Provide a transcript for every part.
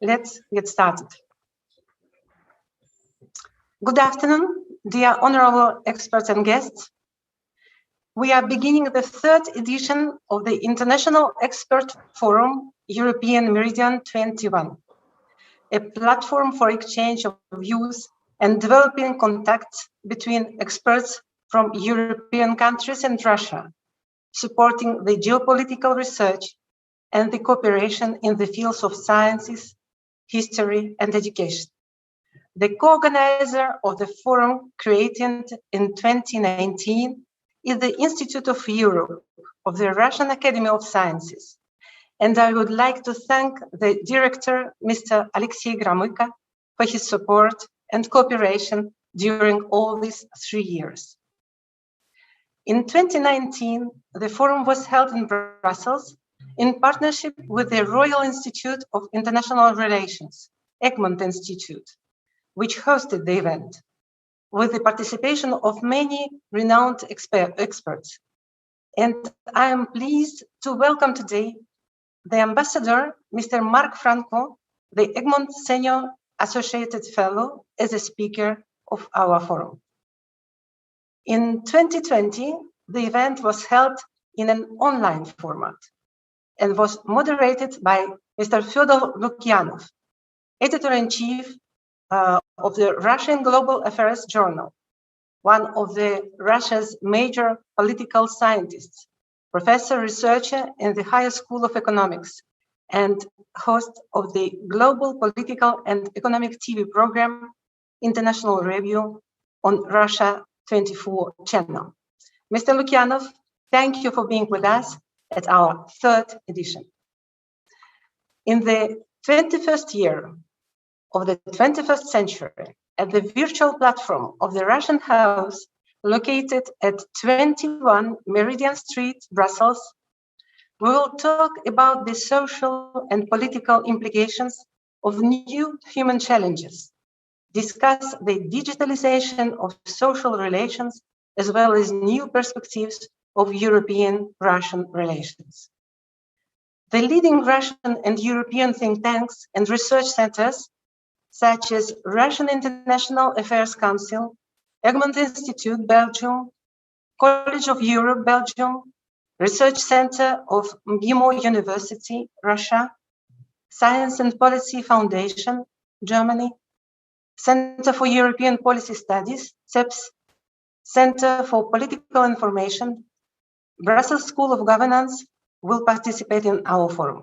Let's get started. Good afternoon, dear honorable experts and guests. We are beginning the third edition of the International Expert Forum, European Meridian 21, a platform for exchange of views and developing contacts between experts from European countries and Russia, supporting the geopolitical research and the cooperation in the fields of sciences, history, and education. The co-organizer of the forum, created in 2019, is the Institute of Europe of the Russian Academy of Sciences. And I would like to thank the director, Mr. Alexey Gromyko, for his support and cooperation during all these 3 years. In 2019, the forum was held in Brussels in partnership with the Royal Institute of International Relations, Egmont Institute, which hosted the event, with the participation of many renowned experts. And I am pleased to welcome today the ambassador, Mr. Mark Franco, the Egmont Senior Associated Fellow, as a speaker of our forum. In 2020, the event was held in an online format and was moderated by Mr. Fyodor Lukyanov, editor-in-chief of the Russian Global Affairs Journal, one of Russia's major political scientists, professor researcher in the Higher School of Economics, and host of the global political and economic TV program, International Review, on Russia 24 channel. Mr. Lukyanov, thank you for being with us at our third edition. In the 21st year of the 21st century, at the virtual platform of the Russian House, located at 21 Meridian Street, Brussels, we will talk about the social and political implications of new human challenges, discuss the digitalization of social relations, as well as new perspectives of European-Russian relations. The leading Russian and European think tanks and research centers, such as Russian International Affairs Council, Egmont Institute, Belgium, College of Europe, Belgium, Research Center of MGIMO University, Russia, Science and Policy Foundation, Germany, Center for European Policy Studies, CEPS, Center for Political Information, Brussels School of Governance will participate in our forum.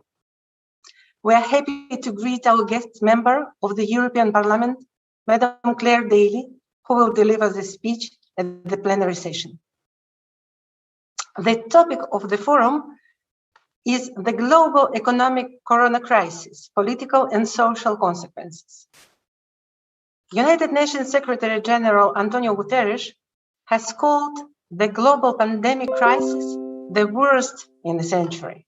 We are happy to greet our guest member of the European Parliament, Madam Claire Daly, who will deliver the speech at the plenary session. The topic of the forum is the global economic corona crisis, political and social consequences. United Nations Secretary General Antonio Guterres has called the global pandemic crisis the worst in the century.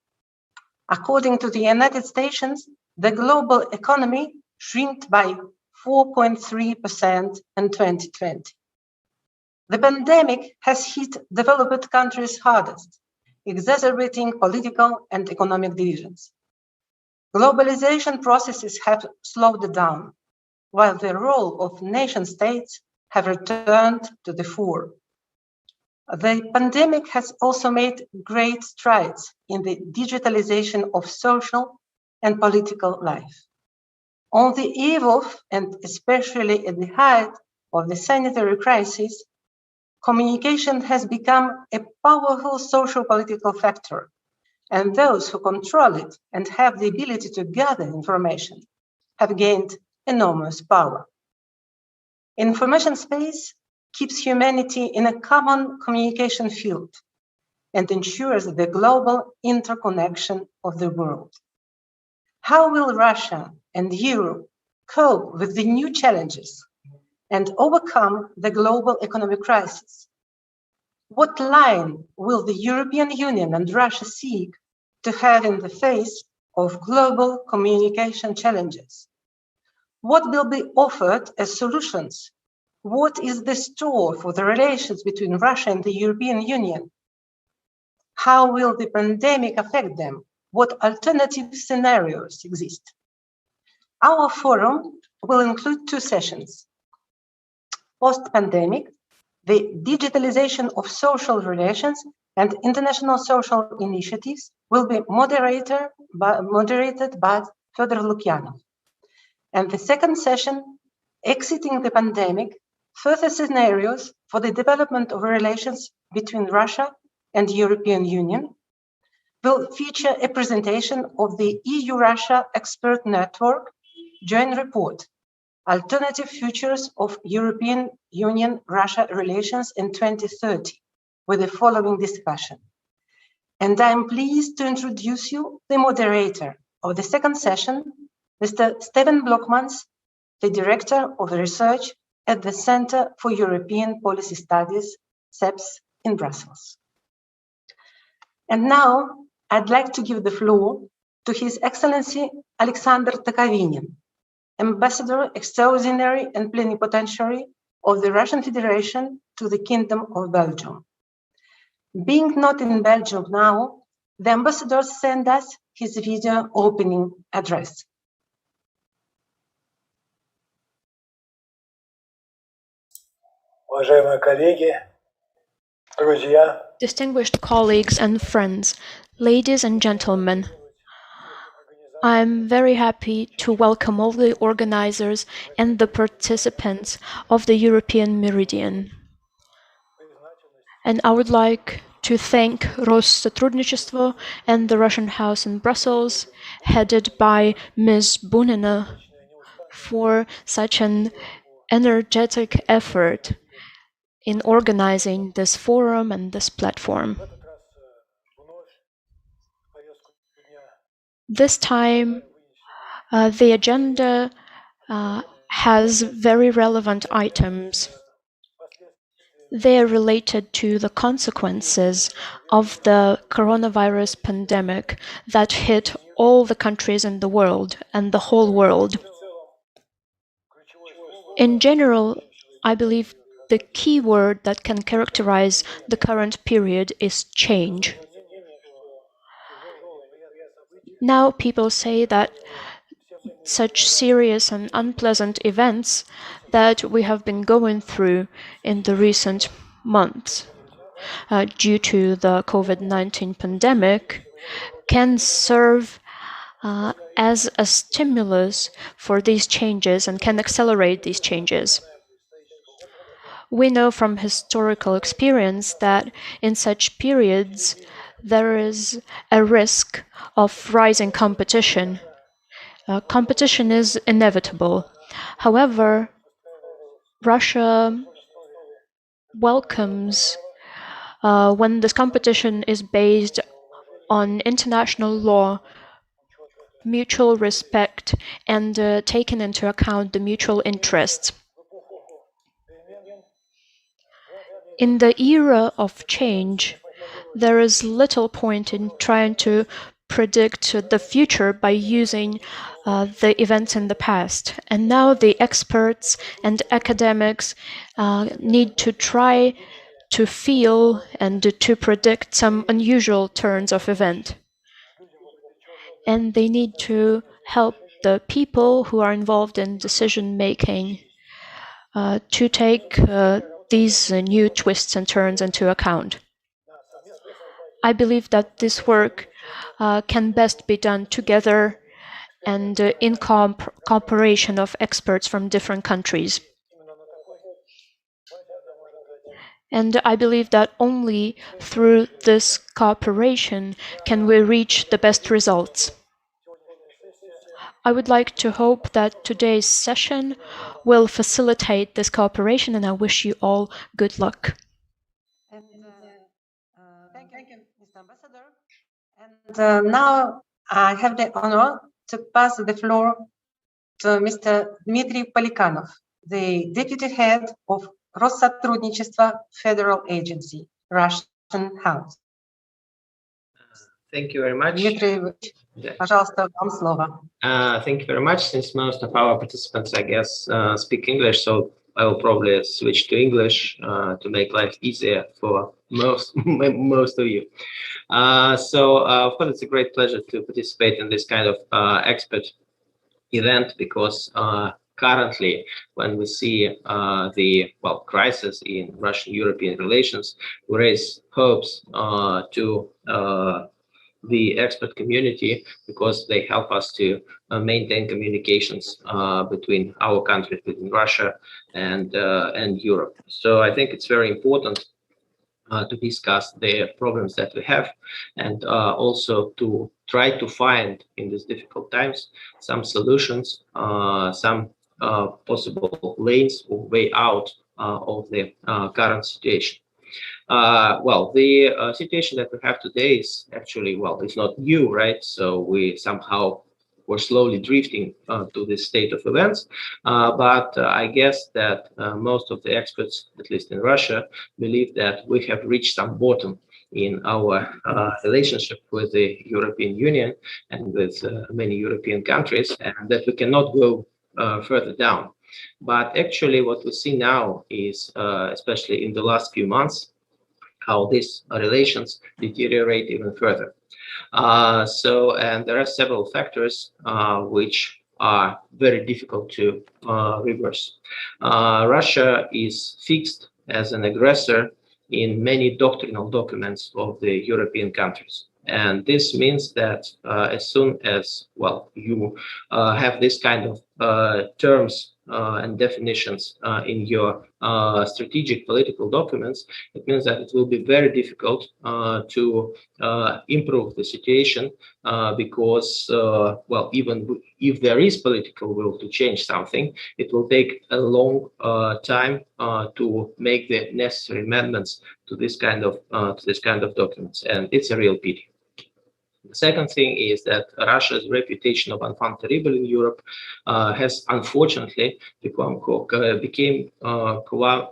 According to the United Nations, the global economy shrinked by 4.3% in 2020. The pandemic has hit developed countries hardest, exacerbating political and economic divisions. Globalization processes have slowed down, while the role of nation states have returned to the fore. The pandemic has also made great strides in the digitalization of social and political life. On the eve of, and especially at the height of the sanitary crisis, communication has become a powerful social political factor, and those who control it and have the ability to gather information have gained enormous power. Information space keeps humanity in a common communication field and ensures the global interconnection of the world. How will Russia and Europe cope with the new challenges and overcome the global economic crisis? What line will the European Union and Russia seek to have in the face of global communication challenges? What will be offered as solutions? What is the store for the relations between Russia and the European Union? How will the pandemic affect them? What alternative scenarios exist? Our forum will include two sessions. Post-pandemic, the digitalization of social relations and international social initiatives will be moderated by Fedor Lukyanov. And the second session, Exiting the Pandemic, further scenarios for the development of relations between Russia and the European Union, will feature a presentation of the EU-Russia Expert Network joint report, Alternative Futures of European Union-Russia Relations in 2030, with the following discussion. And I'm pleased to introduce you the moderator of the second session, Mr. Steven Blokmans, the Director of Research at the Center for European Policy Studies, CEPS, in Brussels. And now I'd like to give the floor to His Excellency Alexander Tokovinin, Ambassador Extraordinary and Plenipotentiary of the Russian Federation to the Kingdom of Belgium. Being not in Belgium now, the ambassador sent us his video opening address. Уважаемые коллеги, друзья, Distinguished colleagues and friends, ladies and gentlemen, I'm very happy to welcome all the organizers and the participants of the European Meridian. And I would like to thank Россотрудничество and the Russian House in Brussels, headed by Ms. Bunina, for such an energetic effort in organizing this forum and this platform. This time, the agenda has very relevant items. They are related to the consequences of the coronavirus pandemic that hit all the countries in the world and the whole world. In general, I believe the key word that can characterize the current period is change. Now people say that such serious and unpleasant events that we have been going through in the recent months due to the COVID-19 pandemic can serve as a stimulus for these changes and can accelerate these changes. We know from historical experience that in such periods there is a risk of rising competition. Competition is inevitable. However, Russia welcomes when this competition is based on international law, mutual respect, and taking into account the mutual interests. In the era of change, there is little point in trying to predict the future by using the events in the past. And now the experts and academics need to try to feel and to predict some unusual turns of event. And they need to help the people who are involved in decision making to take these new twists and turns into account. I believe that this work can best be done together and in cooperation of experts from different countries. And I believe that only through this cooperation can we reach the best results. I would like to hope that today's session will facilitate this cooperation, and I wish you all good luck. And, thank you, Mr. Ambassador. And now I have the honor to pass the floor to Mr. Dmitry Polikanov, the Deputy Head of Россотрудничество Federal Agency, Russian House. Thank you very much. Дмитрий, пожалуйста, вам слово. Thank you very much. Since most of our participants, I guess, speak English, so I will probably switch to English to make life easier for most of you. Of course, it's a great pleasure to participate in this kind of expert event, because currently, when we see the crisis in Russian-European relations, we raise hopes to the expert community, because they help us to maintain communications between our countries, between Russia and Europe. So I think it's very important to discuss the problems that we have, and also to try to find in these difficult times some solutions, some possible lanes or way out of the current situation. The situation that we have today is actually, it's not new, right? So we somehow were slowly drifting to this state of events. But I guess that most of the experts, at least in Russia, believe that we have reached some bottom in our relationship with the European Union and with many European countries, and that we cannot go further down. But actually, what we see now is, especially in the last few months, how these relations deteriorate even further. And there are several factors which are very difficult to reverse. Russia is fixed as an aggressor in many doctrinal documents of the European countries. And this means that as soon as, you have this kind of terms and definitions in your strategic political documents, it means that it will be very difficult to improve the situation because, even if there is political will to change something, it will take a long time to make the necessary amendments to this kind of documents, and it's a real pity. The second thing is that Russia's reputation of enfant terrible in Europe has unfortunately became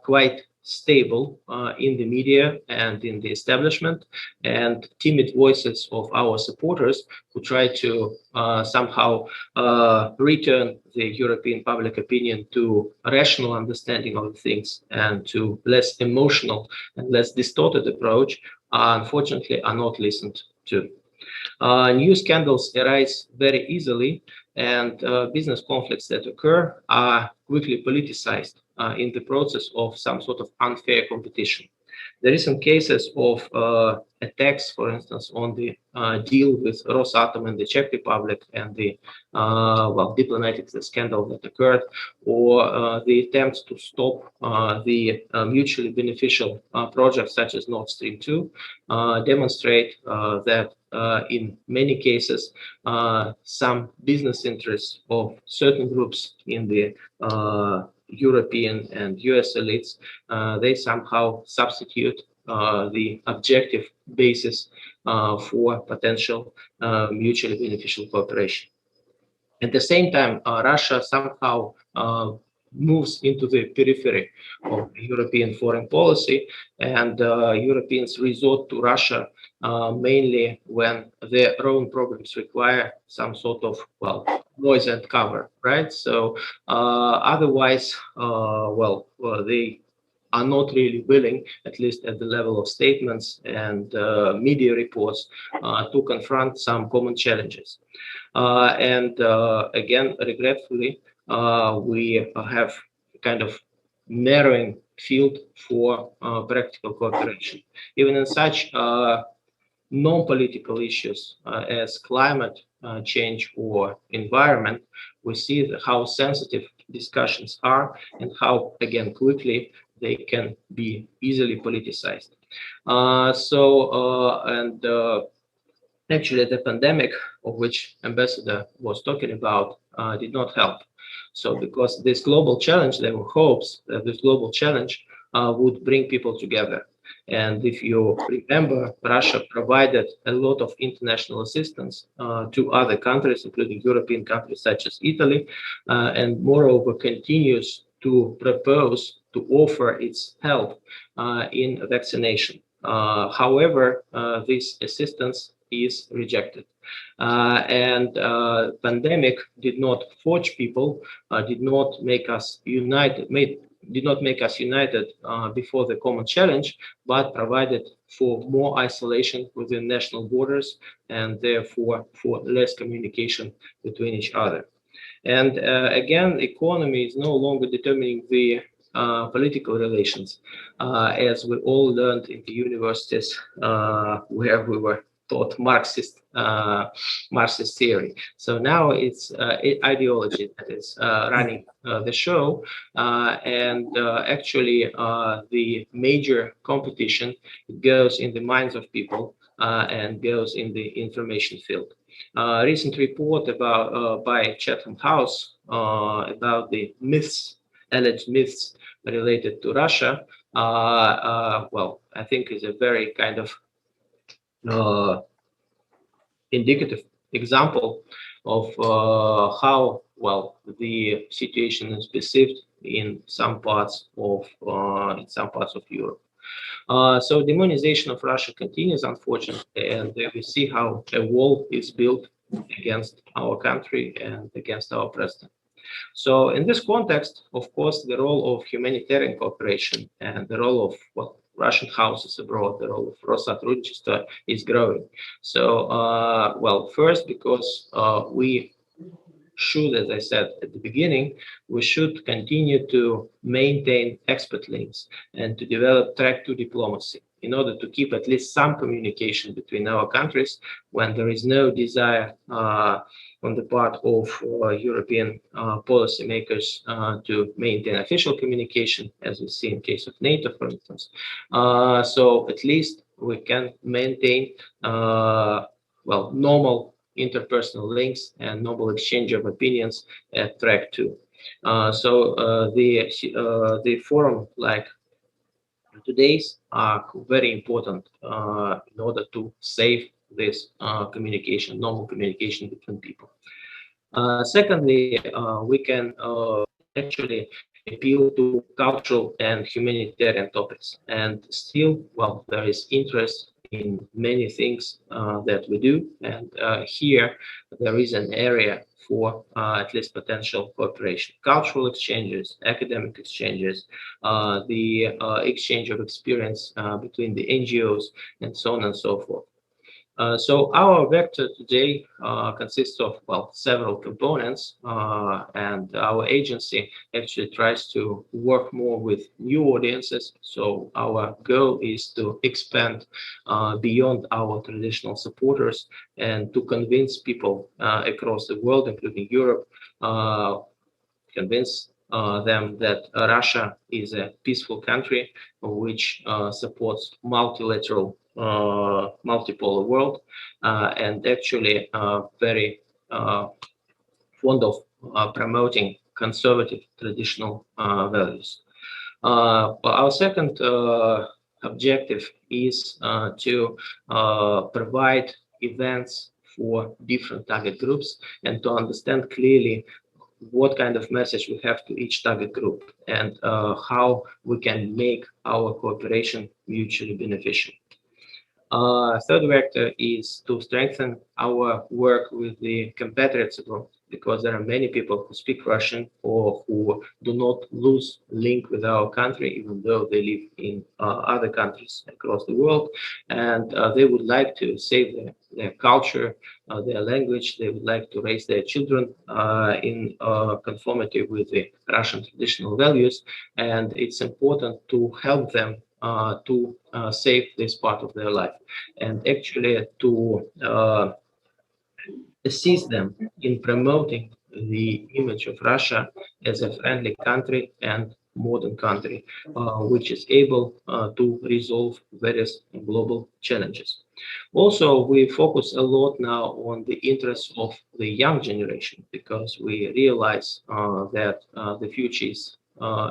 quite stable in the media and in the establishment, and timid voices of our supporters who try to somehow return the European public opinion to a rational understanding of things and to less emotional and less distorted approach, unfortunately are not listened to. New scandals arise very easily, and business conflicts that occur are quickly politicized in the process of some sort of unfair competition. The recent cases of attacks, for instance, on the deal with Rosatom in the Czech Republic and the diplomatic scandal that occurred, or the attempts to stop the mutually beneficial projects such as Nord Stream 2, demonstrate that in many cases, some business interests of certain groups in the European and US elites, they somehow substitute the objective basis for potential mutually beneficial cooperation. At the same time, Russia somehow moves into the periphery of European foreign policy, and Europeans resort to Russia mainly when their own problems require some sort of, noise and cover, right? So otherwise, they are not really willing, at least at the level of statements and media reports, to confront some common challenges. Again, regretfully, we have kind of narrowing field for practical cooperation. Even in such non-political issues as climate change or environment, we see how sensitive discussions are and how, again, quickly they can be easily politicized. Actually, the pandemic of which Ambassador was talking about did not help. So because this global challenge, there were hopes that this global challenge would bring people together. And if you remember, Russia provided a lot of international assistance to other countries, including European countries such as Italy, and moreover continues to propose to offer its help in vaccination. However, this assistance is rejected. Pandemic did not forge people, did not make us united, before the common challenge, but provided for more isolation within national borders and therefore for less communication between each other. And again, economy is no longer determining the political relations, as we all learned in the universities where we were taught Marxist theory. So now it's ideology that is running the show, and actually the major competition goes in the minds of people and goes in the information field. Recent report about by Chatham House about the alleged myths related to Russia, well, I think is a very kind of indicative example of how well the situation is perceived in some parts of Europe. So demonization of Russia continues, unfortunately, and we see how a wall is built against our country and against our president. So in this context, of course, the role of humanitarian cooperation and the role of Russian houses abroad, the role of Rosatrudnichestvo is growing. So, well, first because we should, as I said at the beginning, we should continue to maintain expert links and to develop track to diplomacy in order to keep at least some communication between our countries when there is no desire on the part of European policymakers to maintain official communication, as we see in case of NATO, for instance. So at least we can maintain well, normal interpersonal links and normal exchange of opinions at track 2. So the forum like today's are very important in order to save this communication, normal communication between people. Secondly, we can actually appeal to cultural and humanitarian topics, and still, well, there is interest in many things that we do, and here there is an area for at least potential cooperation. Cultural exchanges, academic exchanges, the exchange of experience between the NGOs, and so on and so forth. So our vector today consists of, well, several components, and our agency actually tries to work more with new audiences. So our goal is to expand beyond our traditional supporters and to convince people across the world, including Europe, convince them that Russia is a peaceful country which supports multilateral multipolar world, and actually very fond of promoting conservative traditional values. Our second objective is to provide events for different target groups and to understand clearly what kind of message we have to each target group and how we can make our cooperation mutually beneficial. Third vector is to strengthen our work with the compatriots abroad, because there are many people who speak Russian or who do not lose link with our country, even though they live in other countries across the world, and they would like to save their culture, their language. They would like to raise their children in conformity with the Russian traditional values, and it's important to help them to save this part of their life, and actually to assist them in promoting the image of Russia as a friendly country and modern country, which is able to resolve various global challenges. Also, we focus a lot now on the interests of the young generation, because we realize that the future is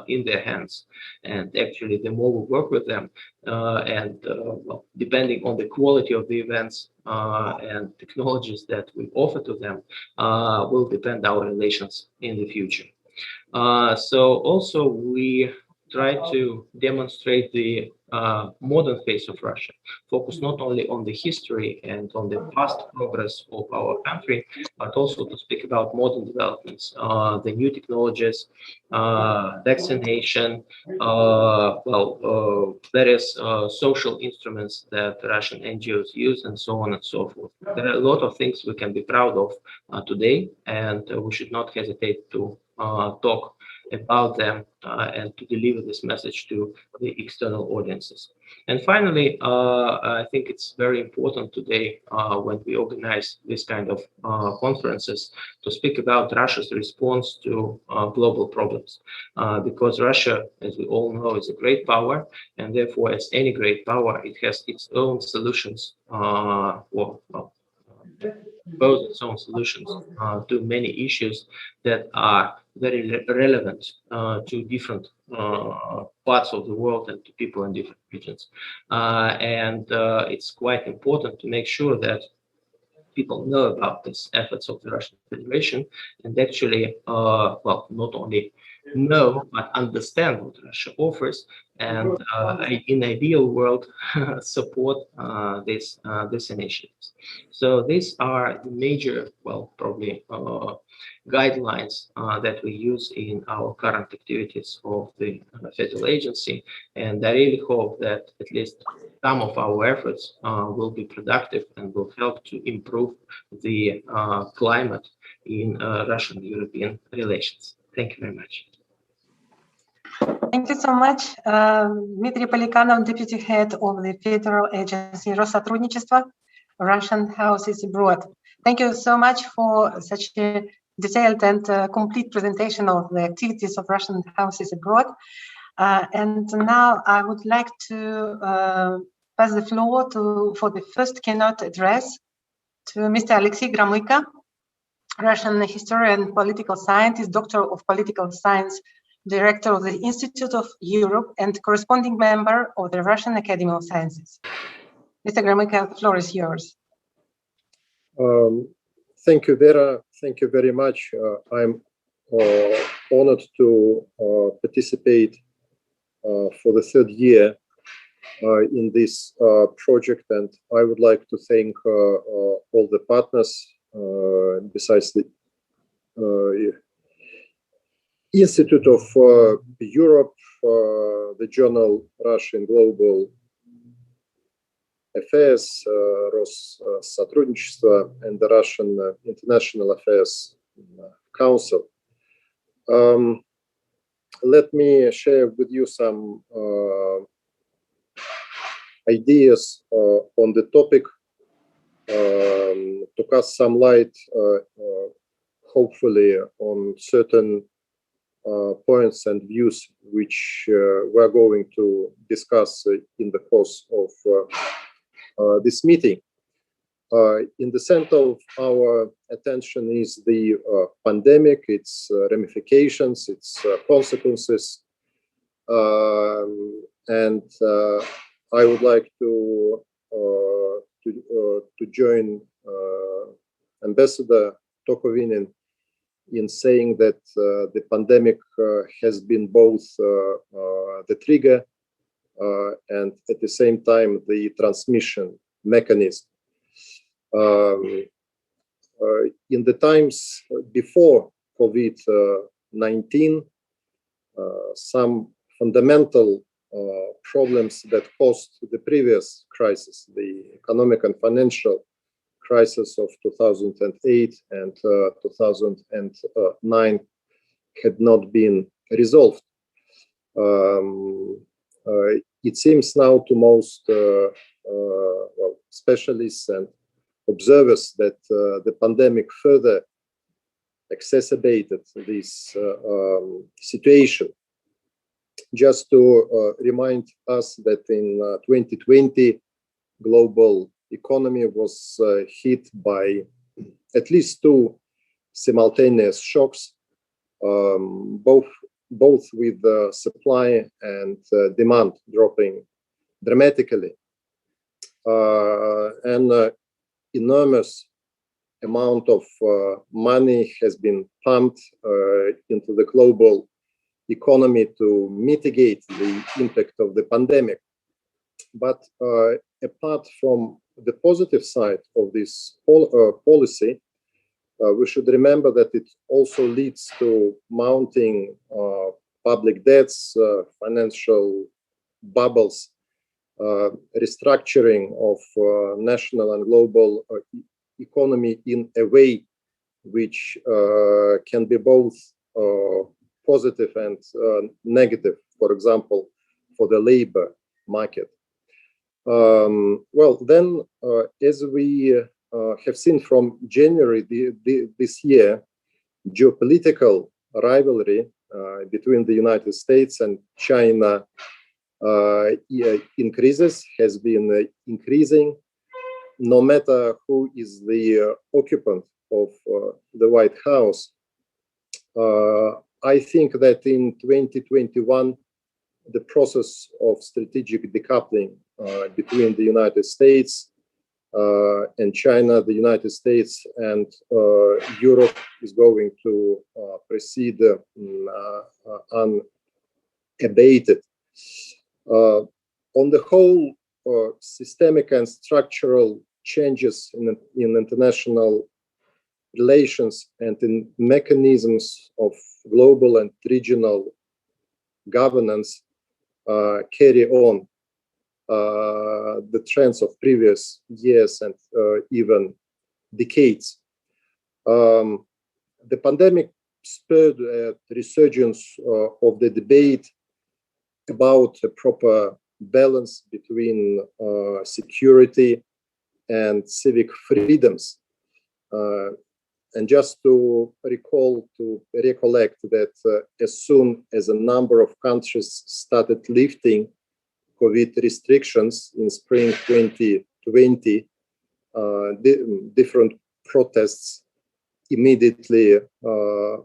in their hands, and actually the more we work with them and well, depending on the quality of the events and technologies that we offer to them will depend our relations in the future. So also we try to demonstrate the modern face of Russia, focus not only on the history and on the past progress of our country, but also to speak about modern developments, the new technologies, vaccination, various social instruments that Russian NGOs use, and so on and so forth. There are a lot of things we can be proud of today, and we should not hesitate to talk about them and to deliver this message to the external audiences. And finally, I think it's very important today when we organize this kind of conferences to speak about Russia's response to global problems, because Russia, as we all know, is a great power, and therefore, as any great power, it has its own solutions, propose its own solutions to many issues that are very relevant to different parts of the world and to people in different regions. And it's quite important to make sure that people know about these efforts of the Russian Federation and actually, not only know, but understand what Russia offers, and in an ideal world, support these initiatives. So these are the major, probably guidelines that we use in our current activities of the federal agency, and I really hope that at least some of our efforts will be productive and will help to improve the climate in Russian-European relations. Thank you very much. Thank you so much, Dmitry Polikanov, Deputy Head of the Federal Agency Россотрудничества, Russian Houses Abroad. Thank you so much for such a detailed and complete presentation of the activities of Russian Houses Abroad. And now I would like to pass the floor for the first keynote address to Mr. Alexei Gromyko, Russian historian, political scientist, Doctor of Political Science, Director of the Institute of Europe, and corresponding member of the Russian Academy of Sciences. Mr. Gromyko, the floor is yours. Thank you, Vera. Thank you very much. I'm honored to participate for the third year in this project, and I would like to thank all the partners besides the Institute of Europe, the journal Russian Global Affairs, Россотрудничество, and the Russian International Affairs Council. Let me share with you some ideas on the topic to cast some light, hopefully, on certain points and views which we're going to discuss in the course of this meeting. In the center of our attention is the pandemic, its ramifications, its consequences, and I would like to join Ambassador Tokovinin in saying that the pandemic has been both the trigger and at the same time the transmission mechanism. In the times before COVID-19, some fundamental problems that caused the previous crisis, the economic and financial crisis of 2008 and 2009, had not been resolved. It seems now to most specialists and observers that the pandemic further exacerbated this situation. Just to remind us that in 2020, global economy was hit by at least two simultaneous shocks, both with supply and demand dropping dramatically. And enormous amount of money has been pumped into the global economy to mitigate the impact of the pandemic. But apart from the positive side of this policy, we should remember that it also leads to mounting public debts, financial bubbles, restructuring of national and global economy in a way which can be both positive and negative, for example, for the labor market. Well, then, as we have seen from January this year, geopolitical rivalry between the United States and China increases, has been increasing, no matter who is the occupant of the White House. I think that in 2021, the process of strategic decoupling between the United States and China, the United States and Europe is going to proceed unabated. On the whole, systemic and structural changes in international relations and in mechanisms of global and regional governance carry on the trends of previous years and even decades. The pandemic spurred a resurgence of the debate about a proper balance between security and civic freedoms. And just to recollect that as soon as a number of countries started lifting COVID restrictions in spring 2020, different protests immediately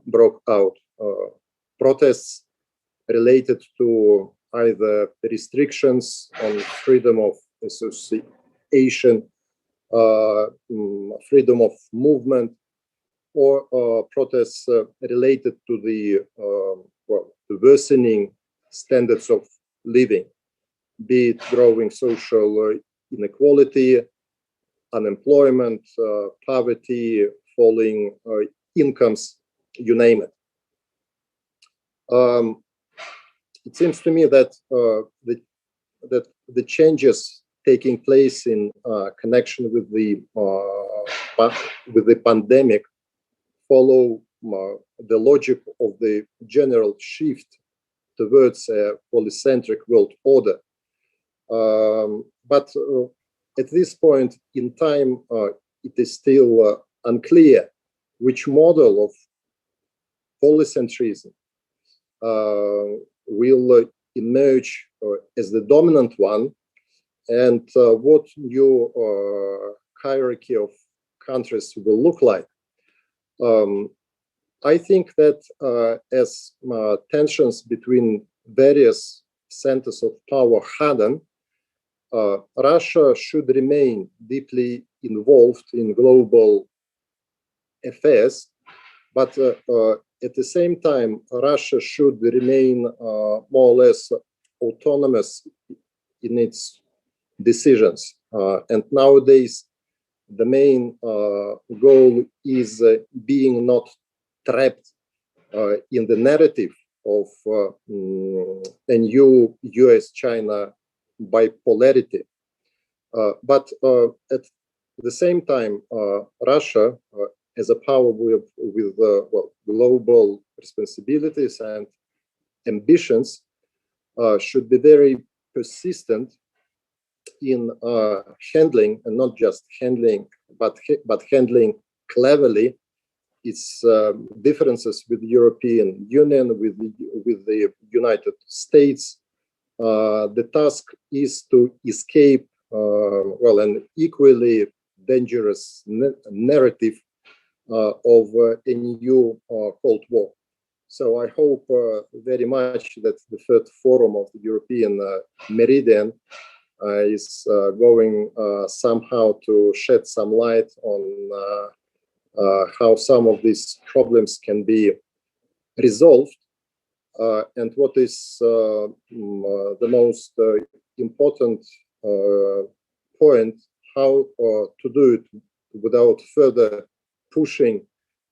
broke out. Protests related to either restrictions on freedom of association, freedom of movement, or protests related to the worsening standards of living, be it growing social inequality, unemployment, poverty, falling incomes, you name it. It seems to me that the changes taking place in connection with the pandemic follow the logic of the general shift towards a polycentric world order. But at this point in time, it is still unclear which model of polycentrism will emerge as the dominant one, and what new hierarchy of countries will look like. I think that as tensions between various centers of power harden, Russia should remain deeply involved in global affairs, but at the same time, Russia should remain more or less autonomous in its decisions. And nowadays, the main goal is being not trapped in the narrative of a new US-China bipolarity. But at the same time, Russia, as a power with global responsibilities and ambitions, should be very persistent in handling, and not just handling, but handling cleverly its differences with the European Union, with the United States. The task is to escape an equally dangerous narrative of a new Cold War. So I hope very much that the third forum of the European Meridian is going somehow to shed some light on how some of these problems can be resolved. And what is the most important point how to do it without further pushing,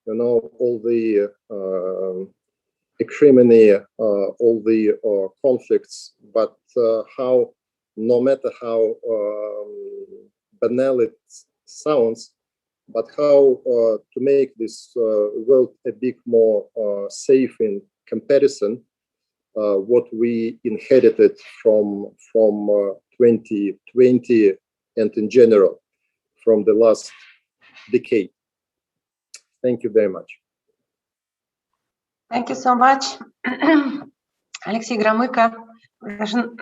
all the acrimony, all the conflicts, but how, no matter how banal it sounds, but how to make this world a bit more safe in comparison, what we inherited from 2020 and in general from the last decade. Thank you very much. Thank you so much, Alexey Gromyko, Russian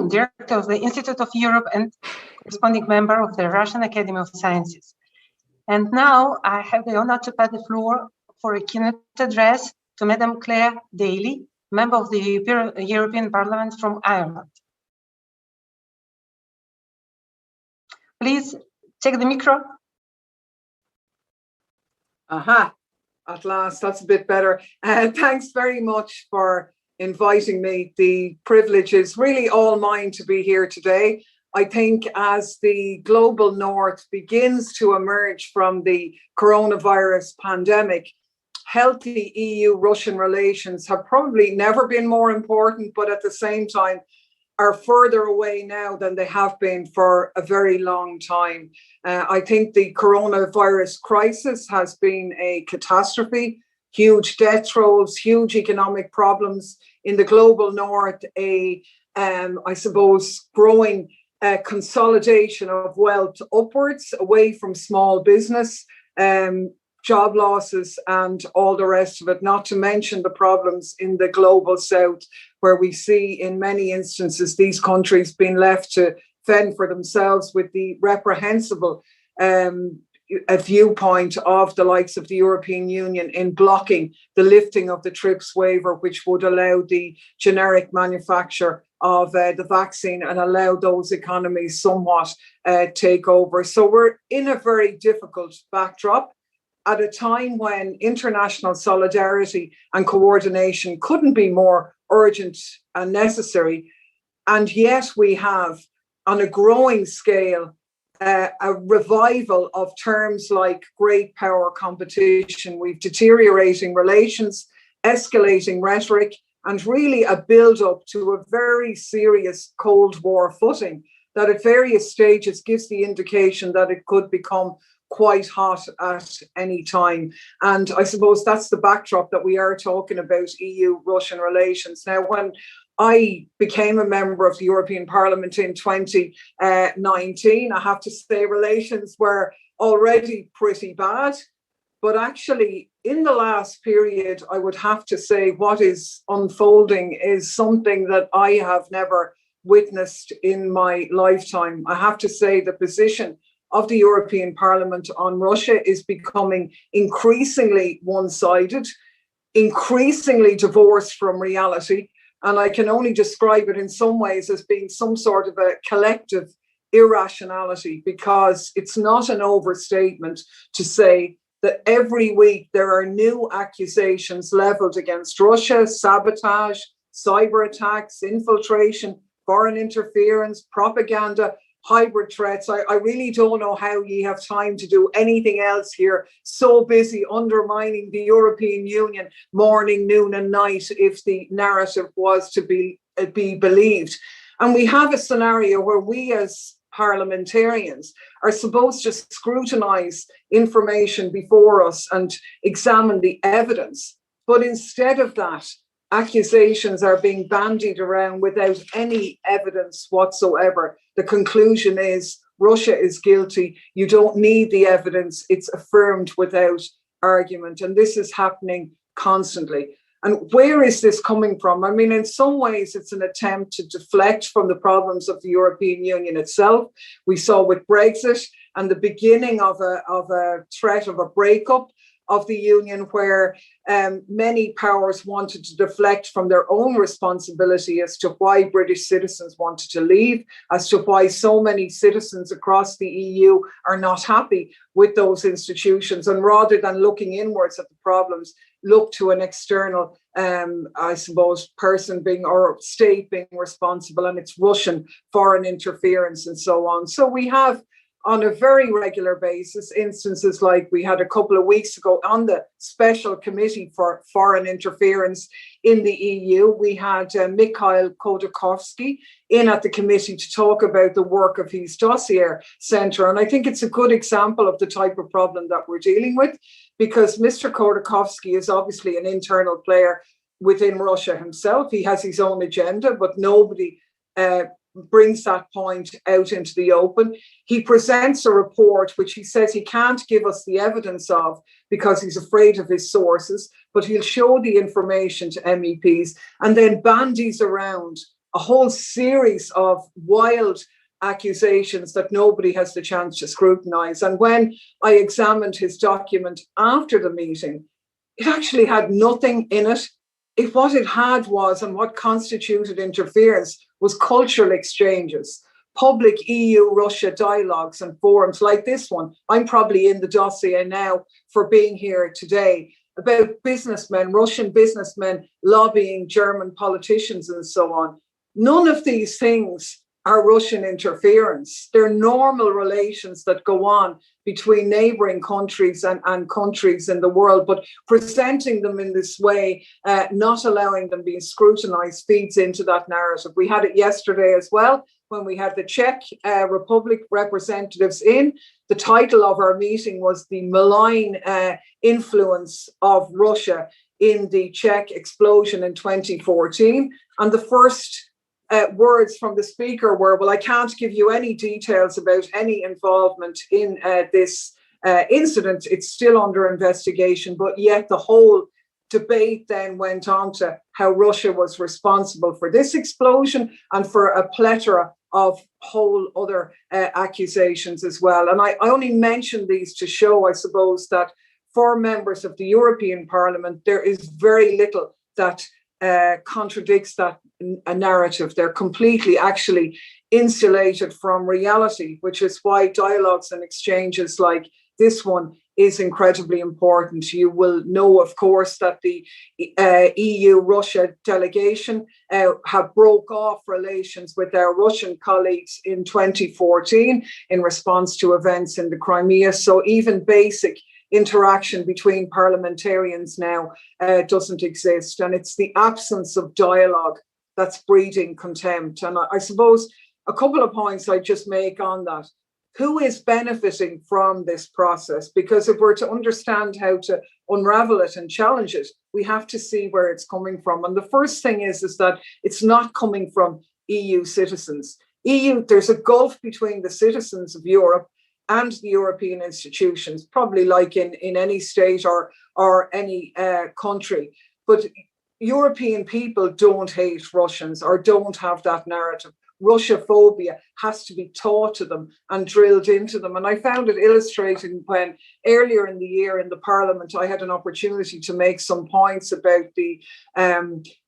Director of the Institute of Europe and corresponding member of the Russian Academy of Sciences. And now I have the honor to pass the floor for a keynote address to Madam Claire Daly, member of the European Parliament from Ireland. Please take the micro. Aha, at last, that's a bit better. Thanks very much for inviting me. The privilege is really all mine to be here today. I think as the global north begins to emerge from the coronavirus pandemic, healthy EU-Russian relations have probably never been more important, but at the same time are further away now than they have been for a very long time. I think the coronavirus crisis has been a catastrophe, huge death tolls, huge economic problems in the global north, I suppose, growing consolidation of wealth upwards, away from small business, job losses and all the rest of it, not to mention the problems in the global south, where we see in many instances these countries being left to fend for themselves with the reprehensible a viewpoint of the likes of the European Union in blocking the lifting of the TRIPS waiver, which would allow the generic manufacture of the vaccine and allow those economies somewhat take over. So we're in a very difficult backdrop at a time when international solidarity and coordination couldn't be more urgent and necessary. And yet we have, on a growing scale, a revival of terms like great power competition. We've deteriorating relations, escalating rhetoric, and really a build-up to a very serious Cold War footing that at various stages gives the indication that it could become quite hot at any time. And I suppose that's the backdrop that we are talking about EU-Russian relations. Now, when I became a member of the European Parliament in 2019, I have to say relations were already pretty bad. But actually, in the last period, I would have to say what is unfolding is something that I have never witnessed in my lifetime. I have to say the position of the European Parliament on Russia is becoming increasingly one-sided, increasingly divorced from reality. And I can only describe it in some ways as being some sort of a collective irrationality, because it's not an overstatement to say that every week there are new accusations leveled against Russia: sabotage, cyber attacks, infiltration, foreign interference, propaganda, hybrid threats. I really don't know how you have time to do anything else here, so busy undermining the European Union morning, noon and night, if the narrative was to be believed. And we have a scenario where we as parliamentarians are supposed to scrutinize information before us and examine the evidence. But instead of that, accusations are being bandied around without any evidence whatsoever. The conclusion is Russia is guilty. You don't need the evidence. It's affirmed without argument. And this is happening constantly. And where is this coming from? I mean, in some ways, it's an attempt to deflect from the problems of the European Union itself. We saw with Brexit and the beginning of a threat of a breakup of the Union, where many powers wanted to deflect from their own responsibility as to why British citizens wanted to leave, as to why so many citizens across the EU are not happy with those institutions. And rather than looking inwards at the problems, look to an external, I suppose, person being or state being responsible, and it's Russian foreign interference and so on. So we have on a very regular basis instances like we had a couple of weeks ago on the Special Committee for Foreign Interference in the EU. We had Mikhail Khodorkovsky in at the committee to talk about the work of his dossier centre. And I think it's a good example of the type of problem that we're dealing with, because Mr. Khodorkovsky is obviously an internal player within Russia himself. He has his own agenda, but nobody brings that point out into the open. He presents a report which he says he can't give us the evidence of because he's afraid of his sources, but he'll show the information to MEPs and then bandies around a whole series of wild accusations that nobody has the chance to scrutinise. And when I examined his document after the meeting, it actually had nothing in it. What it had was, and what constituted interference, was cultural exchanges, public EU-Russia dialogues and forums like this one. I'm probably in the dossier now for being here today, about businessmen, Russian businessmen lobbying German politicians and so on. None of these things are Russian interference. They're normal relations that go on between neighbouring countries and countries in the world, but presenting them in this way, not allowing them being scrutinised, feeds into that narrative. We had it yesterday as well, when we had the Czech Republic representatives in. The title of our meeting was The Malign Influence of Russia in the Czech Explosion in 2014. And the first words from the speaker were, well, I can't give you any details about any involvement in this incident. It's still under investigation, but yet the whole debate then went on to how Russia was responsible for this explosion and for a plethora of whole other accusations as well. And I only mention these to show, I suppose, that for members of the European Parliament, there is very little that contradicts that a narrative. They're completely actually insulated from reality, which is why dialogues and exchanges like this one is incredibly important. You will know, of course, that the EU-Russia delegation have broke off relations with our Russian colleagues in 2014 in response to events in the Crimea. So even basic interaction between parliamentarians now doesn't exist. And it's the absence of dialogue that's breeding contempt. And I suppose a couple of points I just make on that. Who is benefiting from this process? Because if we're to understand how to unravel it and challenge it, we have to see where it's coming from. And the first thing is that it's not coming from EU citizens. There's a gulf between the citizens of Europe and the European institutions, probably like in any state or any country. But European people don't hate Russians or don't have that narrative. Russophobia has to be taught to them and drilled into them. And I found it illustrating when earlier in the year in the Parliament, I had an opportunity to make some points about the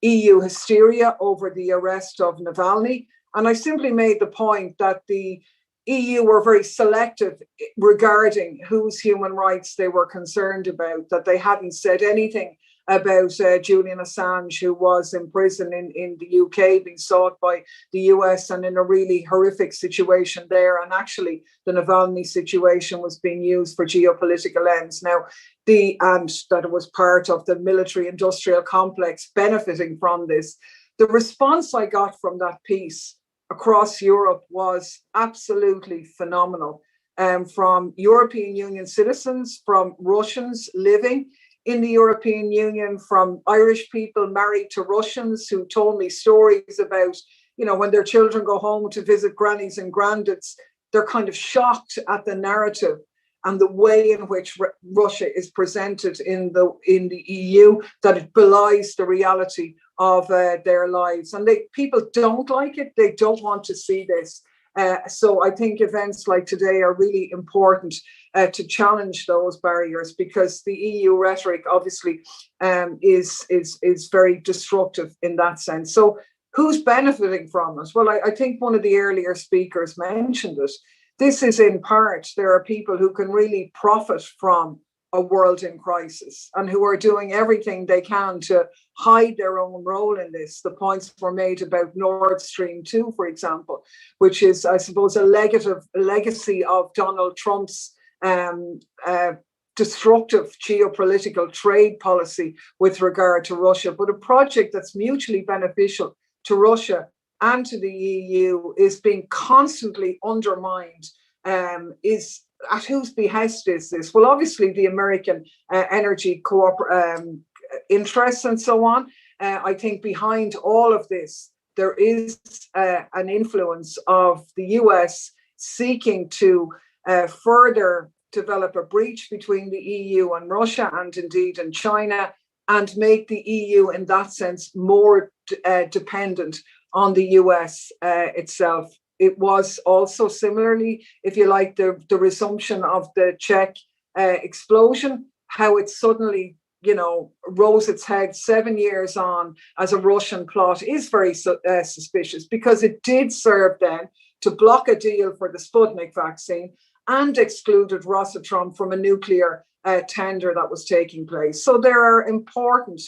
EU hysteria over the arrest of Navalny. And I simply made the point that the EU were very selective regarding whose human rights they were concerned about, that they hadn't said anything about Julian Assange, who was in prison in the UK, being sought by the US and in a really horrific situation there. And actually, the Navalny situation was being used for geopolitical ends. Now, and that it was part of the military-industrial complex benefiting from this. The response I got from that piece across Europe was absolutely phenomenal. From European Union citizens, from Russians living in the European Union, from Irish people married to Russians who told me stories about, when their children go home to visit grannies and granddads, they're kind of shocked at the narrative and the way in which Russia is presented in the EU, that it belies the reality of their lives. And people don't like it. They don't want to see this. So I think events like today are really important to challenge those barriers, because the EU rhetoric obviously is very destructive in that sense. So who's benefiting from it? Well, I think one of the earlier speakers mentioned it. This is in part, there are people who can really profit from a world in crisis and who are doing everything they can to hide their own role in this. The points were made about Nord Stream 2, for example, which is, I suppose, a legacy of Donald Trump's destructive geopolitical trade policy with regard to Russia, but a project that's mutually beneficial to Russia and to the EU is being constantly undermined. Is at whose behest is this? Well, obviously the American energy interests and so on. I think behind all of this, there is an influence of the US seeking to further develop a breach between the EU and Russia, and indeed in China, and make the EU in that sense more dependent on the US itself. It was also similarly, if you like, the resumption of the Czech explosion, how it suddenly, rose its head 7 years on as a Russian plot is very suspicious, because it did serve then to block a deal for the Sputnik vaccine and excluded Rosatom from a nuclear tender that was taking place. So there are important,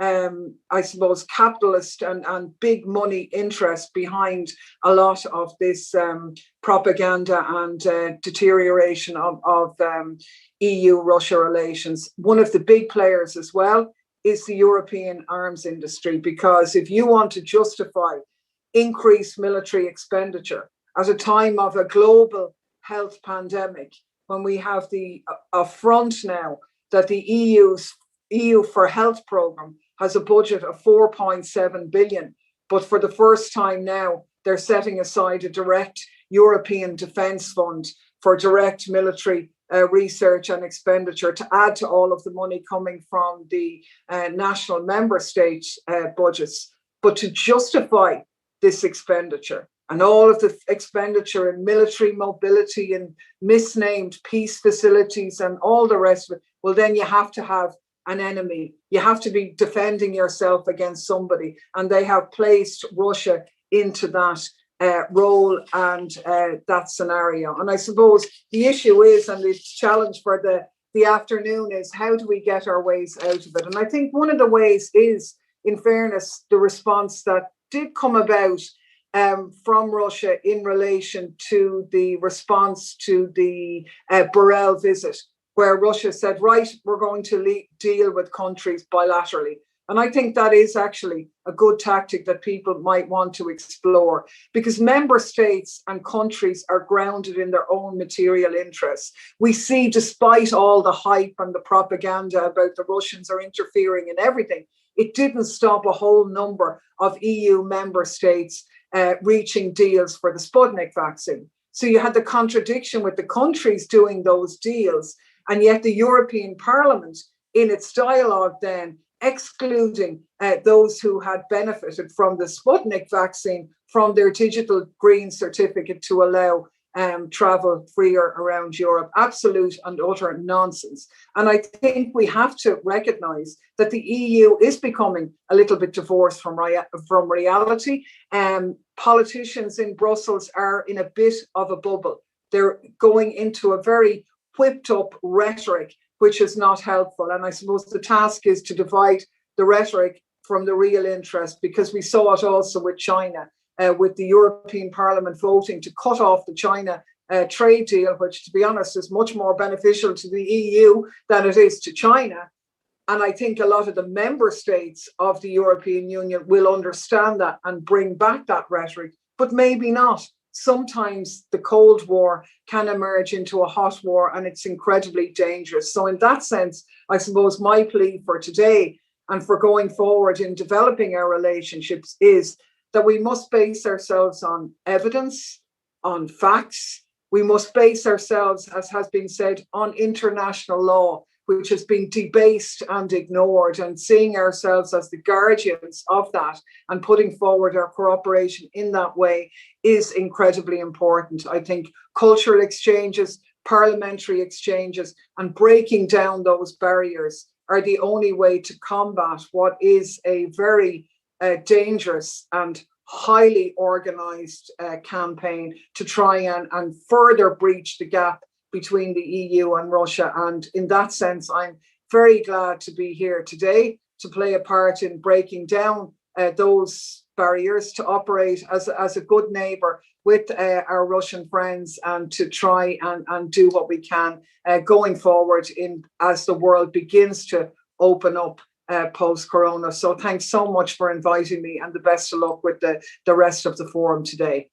I suppose, capitalist and big money interest behind a lot of this propaganda and deterioration of EU-Russia relations. One of the big players as well is the European arms industry, because if you want to justify increased military expenditure at a time of a global health pandemic, when we have the affront now that the EU for Health programme has a budget of 4.7 billion, but for the first time now, they're setting aside a direct European defence fund for direct military research and expenditure to add to all of the money coming from the national member state budgets. But to justify this expenditure and all of the expenditure in military mobility and misnamed peace facilities and all the rest of it, well, then you have to have an enemy. You have to be defending yourself against somebody. And they have placed Russia into that role and that scenario. And I suppose the issue is, and the challenge for the afternoon is, how do we get our ways out of it? And I think one of the ways is, in fairness, the response that did come about from Russia in relation to the response to the Borrell visit, where Russia said, right, we're going to deal with countries bilaterally. And I think that is actually a good tactic that people might want to explore, because member states and countries are grounded in their own material interests. We see, despite all the hype and the propaganda about the Russians are interfering in everything, it didn't stop a whole number of EU member states reaching deals for the Sputnik vaccine. So you had the contradiction with the countries doing those deals, and yet the European Parliament, in its dialogue then, excluding those who had benefited from the Sputnik vaccine from their digital green certificate to allow travel freer around Europe. Absolute and utter nonsense. And I think we have to recognise that the EU is becoming a little bit divorced from reality. Politicians in Brussels are in a bit of a bubble. They're going into a very whipped up rhetoric, which is not helpful. And I suppose the task is to divide the rhetoric from the real interest, because we saw it also with China, with the European Parliament voting to cut off the China trade deal, which, to be honest, is much more beneficial to the EU than it is to China. And I think a lot of the member states of the European Union will understand that and bring back that rhetoric, but maybe not. Sometimes the Cold War can emerge into a hot war, and it's incredibly dangerous. So in that sense, I suppose my plea for today and for going forward in developing our relationships is that we must base ourselves on evidence, on facts. We must base ourselves, as has been said, on international law, which has been debased and ignored, and seeing ourselves as the guardians of that and putting forward our cooperation in that way is incredibly important. I think cultural exchanges, parliamentary exchanges, and breaking down those barriers are the only way to combat what is a very dangerous and highly organised campaign to try and further breach the gap between the EU and Russia. And in that sense, I'm very glad to be here today to play a part in breaking down those barriers, to operate as a good neighbour with our Russian friends, and to try and do what we can going forward as the world begins to open up post-corona. So thanks so much for inviting me, and the best of luck with the rest of the forum today.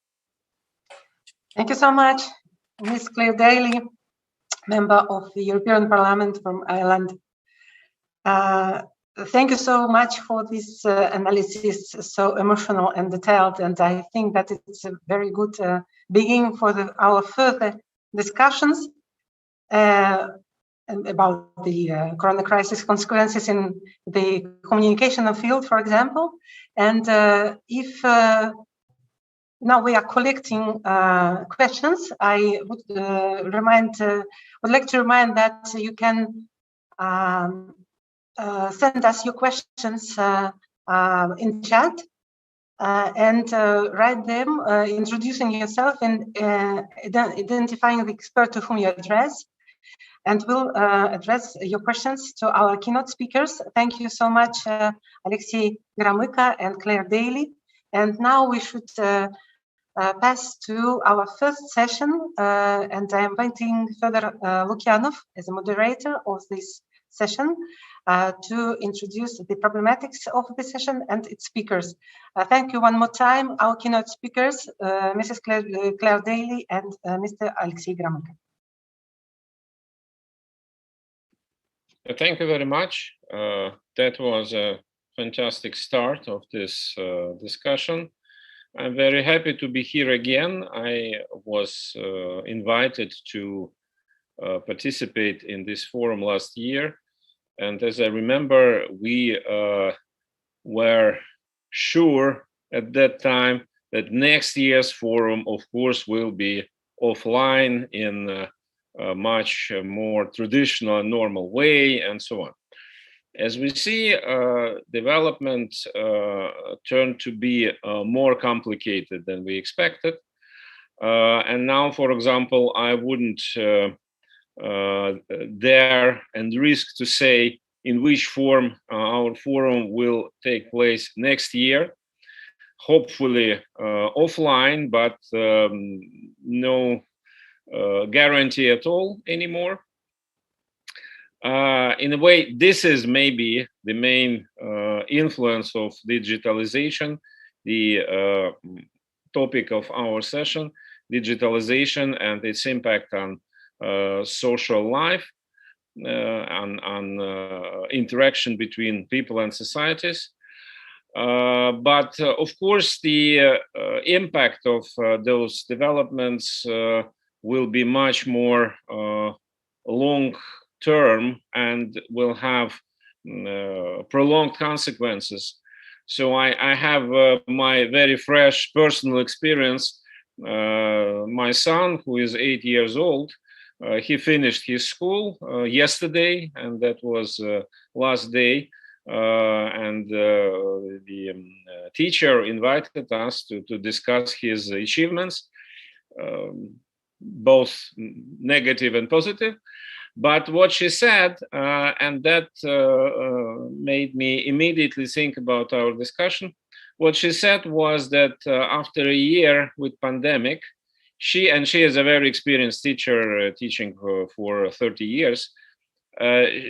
Thank you so much, Ms. Claire Daly, member of the European Parliament from Ireland. Thank you so much for this analysis, so emotional and detailed, and I think that it's a very good beginning for our further discussions about the corona crisis consequences in the communication field, for example. And if now we are collecting questions, I would like to remind that you can send us your questions in chat and write them, introducing yourself and identifying the expert to whom you address. And we'll address your questions to our keynote speakers. Thank you so much, Alexey Gromyko and Claire Daly. And now we should pass to our first session. And I am inviting Fedor Lukyanov as a moderator of this session to introduce the problematics of the session and its speakers. Thank you one more time, our keynote speakers, Mrs. Claire Daly and Mr. Alexey Gromyko. Thank you very much. That was a fantastic start of this discussion. I'm very happy to be here again. I was invited to participate in this forum last year. And as I remember, we were sure at that time that next year's forum, of course, will be offline in a much more traditional and normal way, and so on. As we see, development turned to be more complicated than we expected. And now, for example, I wouldn't dare and risk to say in which form our forum will take place next year. Hopefully offline, but no guarantee at all anymore. In a way, this is maybe the main influence of digitalization, the topic of our session, digitalization and its impact on social life, on interaction between people and societies. But of course, the impact of those developments will be much more long-term and will have prolonged consequences. So I have my very fresh personal experience. My son, who is 8 years old, he finished his school yesterday, and that was last day. And the teacher invited us to discuss his achievements, both negative and positive. But what she said, and that made me immediately think about our discussion, what she said was that after a year with pandemic, she is a very experienced teacher, teaching for 30 years.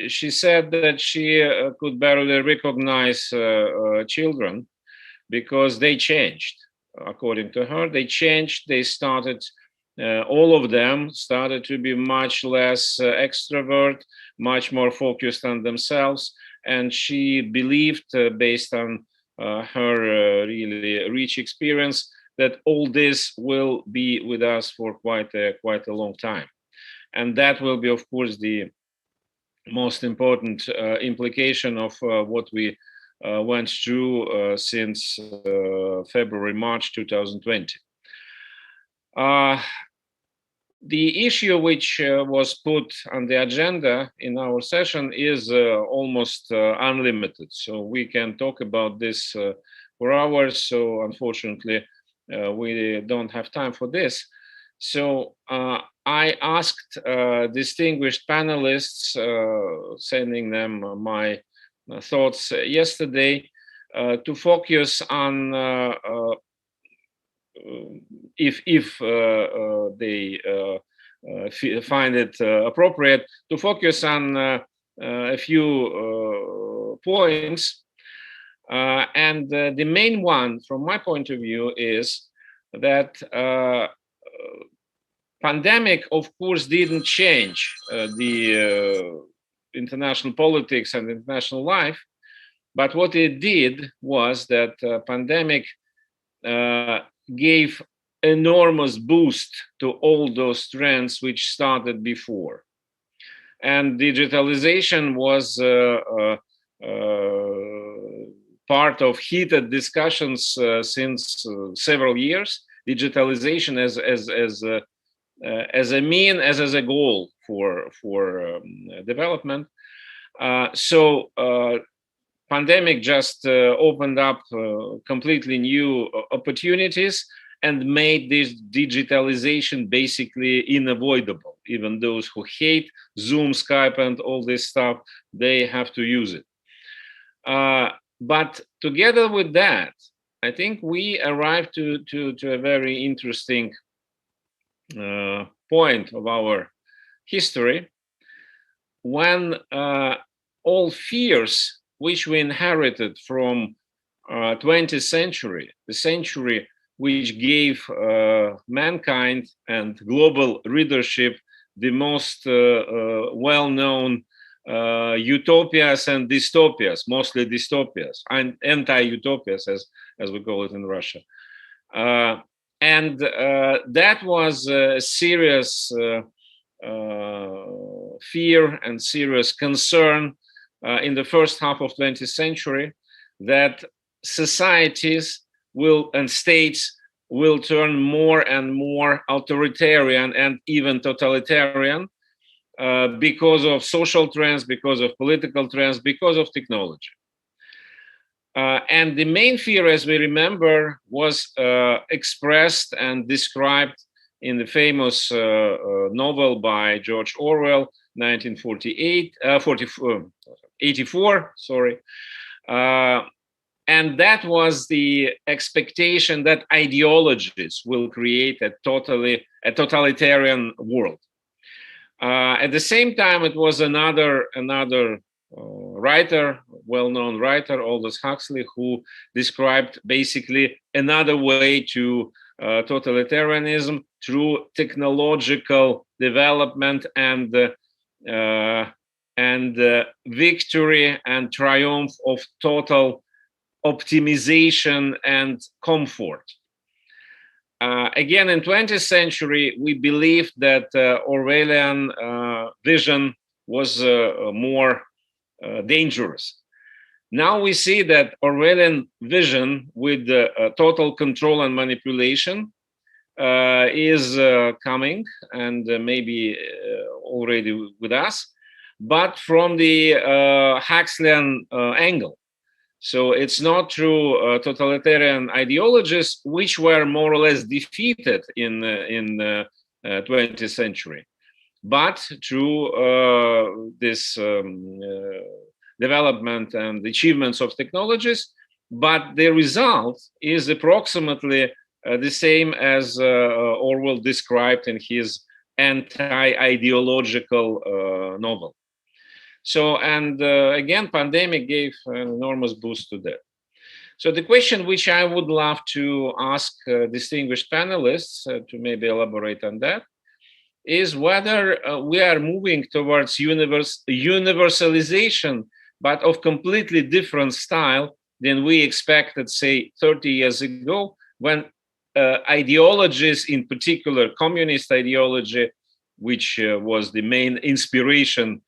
She said that she could barely recognize children because they changed. According to her, they changed. They started, all of them started to be much less extrovert, much more focused on themselves. And she believed, based on her really rich experience, that all this will be with us for quite a long time. And that will be, of course, the most important implication of what we went through since February, March 2020. The issue which was put on the agenda in our session is almost unlimited. So we can talk about this for hours. So unfortunately, we don't have time for this. So I asked distinguished panelists, sending them my thoughts yesterday, to focus on, if they find it appropriate, to focus on a few points. And the main one, from my point of view, is that pandemic, of course, didn't change the international politics and international life, but what it did was that pandemic gave enormous boost to all those trends which started before. And digitalization was part of heated discussions since several years. Digitalization as a mean, as a goal for development. So pandemic just opened up completely new opportunities and made this digitalization basically unavoidable. Even those who hate Zoom, Skype, and all this stuff, they have to use it. But together with that, I think we arrived to a very interesting point of our history, when all fears which we inherited from 20th century, the century which gave mankind and global readership the most well-known utopias and dystopias, mostly dystopias, and anti-utopias, as we call it in Russia. And that was a serious fear and serious concern in the first half of 20th century, that societies will and states will turn more and more authoritarian and even totalitarian because of social trends, because of political trends, because of technology. And the main fear, as we remember, was expressed and described in the famous novel by George Orwell, 1984, sorry. And that was the expectation that ideologies will create a totalitarian world. At the same time, it was another writer, well-known writer, Aldous Huxley, who described basically another way to totalitarianism through technological development and victory and triumph of total optimization and comfort. Again, in 20th century, we believed that Orwellian vision was more dangerous. Now we see that Orwellian vision with total control and manipulation is coming, and maybe already with us, but from the Huxleyan angle. So it's not through totalitarian ideologies, which were more or less defeated in 20th century, but through this development and achievements of technologies. But the result is approximately the same as Orwell described in his anti-ideological novel. So, and again, pandemic gave an enormous boost to that. So the question which I would love to ask distinguished panelists to maybe elaborate on that is whether we are moving towards universalization, but of completely different style than we expected, say, 30 years ago, when ideologies, in particular communist ideology, which was the main inspiration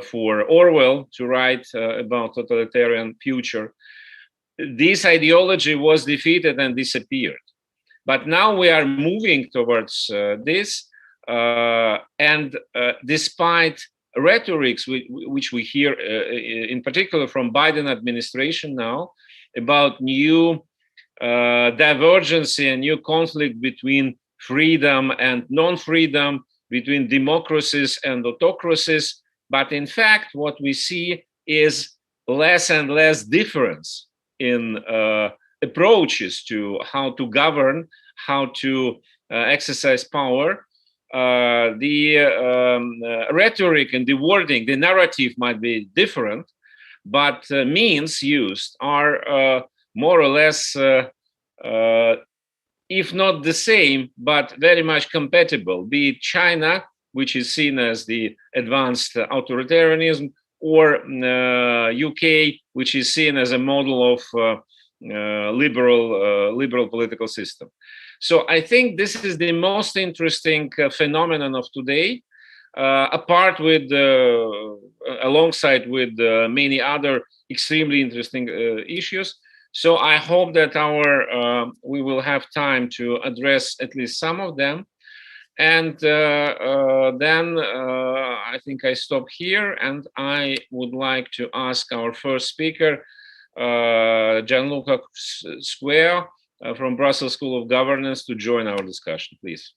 for Orwell to write about totalitarian future, this ideology was defeated and disappeared. But now we are moving towards this, and despite rhetorics which we hear, in particular from Biden administration now, about new divergence and new conflict between freedom and non-freedom, between democracies and autocracies, but in fact, what we see is less and less difference in approaches to how to govern, how to exercise power. The rhetoric and the wording, the narrative might be different, but means used are more or less, if not the same, but very much compatible, be it China, which is seen as the advanced authoritarianism, or UK, which is seen as a model of liberal political system. So I think this is the most interesting phenomenon of today, alongside with many other extremely interesting issues. So I hope that we will have time to address at least some of them. And then I think I stop here, and I would like to ask our first speaker, Gianluca Square from Brussels School of Governance, to join our discussion, please.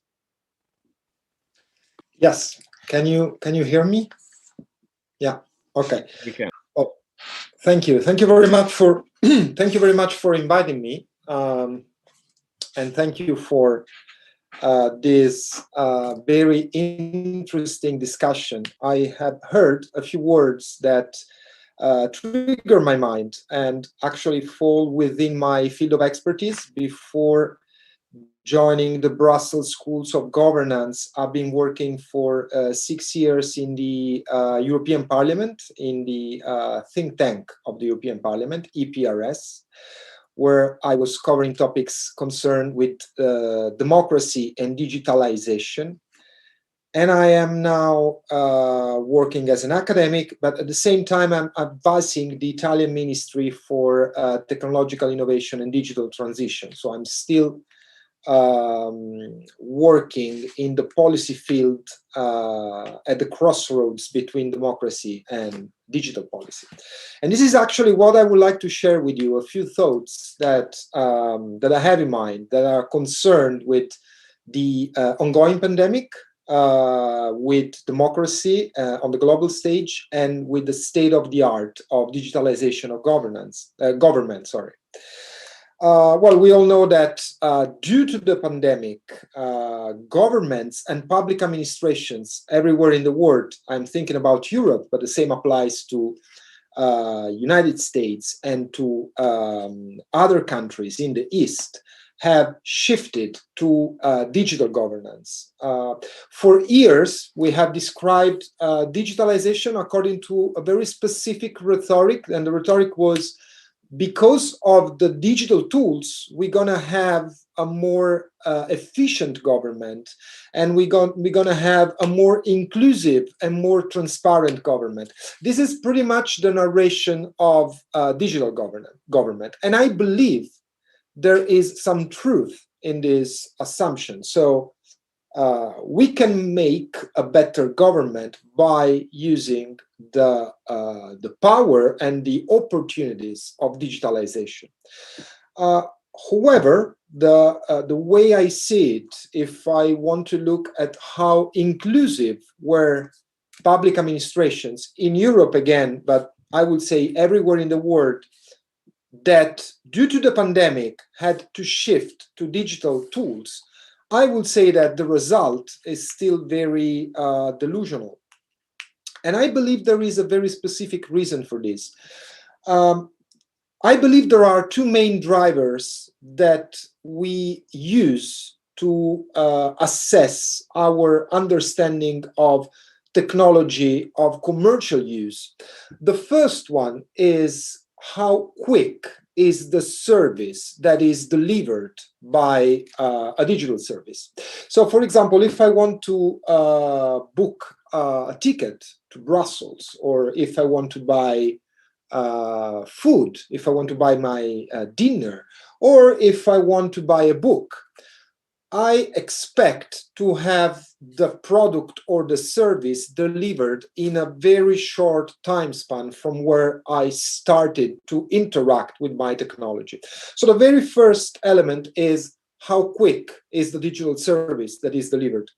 Yes. Can you hear me? Yeah. Okay. We can. Oh, thank you. Thank you very much for thank you very much for inviting me, and thank you for this very interesting discussion. I have heard a few words that trigger my mind and actually fall within my field of expertise. Before joining the Brussels Schools of Governance, I've been working for 6 years in the European Parliament, in the think tank of the European Parliament, EPRS, where I was covering topics concerned with democracy and digitalization. And I am now working as an academic, but at the same time, I'm advising the Italian Ministry for Technological Innovation and Digital Transition. So I'm still working in the policy field at the crossroads between democracy and digital policy. And this is actually what I would like to share with you, a few thoughts that I have in mind that are concerned with the ongoing pandemic, with democracy on the global stage, and with the state of the art of digitalization of government. Well, we all know that due to the pandemic, governments and public administrations everywhere in the world, I'm thinking about Europe, but the same applies to United States and to other countries in the East, have shifted to digital governance. For years, we have described digitalization according to a very specific rhetoric, and the rhetoric was, because of the digital tools, we're gonna have a more efficient government, and we're gonna have a more inclusive and more transparent government. This is pretty much the narration of digital government, and I believe there is some truth in this assumption. So we can make a better government by using the power and the opportunities of digitalization. However, the way I see it, if I want to look at how inclusive were public administrations in Europe again, but I would say everywhere in the world, that due to the pandemic had to shift to digital tools, I would say that the result is still very delusional. And I believe there is a very specific reason for this. I believe there are two main drivers that we use to assess our understanding of technology, of commercial use. The first one is how quick is the service that is delivered by a digital service. So, for example, if I want to book a ticket to Brussels, or if I want to buy food, if I want to buy my dinner, or if I want to buy a book, I expect to have the product or the service delivered in a very short time span from where I started to interact with my technology. So the very first element is how quick is the digital service that is delivered.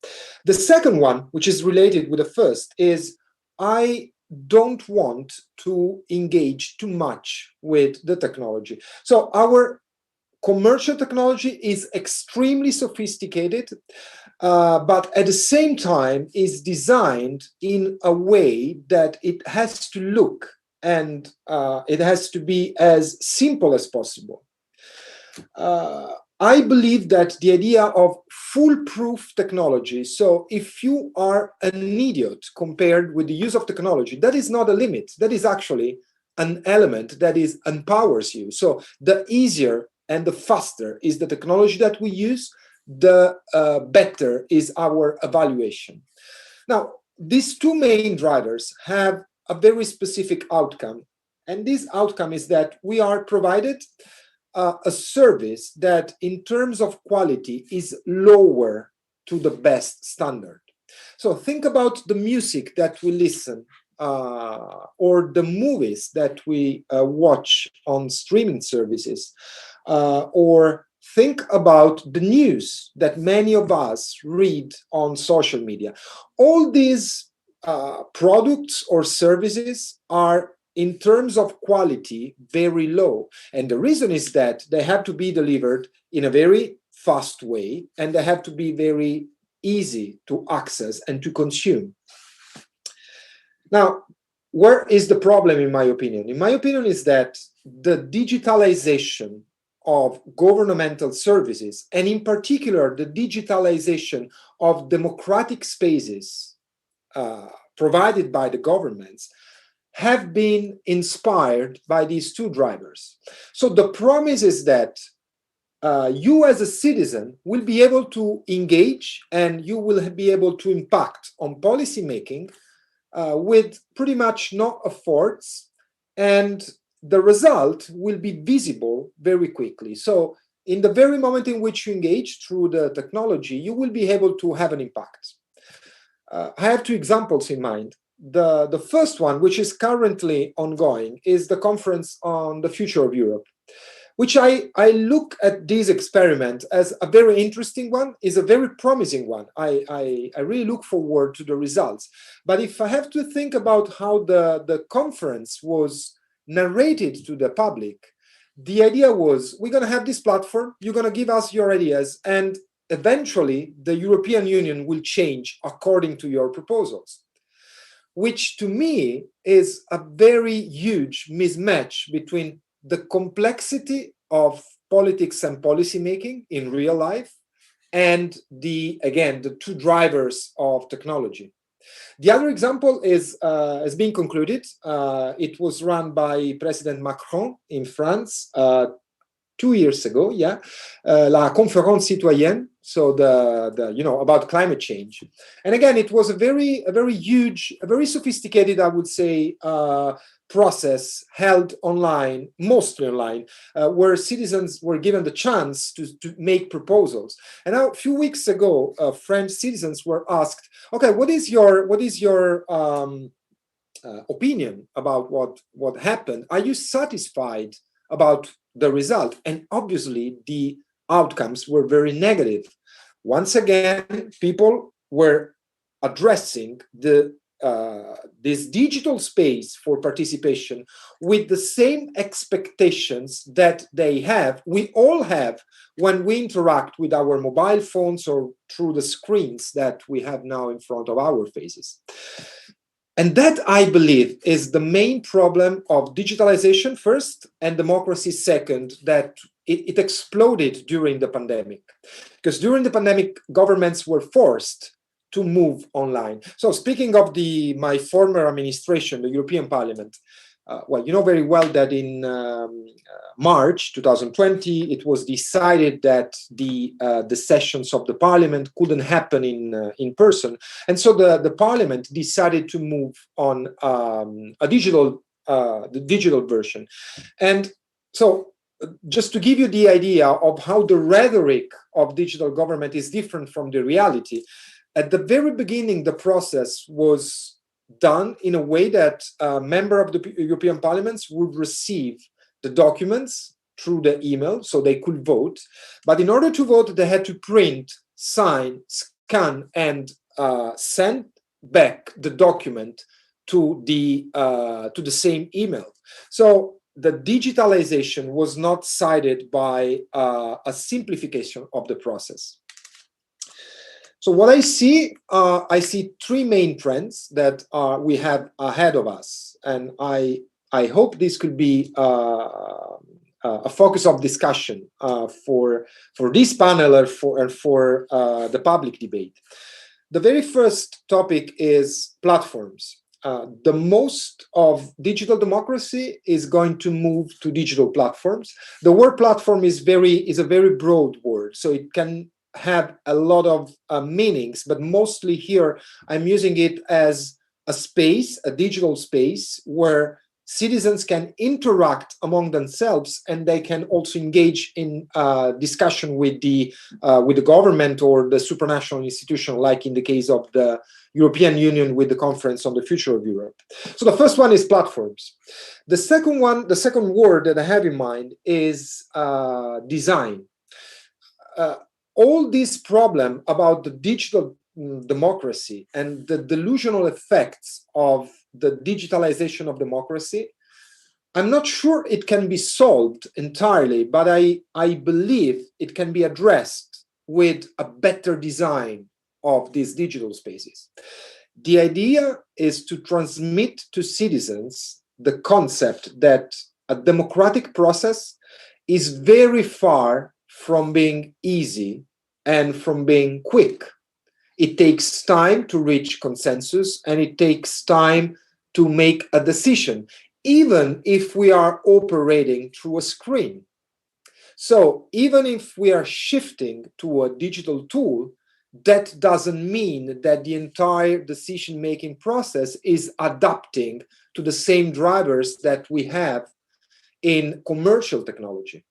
The second one, which is related with the first, is I don't want to engage too much with the technology. So our commercial technology is extremely sophisticated, but at the same time is designed in a way that it has to look and it has to be as simple as possible. I believe that the idea of foolproof technology, so if you are an idiot compared with the use of technology, that is not a limit. That is actually an element that empowers you. So the easier and the faster is the technology that we use, the better is our evaluation. Now, these two main drivers have a very specific outcome. And this outcome is that we are provided a service that in terms of quality is lower to the best standard. So think about the music that we listen or the movies that we watch on streaming services, or think about the news that many of us read on social media. All these products or services are, in terms of quality, very low. And the reason is that they have to be delivered in a very fast way, and they have to be very easy to access and to consume. Now, where is the problem, in my opinion? In my opinion, is that the digitalization of governmental services, and in particular, the digitalization of democratic spaces provided by the governments, have been inspired by these two drivers. So the promise is that you as a citizen will be able to engage and you will be able to impact on policy making with pretty much no efforts, and the result will be visible very quickly. So in the very moment in which you engage through the technology, you will be able to have an impact. I have two examples in mind. The first one, which is currently ongoing, is the conference on the future of Europe, which I look at this experiment as a very interesting one, is a very promising one. I really look forward to the results. But if I have to think about how the conference was narrated to the public, the idea was, we're going to have this platform, you're going to give us your ideas, and eventually the European Union will change according to your proposals. Which to me is a very huge mismatch between the complexity of politics and policy making in real life and the two drivers of technology. The other example has been concluded. It was run by President Macron in France 2 years ago, La Conférence Citoyenne, so about climate change. And again, it was a very huge, a very sophisticated, I would say, process held online, mostly online, where citizens were given the chance to make proposals. And now, a few weeks ago, French citizens were asked, okay, what is your opinion about what happened? Are you satisfied about the result? And obviously the outcomes were very negative. Once again, people were addressing this digital space for participation with the same expectations that we all have when we interact with our mobile phones or through the screens that we have now in front of our faces. And that, I believe, is the main problem of digitalization first and democracy second, that it exploded during the pandemic. Because during the pandemic, governments were forced to move online. So speaking of my former administration, the European Parliament, well, you know very well that in March 2020, it was decided that the sessions of the Parliament couldn't happen in person, and so the Parliament decided to move on the digital version. And so, just to give you the idea of how the rhetoric of digital government is different from the reality, at the very beginning, the process was done in a way that a member of the European Parliament would receive the documents through the email, so they could vote. But in order to vote, they had to print, sign, scan, and send back the document to the same email. So the digitalization was not cited by a simplification of the process. So what I see three main trends that we have ahead of us, and I hope this could be a focus of discussion for this panel and for the public debate. The very first topic is platforms. The most of digital democracy is going to move to digital platforms. The word platform is a very broad word, so it can have a lot of meanings, but mostly here I'm using it as a space, a digital space, where citizens can interact among themselves, and they can also engage in discussion with the government or the supranational institution, like in the case of the European Union with the Conference on the Future of Europe. So the first one is platforms. The second word that I have in mind is design. All this problem about the digital democracy and the delusional effects of the digitalization of democracy, I'm not sure it can be solved entirely, but I believe it can be addressed with a better design of these digital spaces. The idea is to transmit to citizens the concept that a democratic process is very far from being easy and from being quick. It takes time to reach consensus, and it takes time to make a decision, even if we are operating through a screen. So even if we are shifting to a digital tool, that doesn't mean that the entire decision-making process is adapting to the same drivers that we have in commercial technology.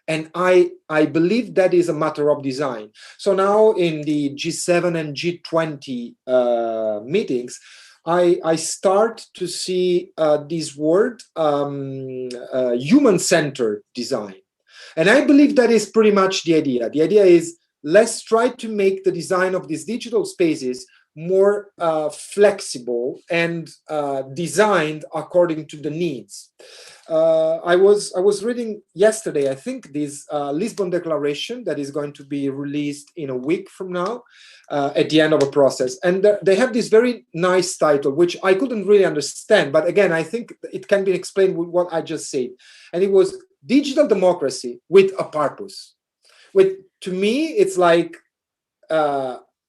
And I believe that is a matter of design. So now in the G7 and G20 meetings, I start to see this word, human-centered design. And I believe that is pretty much the idea. The idea is, let's try to make the design of these digital spaces more flexible and designed according to the needs. I was reading yesterday, I think, this Lisbon Declaration that is going to be released in a week from now at the end of a process. And they have this very nice title, which I couldn't really understand. But again, I think it can be explained with what I just said. And it was Digital Democracy with a Purpose. To me, it's like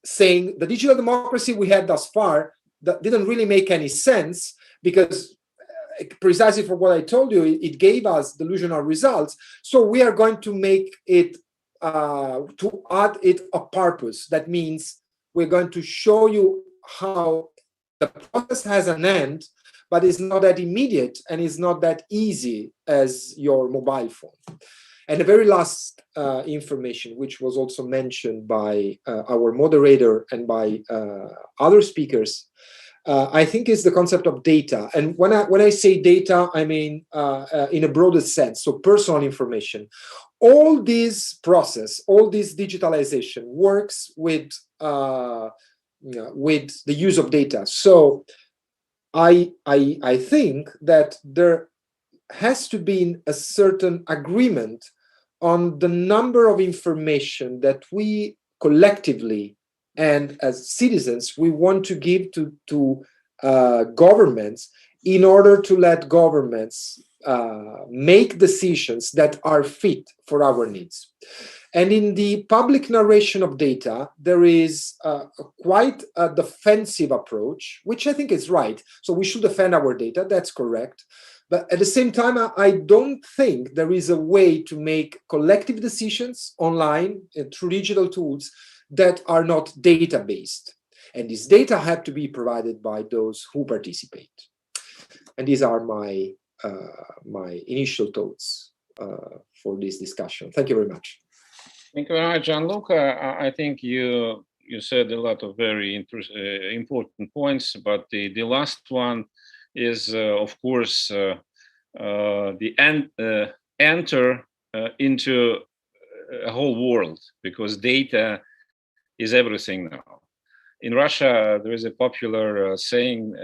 saying the digital democracy we had thus far that didn't really make any sense, because precisely for what I told you, it gave us delusional results. So we are going to make it, to add it a purpose. That means we're going to show you how the process has an end, but it's not that immediate and it's not that easy as your mobile phone. And the very last information, which was also mentioned by our moderator and by other speakers, I think is the concept of data. And when I say data, I mean in a broader sense, so personal information. All this process, all this digitalization works with the use of data. So I think that there has to be a certain agreement on the number of information that we collectively and as citizens we want to give to governments, in order to let governments make decisions that are fit for our needs. And in the public narration of data, there is quite a defensive approach, which I think is right. So we should defend our data, that's correct. But at the same time, I don't think there is a way to make collective decisions online through digital tools that are not data-based. And this data have to be provided by those who participate. And these are my initial thoughts for this discussion. Thank you very much. Thank you very much, Gianluca. I think you said a lot of very important points, but the last one is, of course, enter into a whole world, because data is everything now. In Russia, there is a popular saying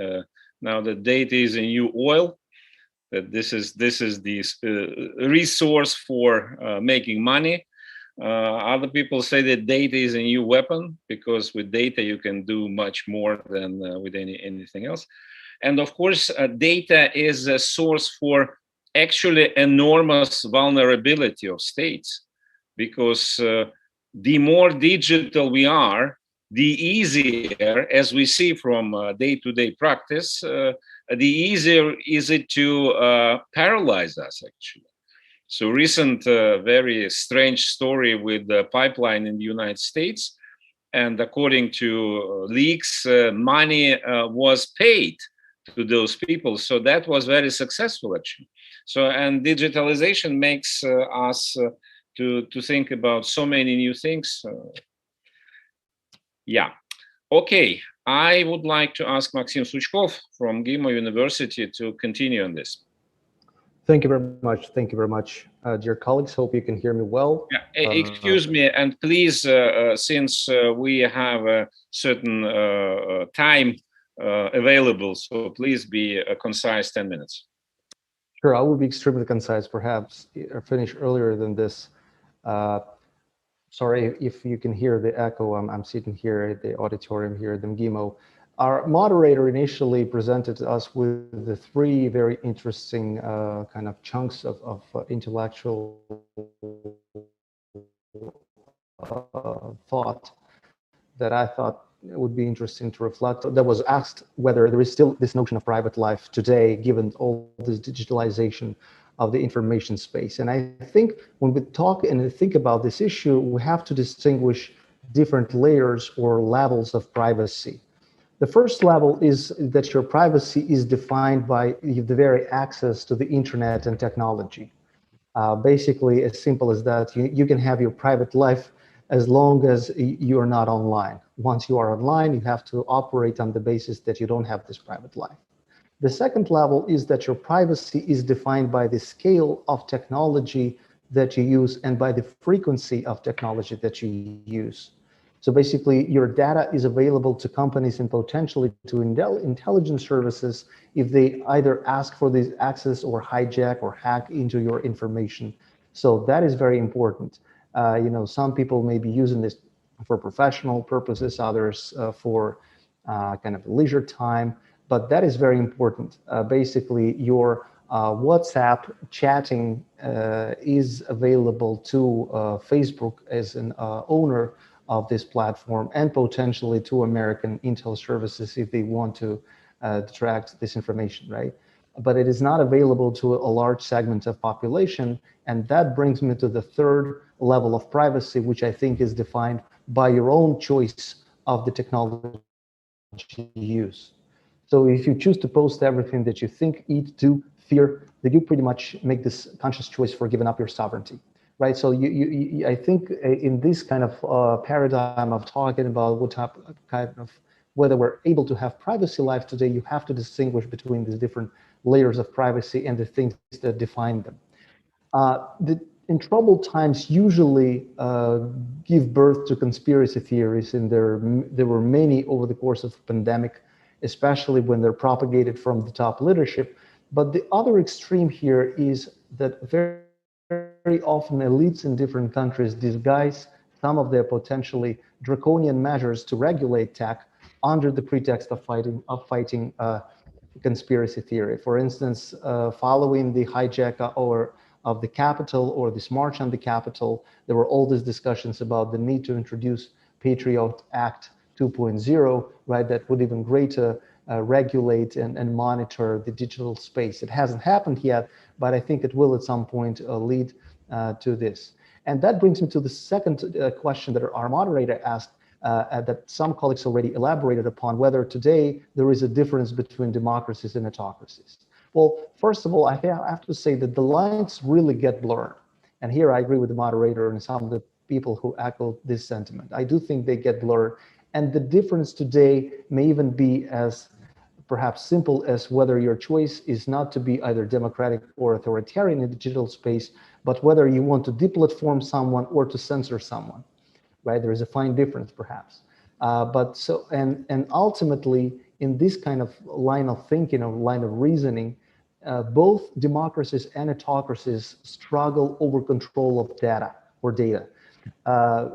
now that data is a new oil, that this is the resource for making money. Other people say that data is a new weapon, because with data you can do much more than with anything else. And of course, data is a source for actually enormous vulnerability of states, because the more digital we are, the easier, as we see from day-to-day practice, the easier is it to paralyze us, actually. So recent very strange story with the pipeline in the United States, and according to leaks, money was paid to those people. So that was very successful, actually. So, and digitalization makes us to think about so many new things. Yeah. Okay. I would like to ask Maxim Suchkov from GIMO University to continue on this. Thank you very much. Thank you very much, dear colleagues. Hope you can hear me well. Yeah, excuse me, and please, since we have a certain time available, so please be concise, 10 minutes. Sure, I will be extremely concise, perhaps finish earlier than this. Sorry if you can hear the echo. I'm sitting here at the auditorium here at the GIMO. Our moderator initially presented us with the three very interesting kind of chunks of intellectual thought that I thought it would be interesting to reflect. That was asked whether there is still this notion of private life today, given all this digitalization of the information space. And I think when we talk and think about this issue, we have to distinguish different layers or levels of privacy. The first level is that your privacy is defined by the very access to the internet and technology. Basically, as simple as that, you can have your private life as long as you're not online. Once you are online, you have to operate on the basis that you don't have this private life. The second level is that your privacy is defined by the scale of technology that you use and by the frequency of technology that you use. So basically, your data is available to companies and potentially to intelligence services if they either ask for this access or hijack or hack into your information. So that is very important. Some people may be using this for professional purposes, others for kind of leisure time, but that is very important. Basically, your WhatsApp chatting is available to Facebook as an owner of this platform, and potentially to American intel services if they want to track this information, right? But it is not available to a large segment of population. And that brings me to the third level of privacy, which I think is defined by your own choice of the technology you use. So if you choose to post everything that you think, eat, do, fear, that you pretty much make this conscious choice for giving up your sovereignty, right? So I think in this kind of paradigm of talking about what type of kind of whether we're able to have privacy life today, you have to distinguish between these different layers of privacy and the things that define them. In troubled times usually give birth to conspiracy theories, and there were many over the course of the pandemic, especially when they're propagated from the top leadership. But the other extreme here is that very often elites in different countries disguise some of their potentially draconian measures to regulate tech under the pretext of fighting conspiracy theory. For instance, following the hijack of the Capitol or this march on the Capitol, there were all these discussions about the need to introduce Patriot Act 2.0, right, that would even greater regulate and monitor the digital space. It hasn't happened yet, but I think it will at some point lead to this. And that brings me to the second question that our moderator asked, that some colleagues already elaborated upon, whether today there is a difference between democracies and autocracies. Well, first of all, I have to say that the lines really get blurred. And here I agree with the moderator and some of the people who echo this sentiment. I do think they get blurred. And the difference today may even be as perhaps simple as whether your choice is not to be either democratic or authoritarian in the digital space, but whether you want to deplatform someone or to censor someone, right? There is a fine difference, perhaps. And ultimately, in this kind of line of thinking, or line of reasoning, both democracies and autocracies struggle over control of data or data.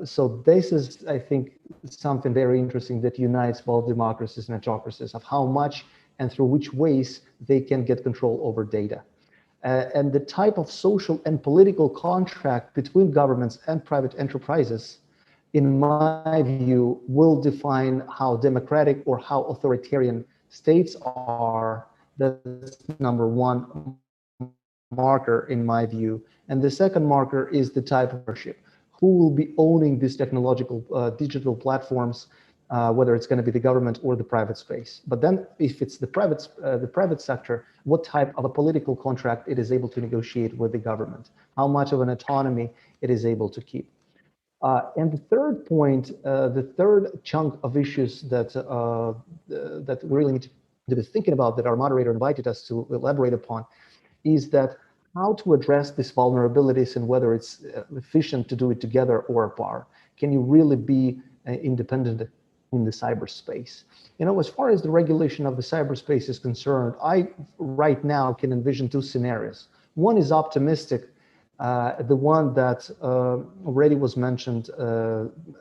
So this is, I think, something very interesting that unites both democracies and autocracies, of how much and through which ways they can get control over data. And the type of social and political contract between governments and private enterprises, in my view, will define how democratic or how authoritarian states are. That's number one marker, in my view. And the second marker is the type of ownership. Who will be owning these technological digital platforms, whether it's going to be the government or the private space. But then if it's the private sector, what type of a political contract it is able to negotiate with the government, how much of an autonomy it is able to keep. And the third point, the third chunk of issues that we really need to be thinking about, that our moderator invited us to elaborate upon, is that how to address these vulnerabilities and whether it's efficient to do it together or apart. Can you really be independent in the cyberspace? You know, as far as the regulation of the cyberspace is concerned, I right now can envision two scenarios. One is optimistic, the one that already was mentioned,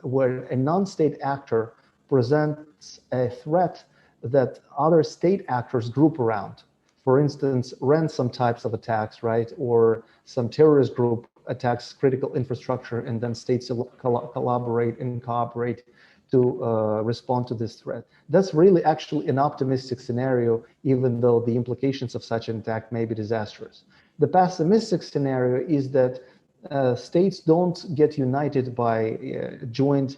where a non-state actor presents a threat that other state actors group around. For instance, ransom types of attacks, right? Or some terrorist group attacks critical infrastructure, and then states collaborate and cooperate to respond to this threat. That's really actually an optimistic scenario, even though the implications of such an attack may be disastrous. The pessimistic scenario is that states don't get united by a joint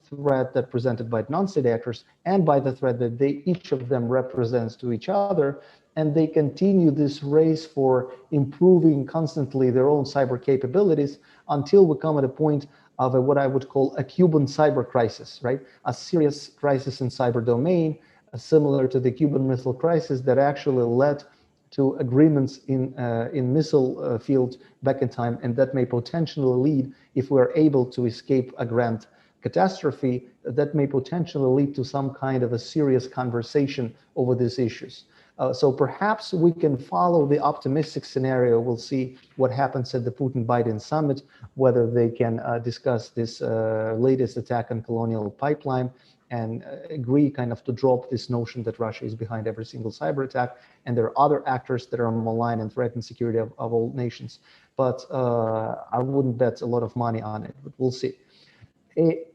threat that presented by non-state actors and by the threat that each of them represents to each other, and they continue this race for improving constantly their own cyber capabilities until we come at a point of what I would call a Cuban cyber crisis, right? A serious crisis in cyber domain, similar to the Cuban Missile Crisis, that actually led to agreements in missile fields back in time, and that may potentially lead, if we're able to escape a grand catastrophe, that may potentially lead to some kind of a serious conversation over these issues. So perhaps we can follow the optimistic scenario. We'll see what happens at the Putin-Biden summit, whether they can discuss this latest attack on Colonial Pipeline and agree kind of to drop this notion that Russia is behind every single cyber attack. And there are other actors that are malign and threaten security of all nations. But I wouldn't bet a lot of money on it, but we'll see.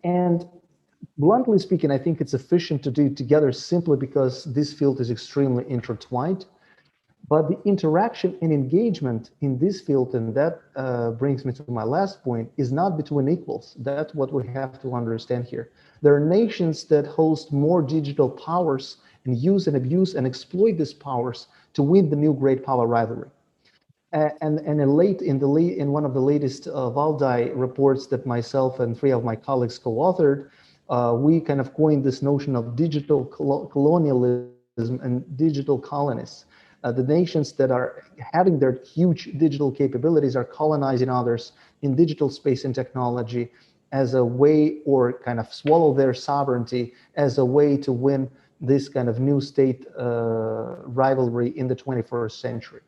And bluntly speaking, I think it's efficient to do it together simply because this field is extremely intertwined. But the interaction and engagement in this field, and that brings me to my last point, is not between equals. That's what we have to understand here. There are nations that host more digital powers and use and abuse and exploit these powers to win the new great power rivalry. And in one of the latest Valdai reports that myself and 3 of my colleagues co-authored, we kind of coined this notion of digital colonialism and digital colonists. The nations that are having their huge digital capabilities are colonizing others in digital space and technology as a way, or kind of swallow their sovereignty as a way to win this kind of new state rivalry in the 21st century.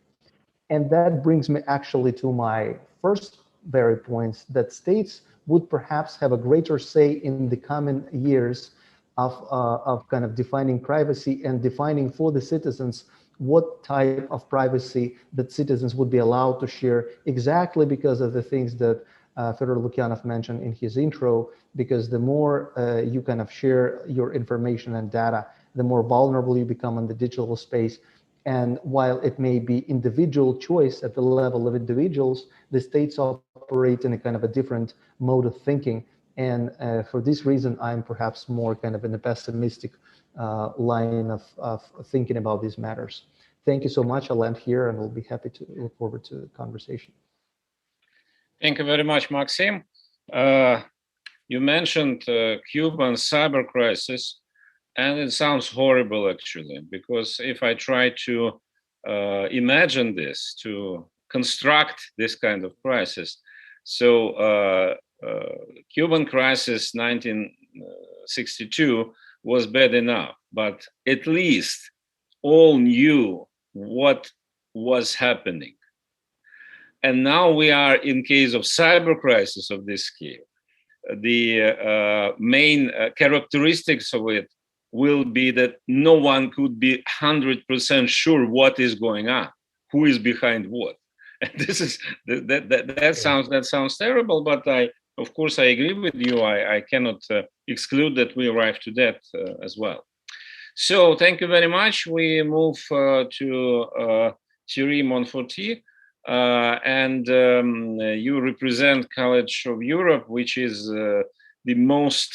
And that brings me actually to my first very points, that states would perhaps have a greater say in the coming years of kind of defining privacy and defining for the citizens what type of privacy that citizens would be allowed to share, exactly because of the things that Fyodor Lukyanov mentioned in his intro, because the more you kind of share your information and data, the more vulnerable you become in the digital space. And while it may be individual choice at the level of individuals, the states operate in a kind of a different mode of thinking. And for this reason, I'm perhaps more kind of in a pessimistic line of thinking about these matters. Thank you so much. I'll end here and we'll be happy to look forward to the conversation. Thank you very much, Maxim. You mentioned Cuban cyber crisis. And it sounds horrible, actually, because if I try to imagine this, to construct this kind of crisis. So Cuban crisis 1962 was bad enough, but at least all knew what was happening. And now we are in case of cyber crisis of this scale. The main characteristics of it will be that no one could be 100% sure what is going on, who is behind what. And this is that sounds terrible, but of course I agree with you. I cannot exclude that we arrive to that as well. So thank you very much. We move to Thierry Monforty, and you represent College of Europe, which is the most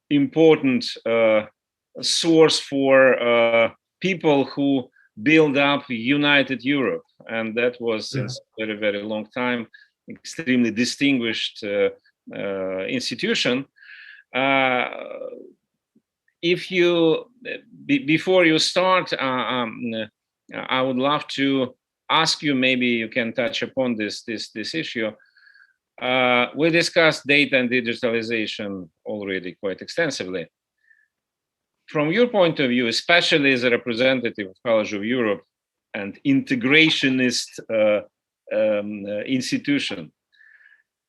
important source for people who build up united Europe, and that was since a very, very long time, extremely distinguished institution. If you, before you start, I would love to ask you, maybe you can touch upon this issue. We discussed data and digitalization already quite extensively. From your point of view, especially as a representative of College of Europe and integrationist institution,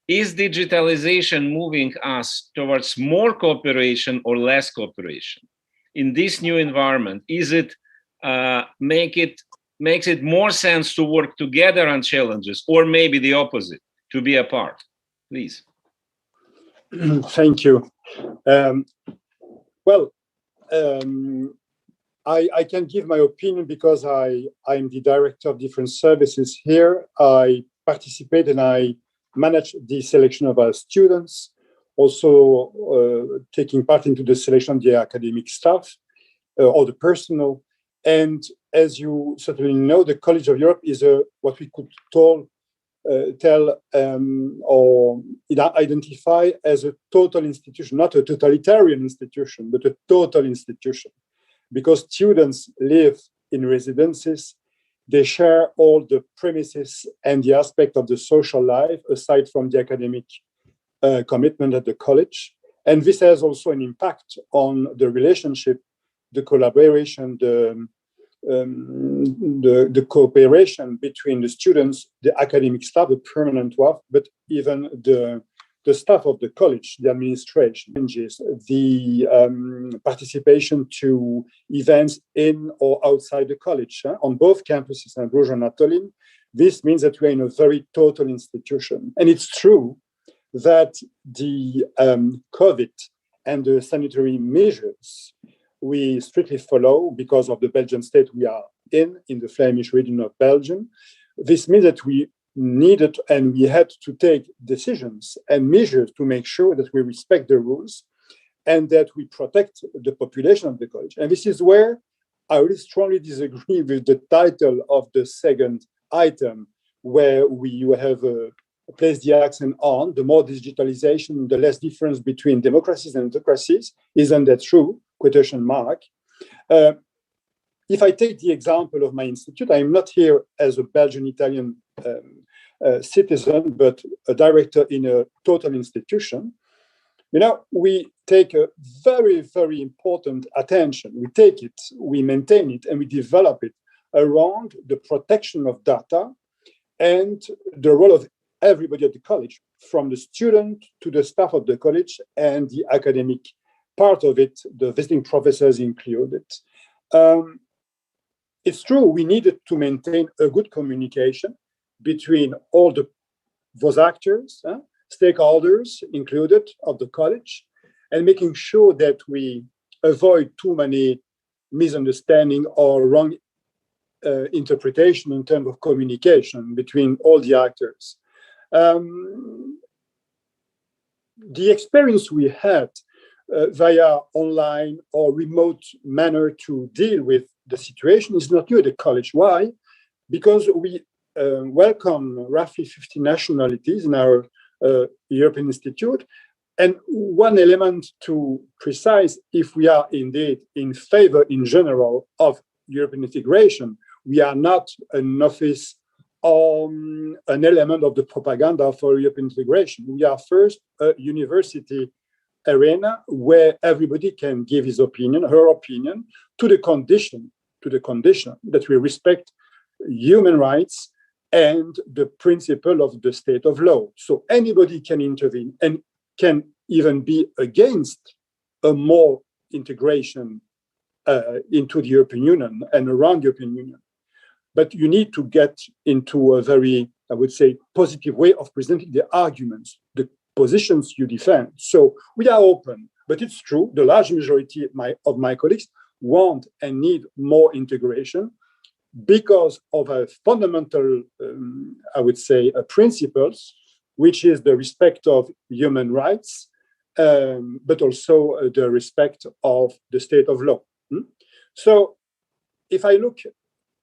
is digitalization moving us towards more cooperation or less cooperation? In this new environment, is it makes it more sense to work together on challenges, or maybe the opposite, to be apart? Please. Thank you. I can give my opinion because I'm the director of different services here. I participate and I manage the selection of our students, also taking part into the selection of the academic staff or the personnel. And as you certainly know, the College of Europe is what we could identify as a total institution, not a totalitarian institution, but a total institution. Because students live in residences, they share all the premises and the aspect of the social life, aside from the academic commitment at the college. And this has also an impact on the relationship, the collaboration, the cooperation between the students, the academic staff, the permanent staff, but even the staff of the college, the administration, the participation to events in or outside the college, on both campuses in Bruges and Natolin. This means that we're in a very total institution. And it's true that the COVID and the sanitary measures we strictly follow because of the Belgian state we are in the Flemish region of Belgium. This means that we needed and we had to take decisions and measures to make sure that we respect the rules and that we protect the population of the college. And this is where I really strongly disagree with the title of the second item, where you have placed the accent on the more digitalization, the less difference between democracies and autocracies. Isn't that true? Quotation mark. If I take the example of my institute, I'm not here as a Belgian-Italian citizen, but a director in a total institution. You know, we take a very, very important attention. We take it, we maintain it, and we develop it around the protection of data and the role of everybody at the college, from the student to the staff of the college and the academic part of it, the visiting professors included. It's true, we needed to maintain a good communication between all those actors, stakeholders included of the college, and making sure that we avoid too many misunderstanding or wrong interpretation in terms of communication between all the actors. The experience we had via online or remote manner to deal with the situation is not new at the college. Why? Because we welcome roughly 50 nationalities in our European Institute. And one element to precise, if we are indeed in favor in general of European integration, we are not an office an element of the propaganda for European integration. We are first a university arena where everybody can give his opinion, her opinion, to the condition that we respect human rights and the principle of the state of law. So anybody can intervene and can even be against a more integration into the European Union and around the European Union. But you need to get into a very, I would say, positive way of presenting the arguments, the positions you defend. So we are open, but it's true, the large majority of my colleagues want and need more integration because of a fundamental, I would say, principles, which is the respect of human rights, but also the respect of the state of law. So if I look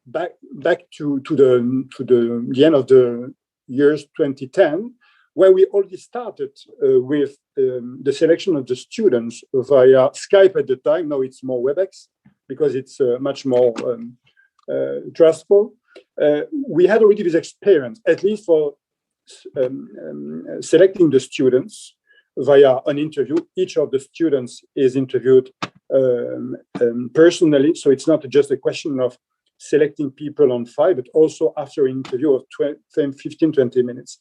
back to the end of the years 2010, where we already started with the selection of the students via Skype at the time. Now it's more WebEx because it's much more trustful. We had already this experience, at least for selecting the students via an interview. Each of the students is interviewed personally, so it's not just a question of selecting people on file, but also after an interview of 15, 20 minutes.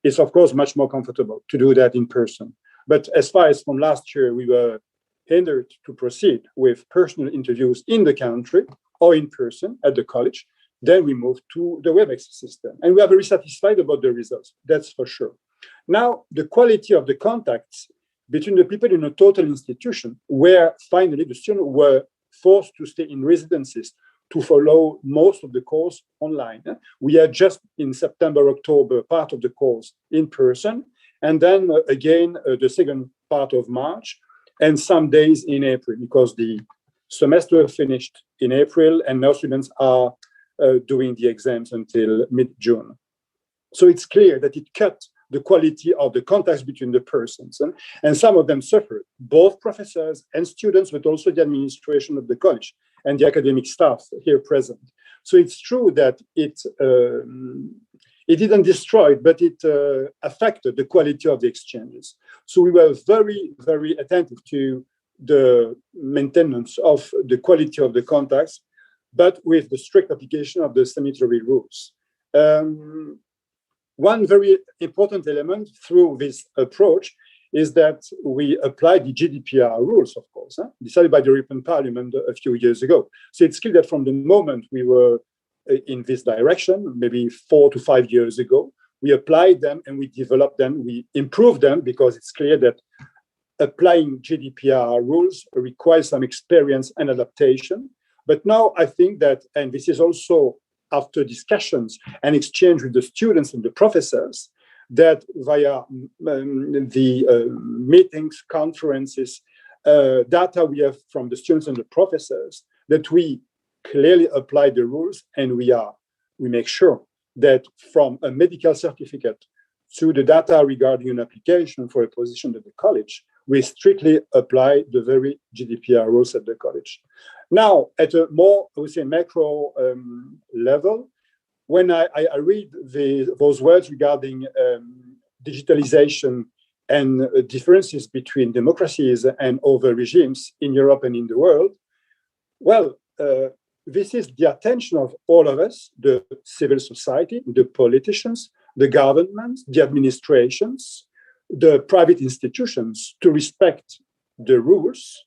It's, of course, much more comfortable to do that in person. But as far as from last year, we were hindered to proceed with personal interviews in the country or in person at the college. Then we moved to the WebEx system. And we are very satisfied about the results, that's for sure. Now, the quality of the contacts between the people in a total institution, where finally the students were forced to stay in residences to follow most of the course online. We had just in September, October, part of the course in person, and then again, the second part of March, and some days in April, because the semester finished in April, and now students are doing the exams until mid-June. So it's clear that it cut the quality of the contacts between the persons, and some of them suffered, both professors and students, but also the administration of the college and the academic staff here present. So it's true that it didn't destroy, but it affected the quality of the exchanges. So we were very, very attentive to the maintenance of the quality of the contacts, but with the strict application of the sanitary rules. One very important element through this approach is that we applied the GDPR rules, of course, decided by the European Parliament a few years ago. So it's clear that from the moment we were in this direction, maybe 4 to 5 years ago, we applied them and we developed them, we improved them, because it's clear that applying GDPR rules requires some experience and adaptation. But now I think that, and this is also after discussions and exchange with the students and the professors, that via the meetings, conferences, data we have from the students and the professors, that we clearly apply the rules, and we make sure that from a medical certificate to the data regarding an application for a position at the college, we strictly apply the very GDPR rules at the college. Now, at a more, I would say, macro level, when I read those words regarding digitalization and differences between democracies and other regimes in Europe and in the world, well, this is the attention of all of us, the civil society, the politicians, the governments, the administrations, the private institutions, to respect the rules.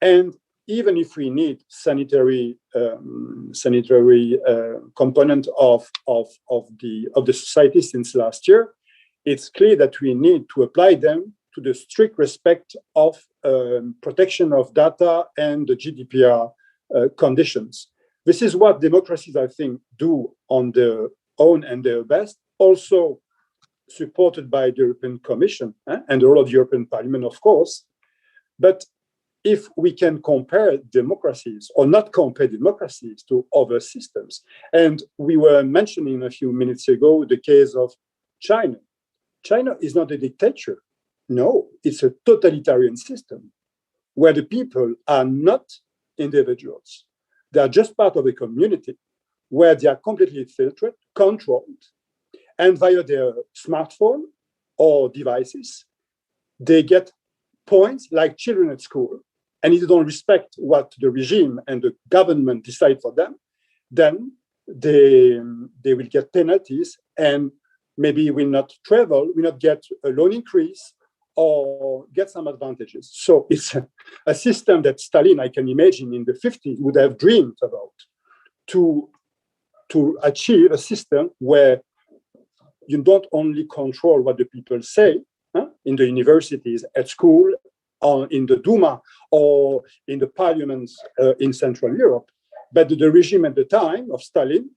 And even if we need sanitary component of the society since last year, it's clear that we need to apply them to the strict respect of protection of data and the GDPR conditions. This is what democracies, I think, do on their own and their best, also supported by the European Commission and the role of the European Parliament, of course. But if we can compare democracies or not compare democracies to other systems, and we were mentioning a few minutes ago the case of China. China is not a dictator. No, it's a totalitarian system where the people are not individuals. They are just part of a community where they are completely filtered, controlled, and via their smartphone or devices, they get points like children at school. And if they don't respect what the regime and the government decide for them, then they will get penalties and maybe will not travel, will not get a loan increase or get some advantages. So it's a system that Stalin, I can imagine, in the 50s would have dreamed about, to achieve a system where you don't only control what the people say in the universities, at school, or in the Duma, or in the parliaments in Central Europe, but the regime at the time of Stalin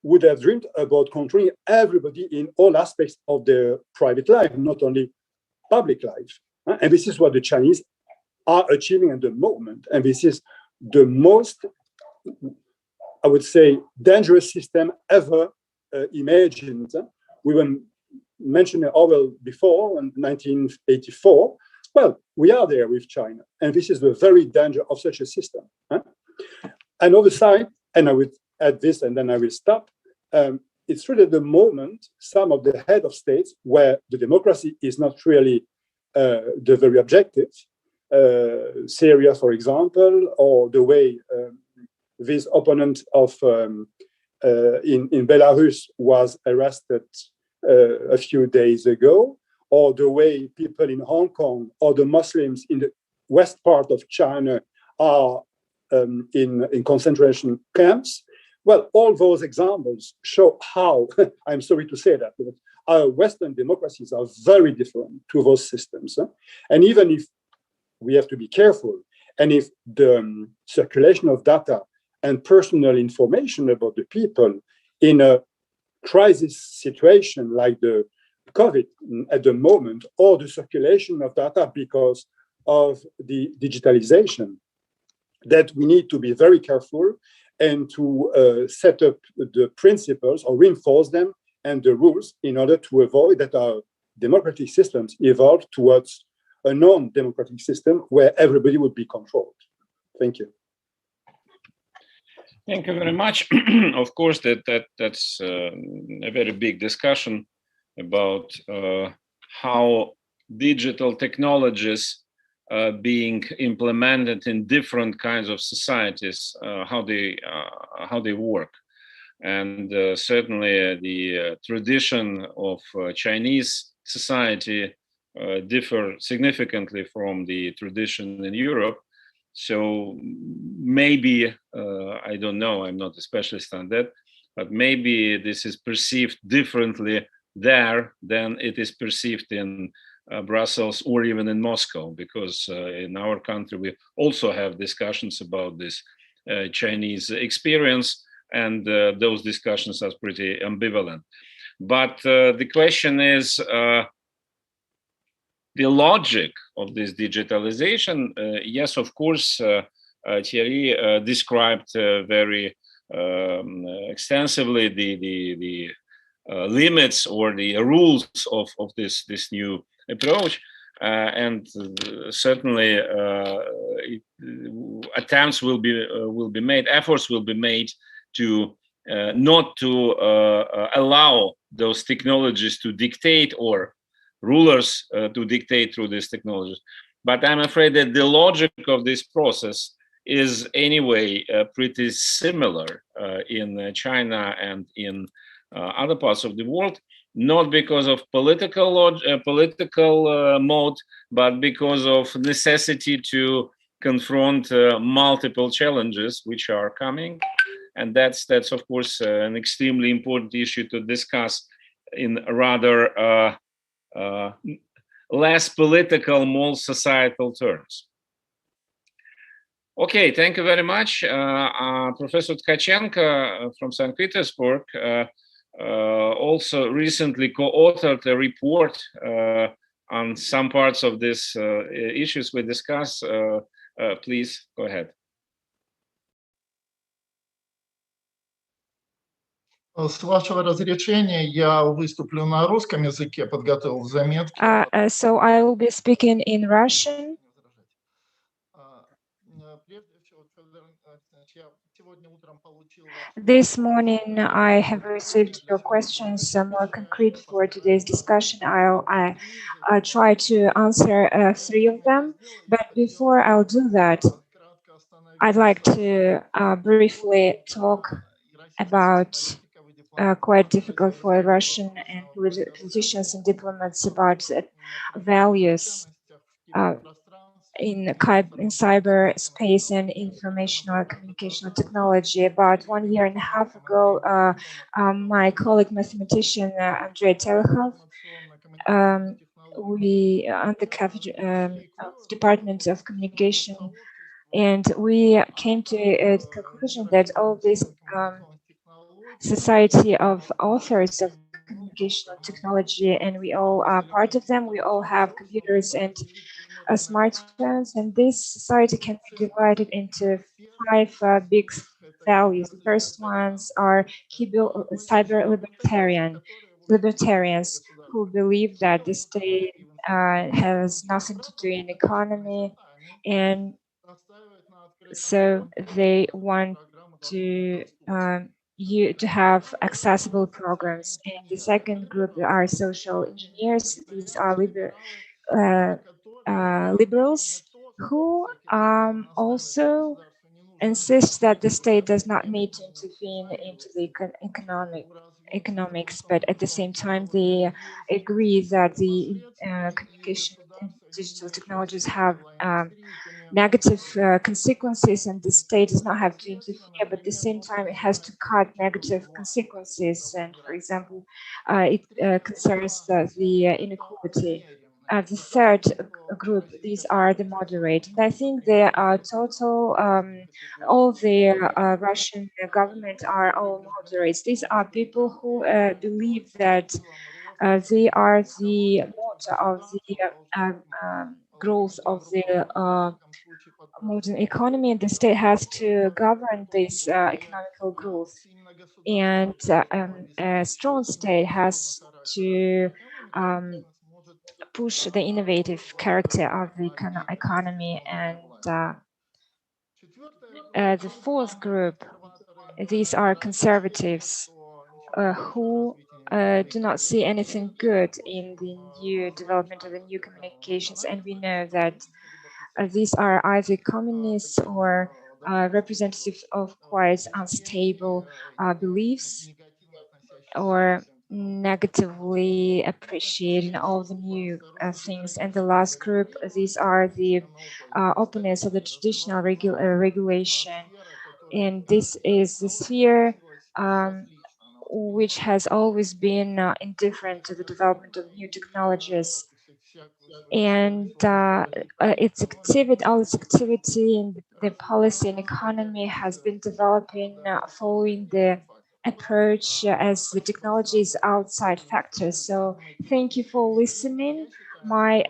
would have dreamed about controlling everybody in all aspects of their private life, not only public life. And this is what the Chinese are achieving at the moment. And this is the most, I would say, dangerous system ever imagined. We were mentioning Orwell before in 1984. Well, we are there with China. And this is the very danger of such a system. Another side, and I would add this and then I will stop, it's really at the moment some of the head of states where the democracy is not really the very objective. Syria, for example, or the way this opponent of in Belarus was arrested a few days ago, or the way people in Hong Kong or the Muslims in the west part of China are in concentration camps. Well, all those examples show how, I'm sorry to say that, but our Western democracies are very different to those systems. And even if we have to be careful, and if the circulation of data and personal information about the people in a crisis situation like the COVID at the moment, or the circulation of data because of the digitalization, that we need to be very careful and to set up the principles or reinforce them and the rules in order to avoid that our democratic systems evolve towards a non-democratic system where everybody would be controlled. Thank you. Thank you very much. Of course, that's a very big discussion about how digital technologies being implemented in different kinds of societies, how they work. And certainly the tradition of Chinese society differ significantly from the tradition in Europe. So maybe, I don't know, I'm not a specialist on that, but maybe this is perceived differently there than it is perceived in Brussels or even in Moscow, because in our country we also have discussions about this Chinese experience, and those discussions are pretty ambivalent. But the question is, the logic of this digitalization, yes, of course, Thierry described very extensively the limits or the rules of this new approach, and certainly attempts will be made, efforts will be made to not to allow those technologies to dictate, or rulers to dictate through these technologies. But I'm afraid that the logic of this process is anyway pretty similar in China and in other parts of the world, not because of political mode, but because of necessity to confront multiple challenges which are coming. And that's of course an extremely important issue to discuss in rather less political, more societal terms. Okay, thank you very much. Professor Tkachenko from St. Petersburg also recently co-authored a report on some parts of these issues we discussed. Please go ahead. С вашего разрешения я выступлю на русском языке, подготовил заметки. So I will be speaking in Russian. Прежде всего, я This morning, I have received your questions, more concrete for today's discussion. I'll try to answer 3 of them, but before I'll do that, I'd like to briefly talk about quite difficult for Russian and politicians and diplomats about values in cyberspace and informational communicational technology. About 1.5 years ago, my colleague mathematician Andrei Telekhov, we on the Department of Communication, and we came to a conclusion that all this society of authors of communicational technology, and we all are part of them. We all have computers and smartphones, and this society can be divided into 5 big values. The first ones are cyber libertarians who believe that the state has nothing to do in economy, and so they want to to have accessible programs. And the second group are social engineers. These are liberals who also insist that the state does not need to intervene into the economics, but at the same time they agree that the communication and digital technologies have negative consequences, and the state does not have to interfere, but at the same time it has to cut negative consequences. And for example, it concerns the inequality. The third group, these are the moderate. And I think the total, all the Russian government are all moderates. These are people who believe that they are the motor of the growth of the modern economy, and the state has to govern this economical growth. And a strong state has to push the innovative character of the economy. And the fourth group, these are conservatives who do not see anything good in the new development of the new communications. And we know that these are either communists or representatives of quite unstable beliefs, or negatively appreciating all the new things. And the last group, these are the opponents of the traditional regulation. And this is the sphere which has always been indifferent to the development of new technologies. And all its activity in the policy and economy has been developing following the approach as the technology is outside factors. So thank you for listening my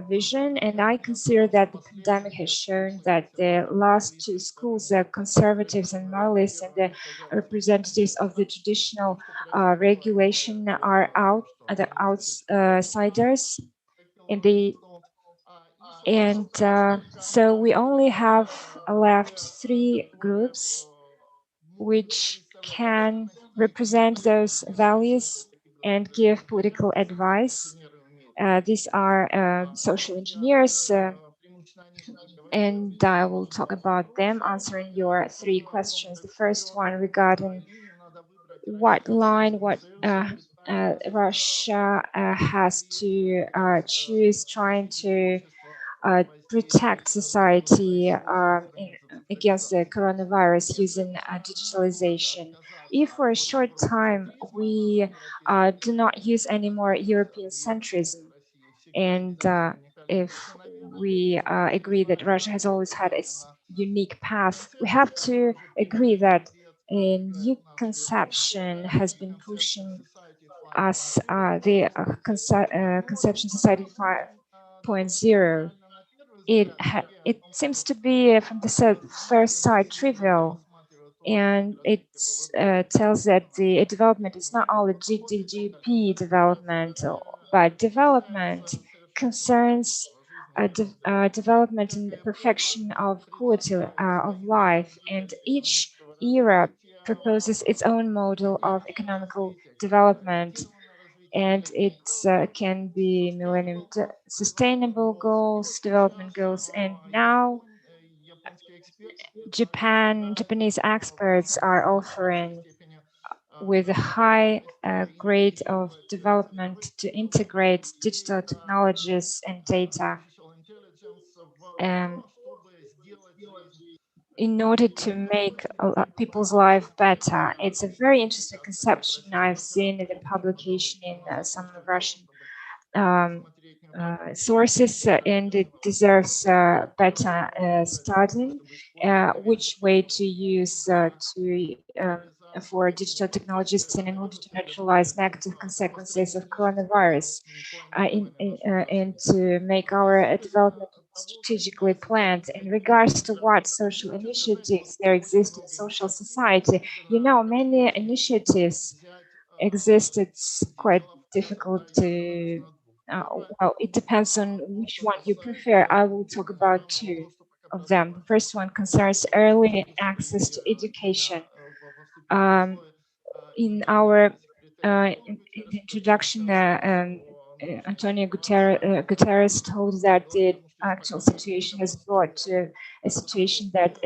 vision, and I consider that the pandemic has shown that the last 2 schools, the conservatives and moralists, and the representatives of the traditional regulation are the outsiders in the so we only have left 3 groups which can represent those values and give political advice. These are social engineers, and I will talk about them, answering your 3 questions. The first one regarding what line, Russia has to choose, trying to protect society against the coronavirus using digitalization. If for a short time we do not use any more European centrism, and if we agree that Russia has always had its unique path, we have to agree that a new conception has been pushing us, the conception society 5.0. It seems to be from the first sight trivial, and it tells that the development is not only GDP development, but development concerns development and the perfection of quality of life, and each era proposes its own model of economical development, and it can be Millennium Sustainable Goals, development goals, and now Japanese experts are offering with a high grade of development to integrate digital technologies and data in order to make people's life better. It's a very interesting conception I've seen in the publication in some Russian sources, and it deserves better studying. Which way to use for digital technologies and in order to neutralize negative consequences of coronavirus, and to make our development strategically planned in regards to what social initiatives there exist in social society. You know, many initiatives exist. It's quite difficult to well, it depends on which one you prefer. I will talk about two of them. The first one concerns early access to education. In our in the introduction, Antonio Guterres told that the actual situation has brought to a situation that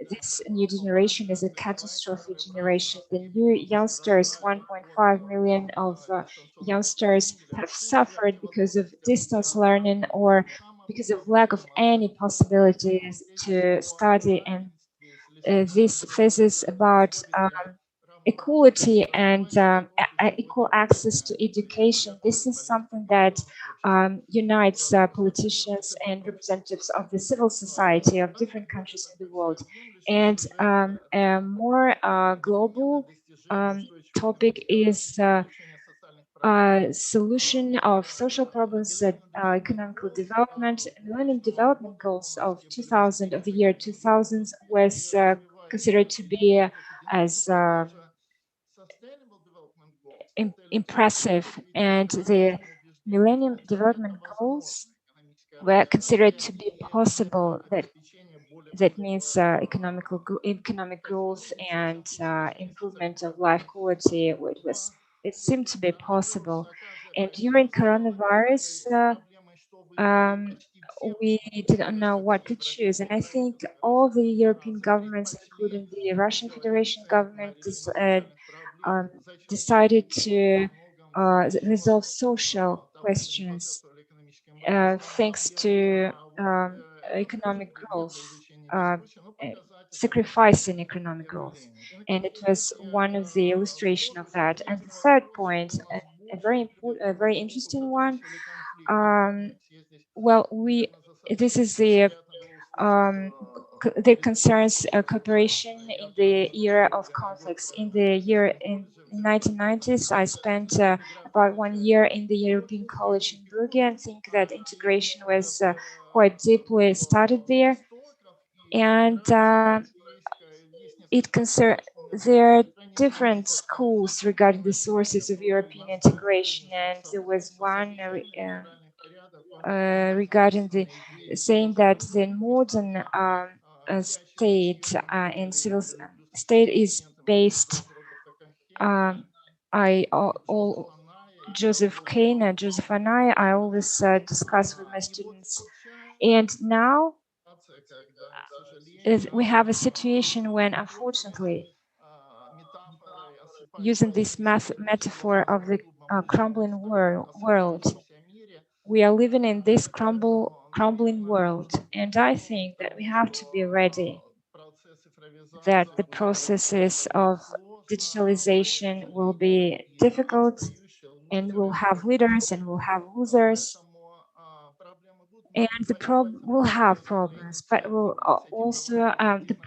this new generation is a catastrophic generation. The new youngsters, 1.5 million of youngsters, have suffered because of distance learning or because of lack of any possibilities to study. And this thesis about equality and equal access to education. This is something that unites politicians and representatives of the civil society of different countries in the world. And a more global topic is solution of social problems, economical development. Millennium Development Goals of 2000, of the year 2000, was considered to be as impressive, and the Millennium Development Goals were considered to be possible. That means economic growth and improvement of life quality. It seemed to be possible, and during coronavirus, we didn't know what to choose. And I think all the European governments, including the Russian Federation government, decided to resolve social questions thanks to economic growth, sacrificing economic growth. And it was one of the illustration of that. And the third point, a very important, a very interesting one. Well, this is the that concerns cooperation in the era of conflicts. In 1990s, I spent about 1 year in the European College in Brugge, and think that integration was quite deeply studied there. And there are different schools regarding the sources of European integration, and there was one regarding the saying that the modern state and civil state is based. Joseph Kane, Joseph and I always discuss with my students, and now we have a situation when, unfortunately, using this metaphor of the crumbling world, we are living in this crumbling world, and I think that we have to be ready that the processes of digitalization will be difficult, and we'll have leaders and we'll have losers, and we'll have problems, but we'll also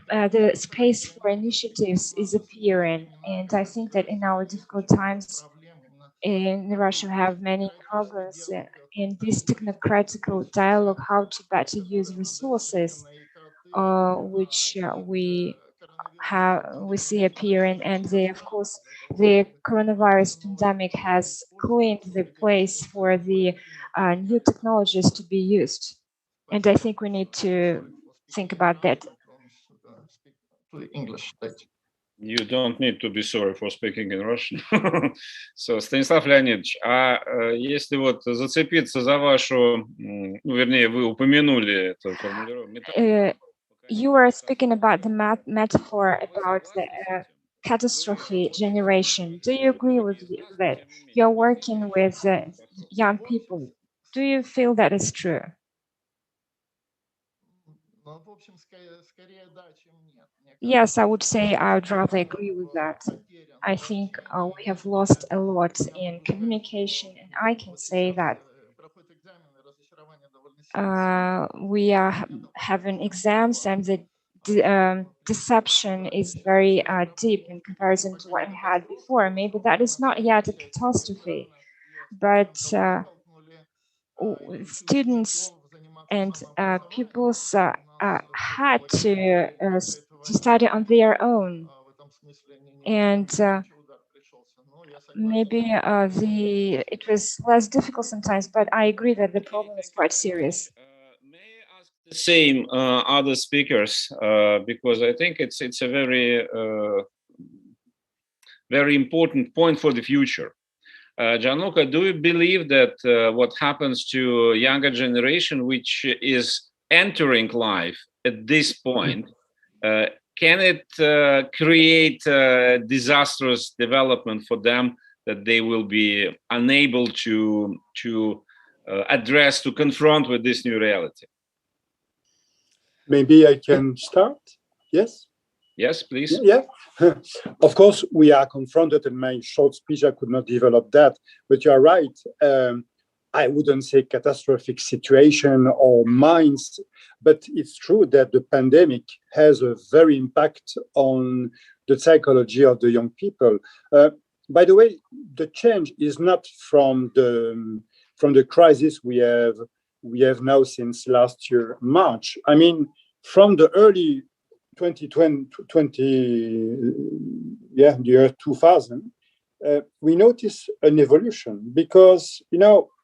the space for initiatives is appearing. And I think that in our difficult times in Russia, we have many problems in this technocratical dialogue, how to better use resources, which we see appearing. And of course, the coronavirus pandemic has cleaned the place for the new technologies to be used. And I think we need to think about that. English. You don't need to be sorry for speaking in Russian. So, Станислав Леонидович, если вот зацепиться за вашу, вернее, вы упомянули эту формулировку. You were speaking about the metaphor about the catastrophe generation. Do you agree with that? You're working with young people. Do you feel that is true? Yes, I would say I would rather agree with that. I think we have lost a lot in communication, and I can say that we are having exams, and the deception is very deep in comparison to what we had before. Maybe that is not yet a catastrophe, but students and pupils had to study on their own, and maybe it was less difficult sometimes. But I agree that the problem is quite serious. May I ask the same other speakers, because I think it's a very very important point for the future. Gianluca, do you believe that what happens to younger generation, which is entering life at this point, can it create a disastrous development for them that they will be unable to address, to confront with this new reality? Maybe I can start. Yes. Yes, please. Yeah. Of course, we are confronted. In my short speech, I could not develop that. But you are right. I wouldn't say catastrophic situation or minds, but it's true that the pandemic has a very impact on the psychology of the young people. By the way, the change is not from the crisis we have now since last year, March. I mean, from the early 2020, the year 2000, we noticed an evolution because,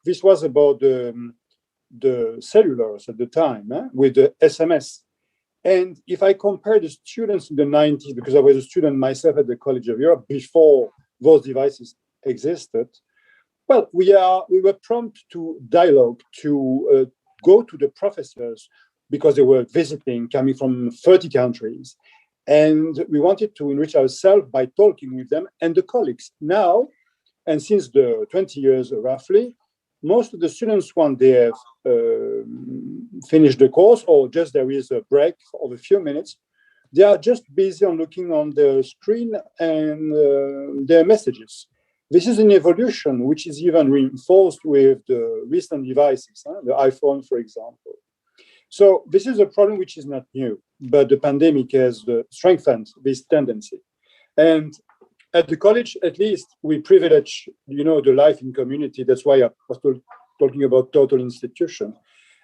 this was about the cellulars at the time, with the SMS. And if I compare the students in the 90s, because I was a student myself at the College of Europe before those devices existed, well, we were prompt to dialogue, to go to the professors because they were visiting, coming from 30 countries. And we wanted to enrich ourselves by talking with them and the colleagues. Now, and since the 20 years roughly, most of the students, when they have finished the course or just there is a break of a few minutes, they are just busy on looking on the screen and their messages. This is an evolution which is even reinforced with the recent devices, the iPhone, for example. So this is a problem which is not new, but the pandemic has strengthened this tendency. And at the college, at least, we privilege, the life in community. That's why I was talking about total institution.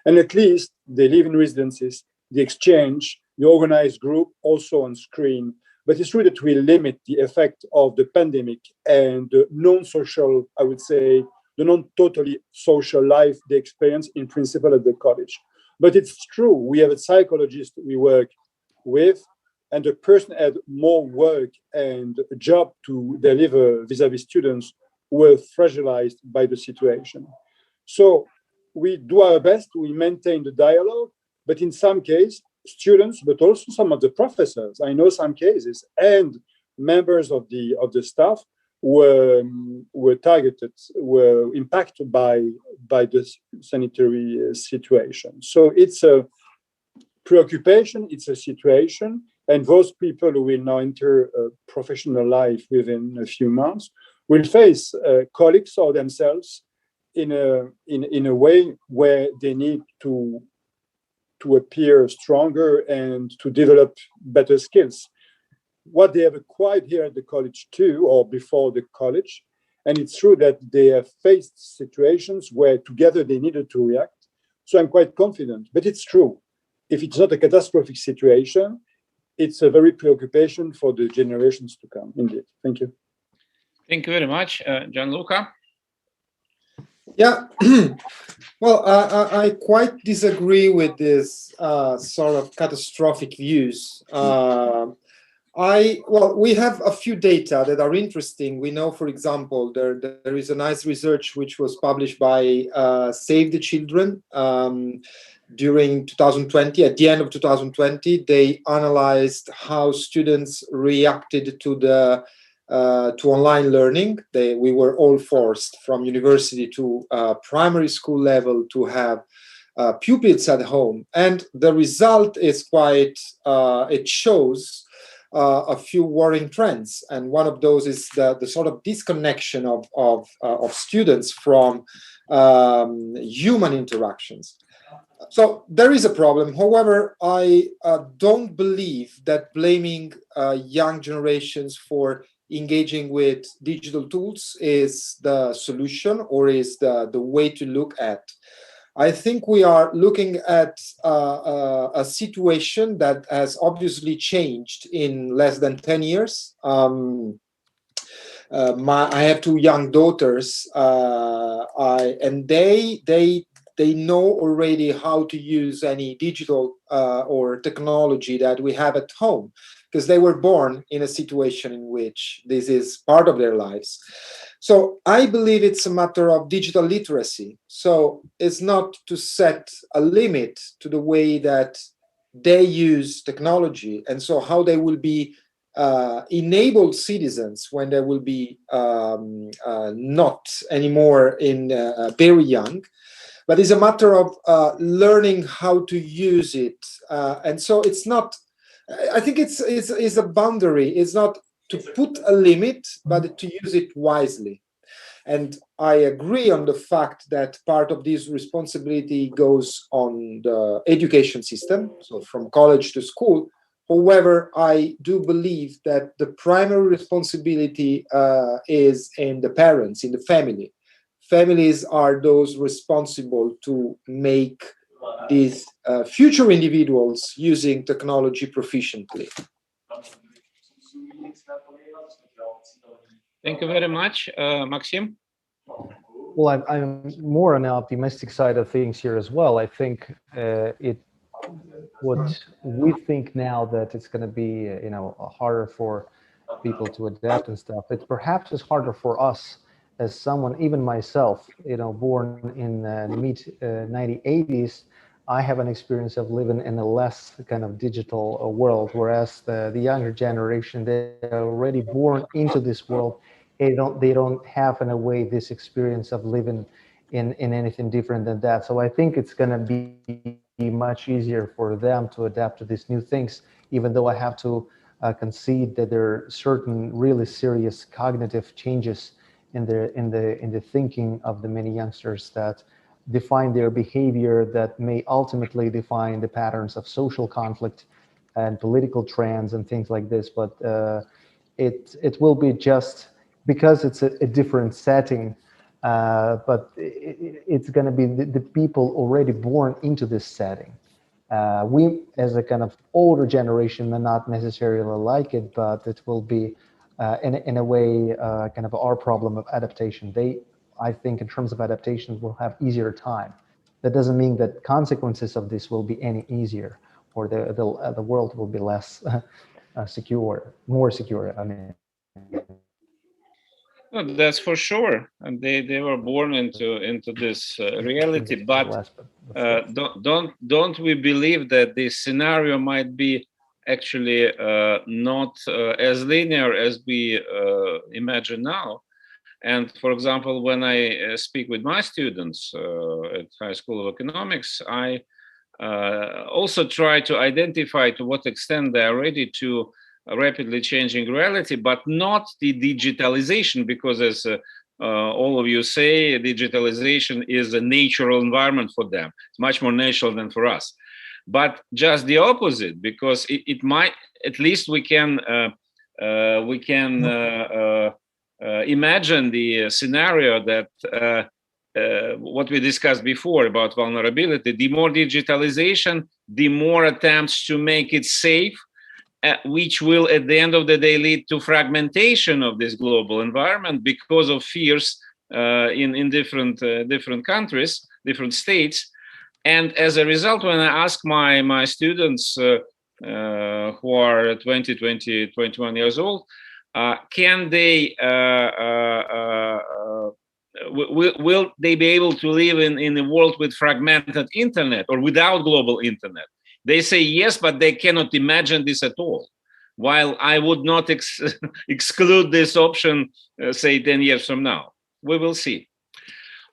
And at least they live in residences, the exchange, the organized group, also on screen. But it's true that we limit the effect of the pandemic and the non-social, I would say, the non-totally social life they experience in principle at the college. But it's true, we have a psychologist we work with, and the person had more work and a job to deliver vis-a-vis students who were fragilized by the situation. So we do our best, we maintain the dialogue, but in some cases, students, but also some of the professors, I know some cases, and members of the staff were targeted, were impacted by this sanitary situation. So it's a preoccupation, it's a situation, and those people who will now enter professional life within a few months will face colleagues or themselves in a way where they need to appear stronger and to develop better skills. What they have acquired here at the college too, or before the college, and it's true that they have faced situations where together they needed to react. So I'm quite confident, but it's true. If it's not a catastrophic situation, it's a very preoccupation for the generations to come, indeed. Thank you. Thank you very much. Gianluca? Yeah, well, I quite disagree with this sort of catastrophic views. Well, we have a few data that are interesting. We know, for example, there is a nice research which was published by Save the Children during 2020. At the end of 2020, they analyzed how students reacted to the to online learning. We were all forced from university to primary school level to have pupils at home, and the result is quite. It shows a few worrying trends, and one of those is the sort of disconnection of students from human interactions. So there is a problem. However, I don't believe that blaming young generations for engaging with digital tools is the solution or is the way to look at. I think we are looking at a situation that has obviously changed in less than 10 years. I have two young daughters, and they know already how to use any digital or technology that we have at home, because they were born in a situation in which this is part of their lives. So I believe it's a matter of digital literacy. So it's not to set a limit to the way that they use technology, and so how they will be enabled citizens when they will be not anymore in very young, but it's a matter of learning how to use it. And so it's not, I think it's a boundary. It's not to put a limit, but to use it wisely. And I agree on the fact that part of this responsibility goes on the education system, so from college to school. However, I do believe that the primary responsibility is in the parents, in the family. Families are those responsible to make these future individuals using technology proficiently. Thank you very much, Maxim. Well, I'm more on the optimistic side of things here as well. I think what we think now that it's going to be, harder for people to adapt and stuff. It perhaps is harder for us as someone, even myself, born in the mid 1980s. I have an experience of living in a less kind of digital world, whereas the younger generation, they're already born into this world. They don't have in a way this experience of living in anything different than that. So I think it's going to be much easier for them to adapt to these new things, even though I have to concede that there are certain really serious cognitive changes in the thinking of the many youngsters that define their behavior, that may ultimately define the patterns of social conflict and political trends and things like this. But it will be just because it's a different setting, but it's going to be the people already born into this setting. We, as a kind of older generation, may not necessarily like it, but it will be, in a way, kind of our problem of adaptation. I think, in terms of adaptations, will have easier time. That doesn't mean that consequences of this will be any easier, or the world will be less secure, more secure. I mean. No, that's for sure, and they were born into this reality. But don't we believe that this scenario might be actually not as linear as we imagine now? And for example, when I speak with my students at High School of Economics, I also try to identify to what extent they are ready to a rapidly changing reality, but not the digitalization, because as all of you say, digitalization is a natural environment for them. It's much more natural than for us. But just the opposite, because it might, at least we can imagine the scenario that what we discussed before about vulnerability. The more digitalization, the more attempts to make it safe, which will at the end of the day lead to fragmentation of this global environment because of fears in different countries, different states. And as a result, when I ask my students who are 20, 20, 21 years old, can they will they be able to live in a world with fragmented internet or without global internet? They say yes, but they cannot imagine this at all. While I would not exclude this option, say 10 years from now. We will see.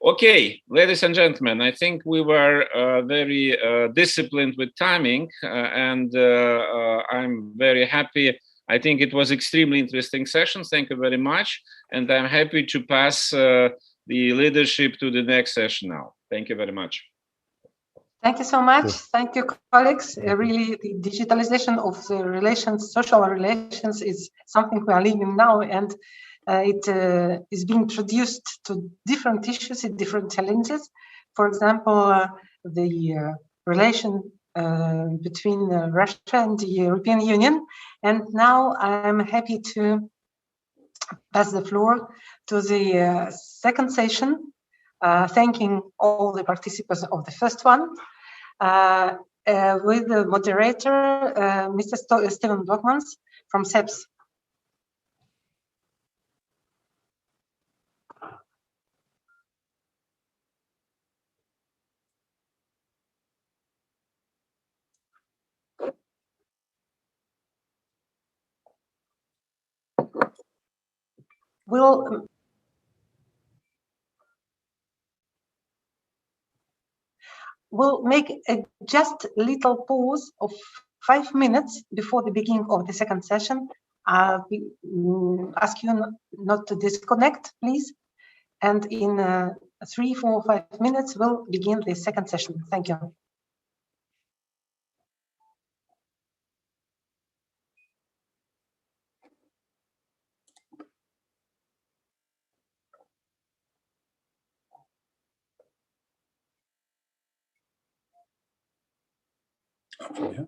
Okay, ladies and gentlemen, I think we were very disciplined with timing, and I'm very happy. I think it was extremely interesting sessions. Thank you very much. And I'm happy to pass the leadership to the next session now. Thank you very much. Thank you so much. Thank you, colleagues. Really, the digitalization of the relations, social relations, is something we are living now, and it is being introduced to different issues and different challenges. For example, the relation between Russia and the European Union. And now I'm happy to pass the floor to the second session, thanking all the participants of the first one, with the moderator, Mr. Steven Blokmans from SEPS. We'll make a just little pause of 5 minutes before the beginning of the second session. We ask you not to disconnect, please. And in 3, 4, 5 minutes, we'll begin the second session. Thank you. Yeah.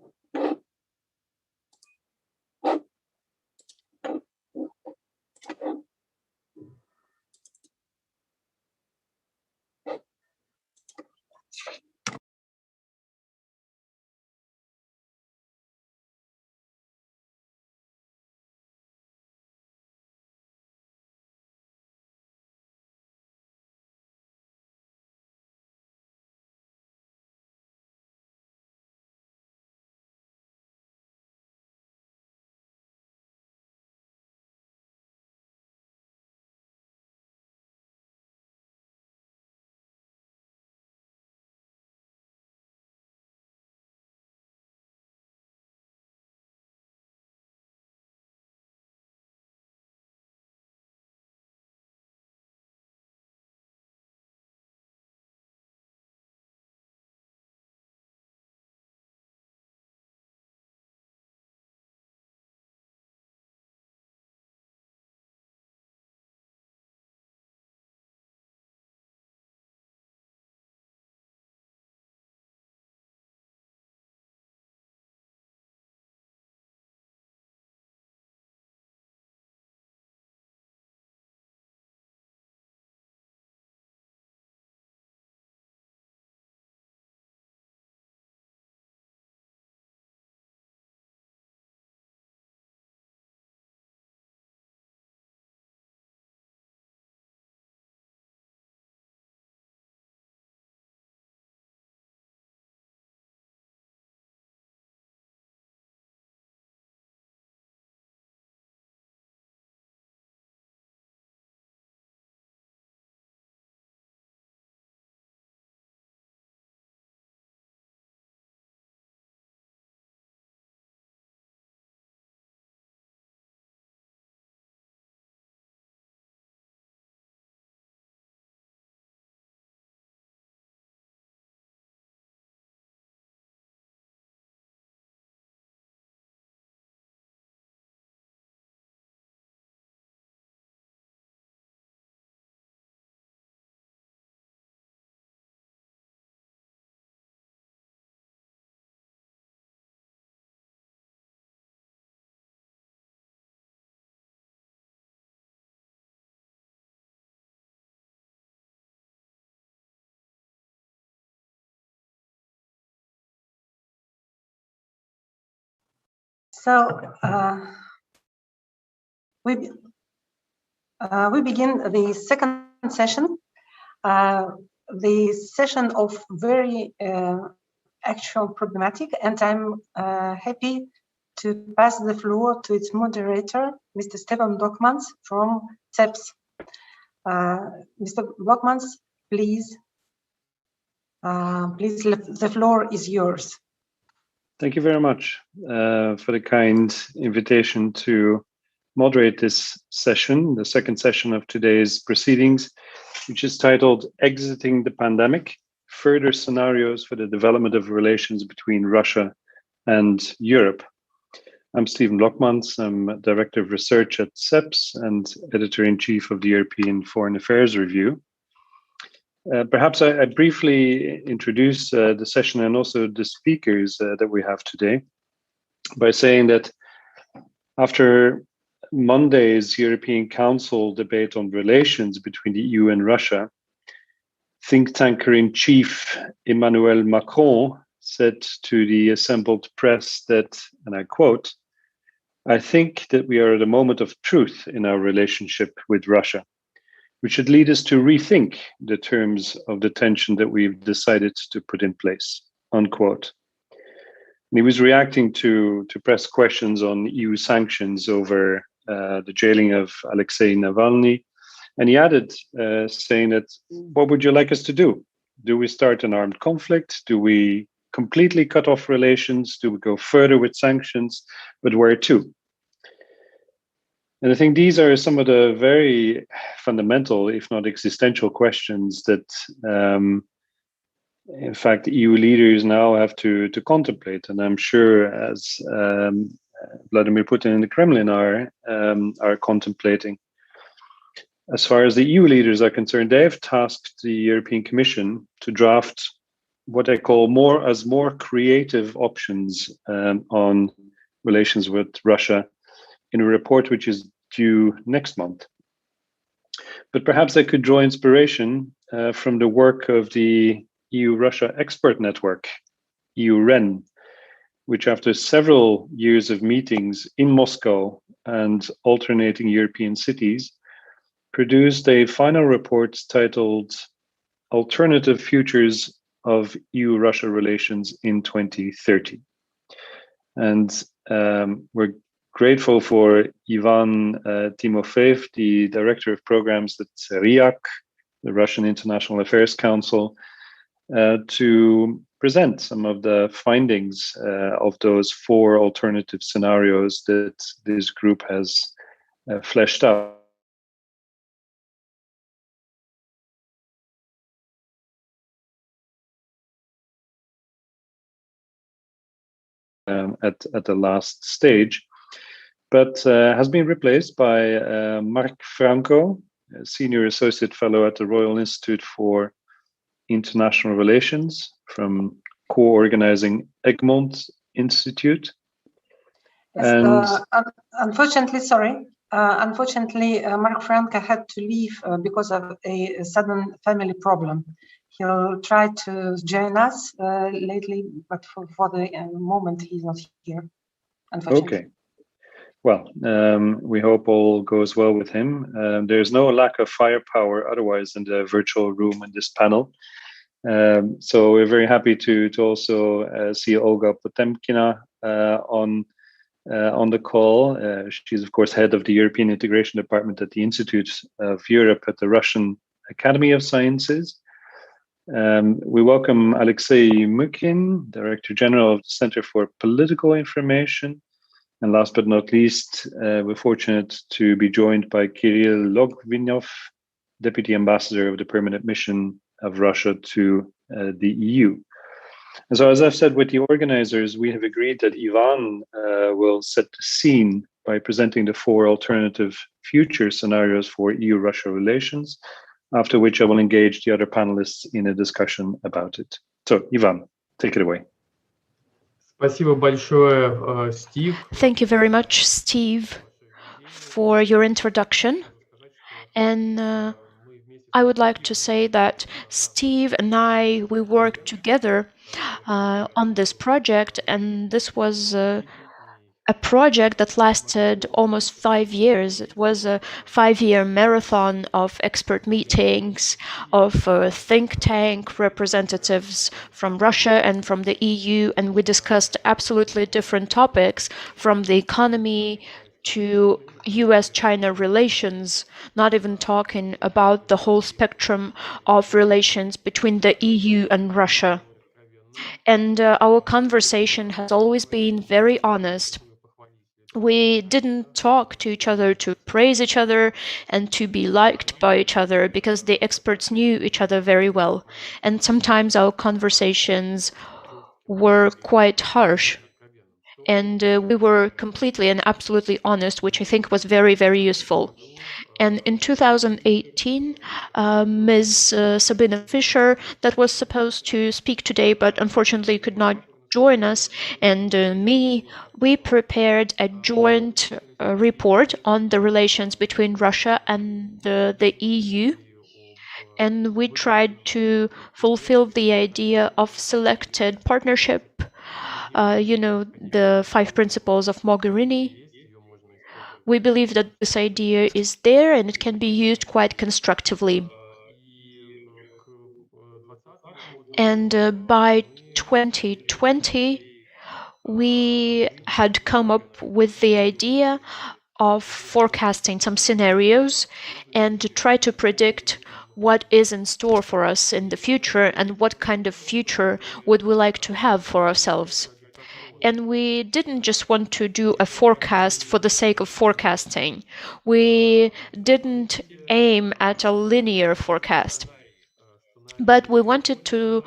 So we begin the second session, the session of very actual problematic, and I'm happy to pass the floor to its moderator, Mr. Stefan Blokmans from CEPS. Mr. Blokmans, please, the floor is yours. Thank you very much for the kind invitation to moderate this session, the second session of today's proceedings, which is titled Exiting the Pandemic, Further Scenarios for the Development of Relations Between Russia and Europe. I'm Stephen Blokmans. I'm Director of Research at CEPS and Editor-in-Chief of the European Foreign Affairs Review. Perhaps I briefly introduce the session and also the speakers that we have today by saying that after Monday's European Council debate on relations between the EU and Russia, think tanker-in-chief Emmanuel Macron said to the assembled press that, and I quote, "I think that we are at a moment of truth in our relationship with Russia, which should lead us to rethink the terms of the tension that we've decided to put in place," unquote. And he was reacting to press questions on EU sanctions over the jailing of Alexei Navalny. And he added, saying that, what would you like us to do? Do we start an armed conflict? Do we completely cut off relations? Do we go further with sanctions? But where to? And I think these are some of the very fundamental, if not existential questions that, in fact, EU leaders now have to contemplate. And I'm sure as Vladimir Putin and the Kremlin are contemplating. As far as the EU leaders are concerned, they have tasked the European Commission to draft what I call more creative options on relations with Russia in a report which is due next month. But perhaps I could draw inspiration from the work of the EU-Russia Expert Network, EU-REN, which after several years of meetings in Moscow and alternating European cities, produced a final report titled Alternative Futures of EU-Russia Relations in 2030. And we're grateful for Ivan Timofeev, the Director of Programs at RIAC, the Russian International Affairs Council, to present some of the findings of those 4 alternative scenarios that this group has fleshed out. At the last stage, but has been replaced by Mark Franco, a Senior Associate Fellow at the Royal Institute for International Relations from co-organizing Egmont Institute. Yes, and unfortunately, Mark Franco had to leave because of a sudden family problem. He'll try to join us lately, but for the moment, he's not here, unfortunately. Okay. Well, we hope all goes well with him. There's no lack of firepower otherwise in the virtual room in this panel. So we're very happy to also see Olga Potemkina on the call. She's, of course, head of the European Integration Department at the Institute of Europe at the Russian Academy of Sciences. We welcome Alexei Mukhin, Director General of the Center for Political Information. And last but not least, we're fortunate to be joined by Kirill Logvinov, Deputy Ambassador of the Permanent Mission of Russia to the EU. And so, as I've said with the organizers, we have agreed that Ivan will set the scene by presenting the 4 alternative future scenarios for EU-Russia relations, after which I will engage the other panelists in a discussion about it. So, Ivan, take it away. Thank you very much, Steve, for your introduction. And I would like to say that Steve and we worked together on this project, and this was a project that lasted almost 5 years. It was a 5-year marathon of expert meetings, of think tank representatives from Russia and from the EU, and we discussed absolutely different topics, from the economy to US-China relations, not even talking about the whole spectrum of relations between the EU and Russia. And our conversation has always been very honest. We didn't talk to each other to praise each other and to be liked by each other, because the experts knew each other very well. And sometimes our conversations were quite harsh. And we were completely and absolutely honest, which I think was very, very useful. And in 2018, Ms. Sabine Fischer, that was supposed to speak today, but unfortunately could not join us, and me, we prepared a joint report on the relations between Russia and the EU. And we tried to fulfill the idea of selected partnership, the 5 principles of Mogherini. We believe that this idea is there and it can be used quite constructively. And by 2020, we had come up with the idea of forecasting some scenarios and to try to predict what is in store for us in the future and what kind of future would we like to have for ourselves. And we didn't just want to do a forecast for the sake of forecasting. We didn't aim at a linear forecast. But we wanted to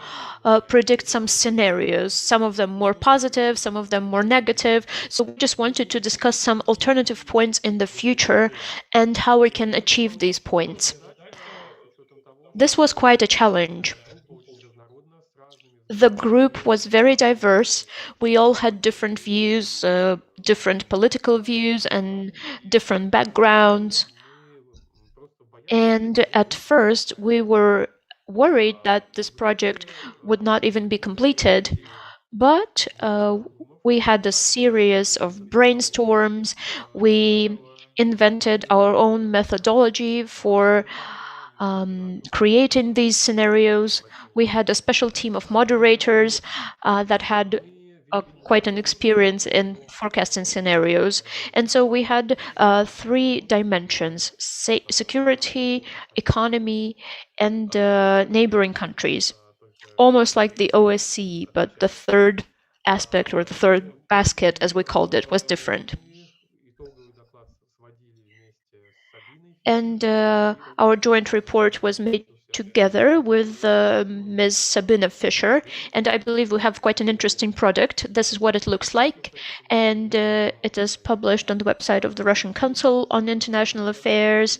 predict some scenarios, some of them more positive, some of them more negative. So we just wanted to discuss some alternative points in the future and how we can achieve these points. This was quite a challenge. The group was very diverse. We all had different views, different political views, and different backgrounds. And at first, we were worried that this project would not even be completed. But we had a series of brainstorms. We invented our own methodology for creating these scenarios. We had a special team of moderators that had quite an experience in forecasting scenarios. And so we had 3 dimensions: security, economy, and neighboring countries. Almost like the OSCE, but the third aspect, or the third basket, as we called it, was different. And our joint report was made together with Ms. Sabine Fischer, and I believe we have quite an interesting product. This is what it looks like, and it is published on the website of the Russian Council on International Affairs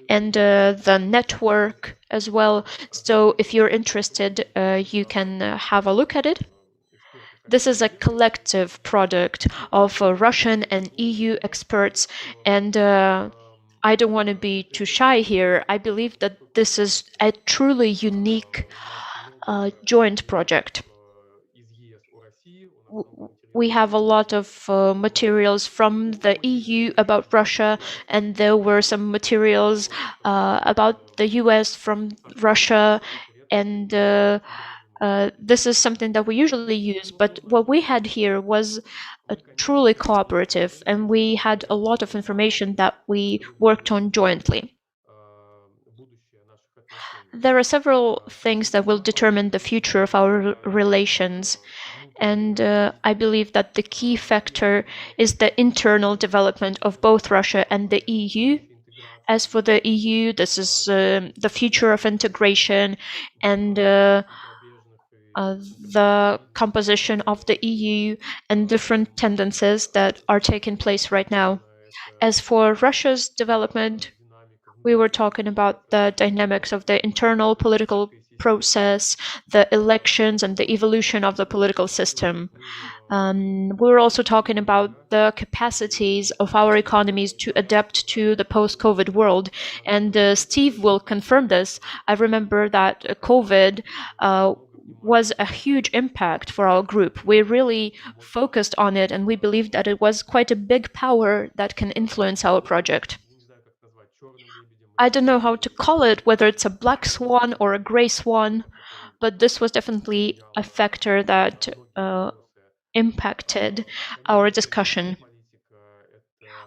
and the network as well. So if you're interested, you can have a look at it. This is a collective product of Russian and EU experts, and I don't want to be too shy here. I believe that this is a truly unique joint project. We have a lot of materials from the EU about Russia, and there were some materials about the US from Russia, and this is something that we usually use, but what we had here was truly cooperative, and we had a lot of information that we worked on jointly. There are several things that will determine the future of our relations, and I believe that the key factor is the internal development of both Russia and the EU. As for the EU, this is the future of integration and the composition of the EU and different tendencies that are taking place right now. As for Russia's development, we were talking about the dynamics of the internal political process, the elections, and the evolution of the political system. We were also talking about the capacities of our economies to adapt to the post-COVID world, and Steve will confirm this. I remember that COVID was a huge impact for our group. We really focused on it, and we believed that it was quite a big power that can influence our project. I don't know how to call it, whether it's a black swan or a gray swan, but this was definitely a factor that impacted our discussion.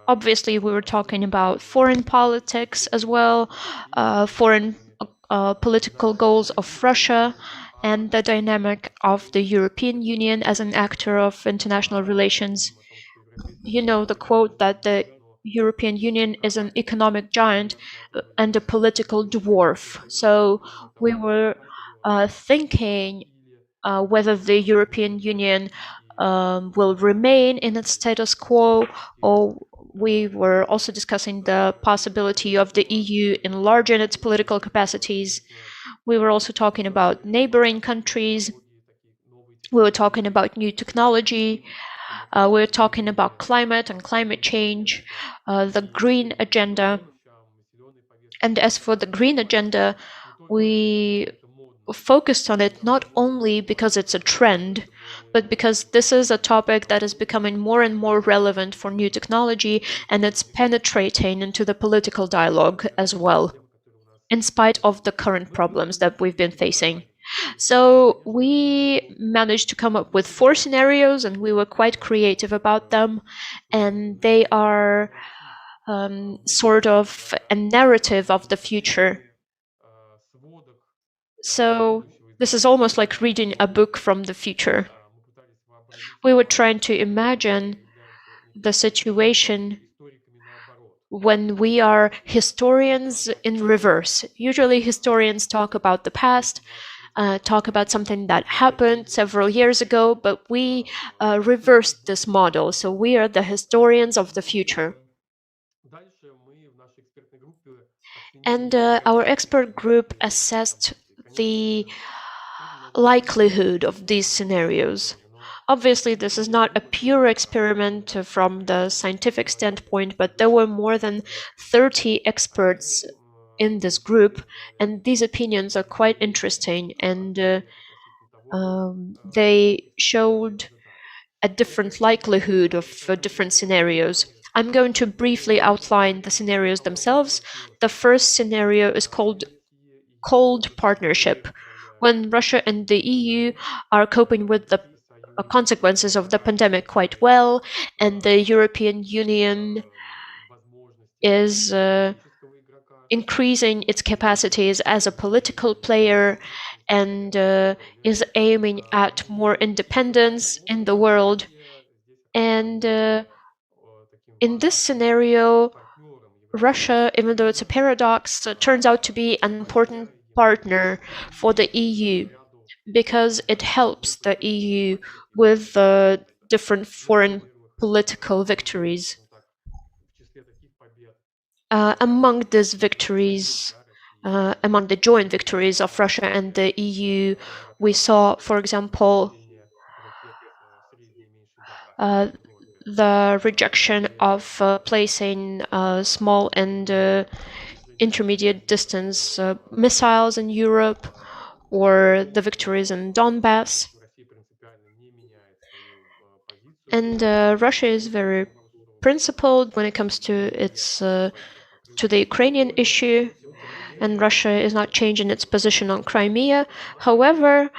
Obviously, we were talking about foreign politics as well, foreign political goals of Russia, and the dynamic of the European Union as an actor of international relations. You know the quote that the European Union is an economic giant and a political dwarf. So we were thinking whether the European Union will remain in its status quo, or we were also discussing the possibility of the EU enlarging its political capacities. We were also talking about neighboring countries. We were talking about new technology. We were talking about climate and climate change, the green agenda. And as for the green agenda, we focused on it not only because it's a trend, but because this is a topic that is becoming more and more relevant for new technology, and it's penetrating into the political dialogue as well, in spite of the current problems that we've been facing. So we managed to come up with 4 scenarios, and we were quite creative about them, and they are sort of a narrative of the future. So this is almost like reading a book from the future. We were trying to imagine the situation when we are historians in reverse. Usually historians talk about the past, talk about something that happened several years ago, but we reversed this model. So we are the historians of the future. And our expert group assessed the likelihood of these scenarios. Obviously, this is not a pure experiment from the scientific standpoint, but there were more than 30 experts in this group, and these opinions are quite interesting, and they showed a different likelihood of different scenarios. I'm going to briefly outline the scenarios themselves. The first scenario is called cold partnership, when Russia and the EU are coping with the consequences of the pandemic quite well, and the European Union is increasing its capacities as a political player and is aiming at more independence in the world. And in this scenario, Russia, even though it's a paradox, turns out to be an important partner for the EU because it helps the EU with different foreign political victories. Among these victories, among the joint victories of Russia and the EU, we saw, for example, the rejection of placing small and intermediate distance missiles in Europe, or the victories in Donbass. And Russia is very principled when it comes to its to the Ukrainian issue, and Russia is not changing its position on Crimea. However,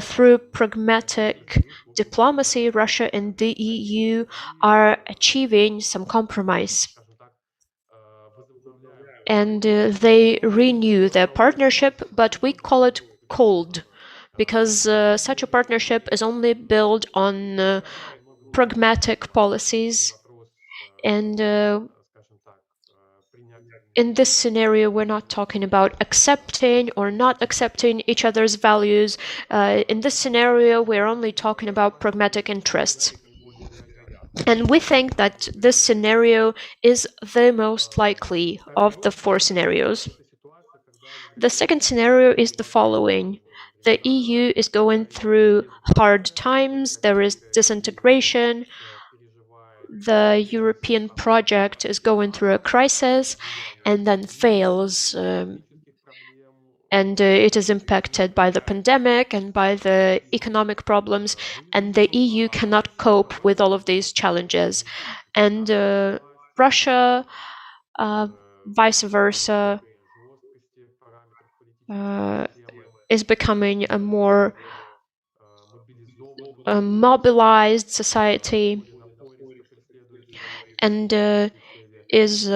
through pragmatic diplomacy, Russia and the EU are achieving some compromise. And they renew their partnership, but we call it cold, because such a partnership is only built on pragmatic policies. And in this scenario, we're not talking about accepting or not accepting each other's values. In this scenario, we're only talking about pragmatic interests. And we think that this scenario is the most likely of the 4 scenarios. The second scenario is the following. The EU is going through hard times, there is disintegration, the European project is going through a crisis and then fails. and it is impacted by the pandemic and by the economic problems, and the EU cannot cope with all of these challenges. And Russia, vice versa, is becoming a more mobilized society and is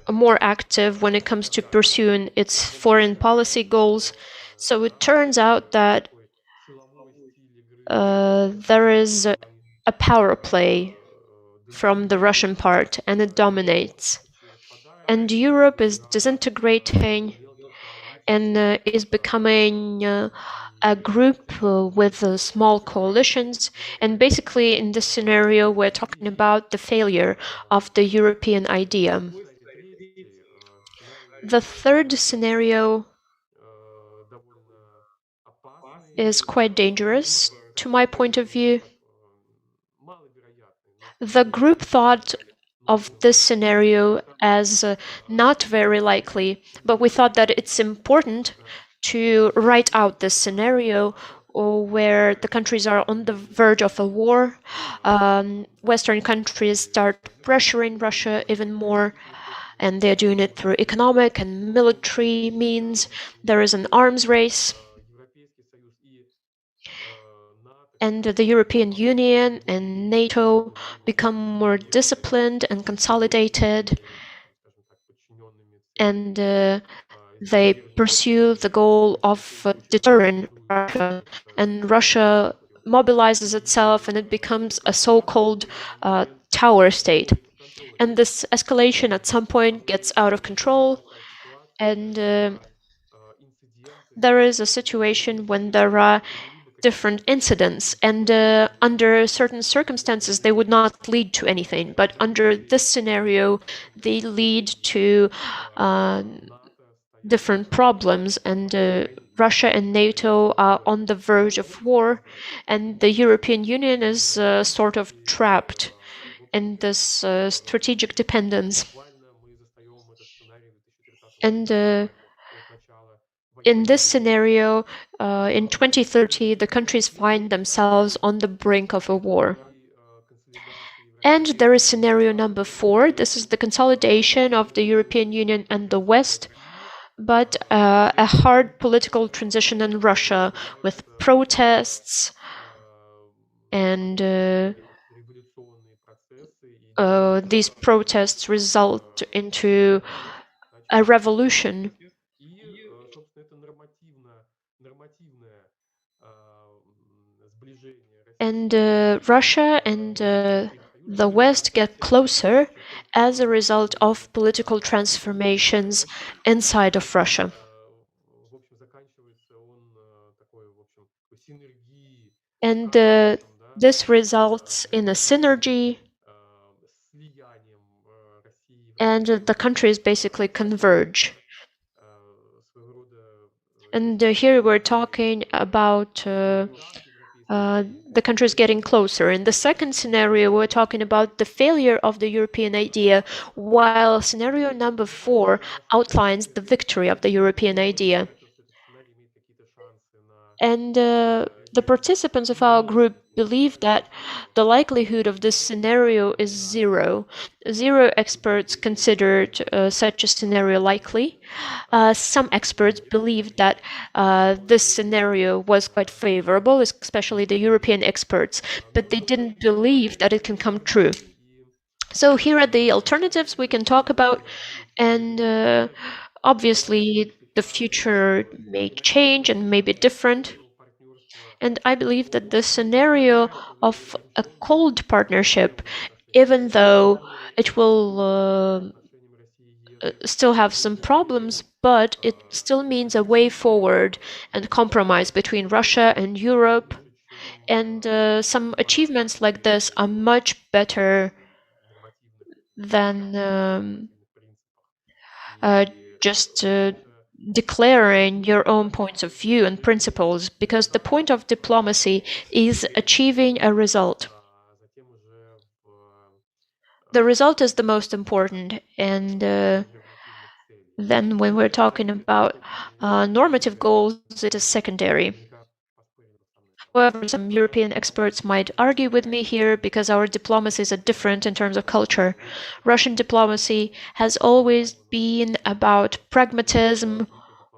more active when it comes to pursuing its foreign policy goals. So it turns out that there is a power play from the Russian part, and it dominates. And Europe is disintegrating and is becoming a group with small coalitions. And basically, in this scenario, we're talking about the failure of the European idea. The third scenario is quite dangerous to my point of view. The group thought of this scenario as not very likely, but we thought that it's important to write out this scenario where the countries are on the verge of a war. Western countries start pressuring Russia even more, and they're doing it through economic and military means. There is an arms race. And the European Union and NATO become more disciplined and consolidated, and they pursue the goal of deterring Russia, and Russia mobilizes itself and it becomes a so-called tower state. And this escalation at some point gets out of control, and there is a situation when there are different incidents, and under certain circumstances they would not lead to anything, but under this scenario they lead to different problems, and Russia and NATO are on the verge of war, and the European Union is sort of trapped in this strategic dependence. And in this scenario, in 2030, the countries find themselves on the brink of a war. And there is scenario number 4. This is the consolidation of the European Union and the West, but a hard political transition in Russia with protests, and these protests result into a revolution. And Russia and the West get closer as a result of political transformations inside of Russia. And this results in a synergy, and the countries basically converge. And here we're talking about the countries getting closer. In the second scenario, we're talking about the failure of the European idea, while scenario number 4 outlines the victory of the European idea. And the participants of our group believe that the likelihood of this scenario is 0. 0 experts considered such a scenario likely. Some experts believed that this scenario was quite favorable, especially the European experts, but they didn't believe that it can come true. So here are the alternatives we can talk about, and obviously the future may change and may be different. And I believe that the scenario of a cold partnership, even though it will still have some problems, but it still means a way forward and compromise between Russia and Europe. And some achievements like this are much better than just declaring your own points of view and principles, because the point of diplomacy is achieving a result. The result is the most important, and then when we're talking about normative goals, it is secondary. However, some European experts might argue with me here because our diplomacies are different in terms of culture. Russian diplomacy has always been about pragmatism.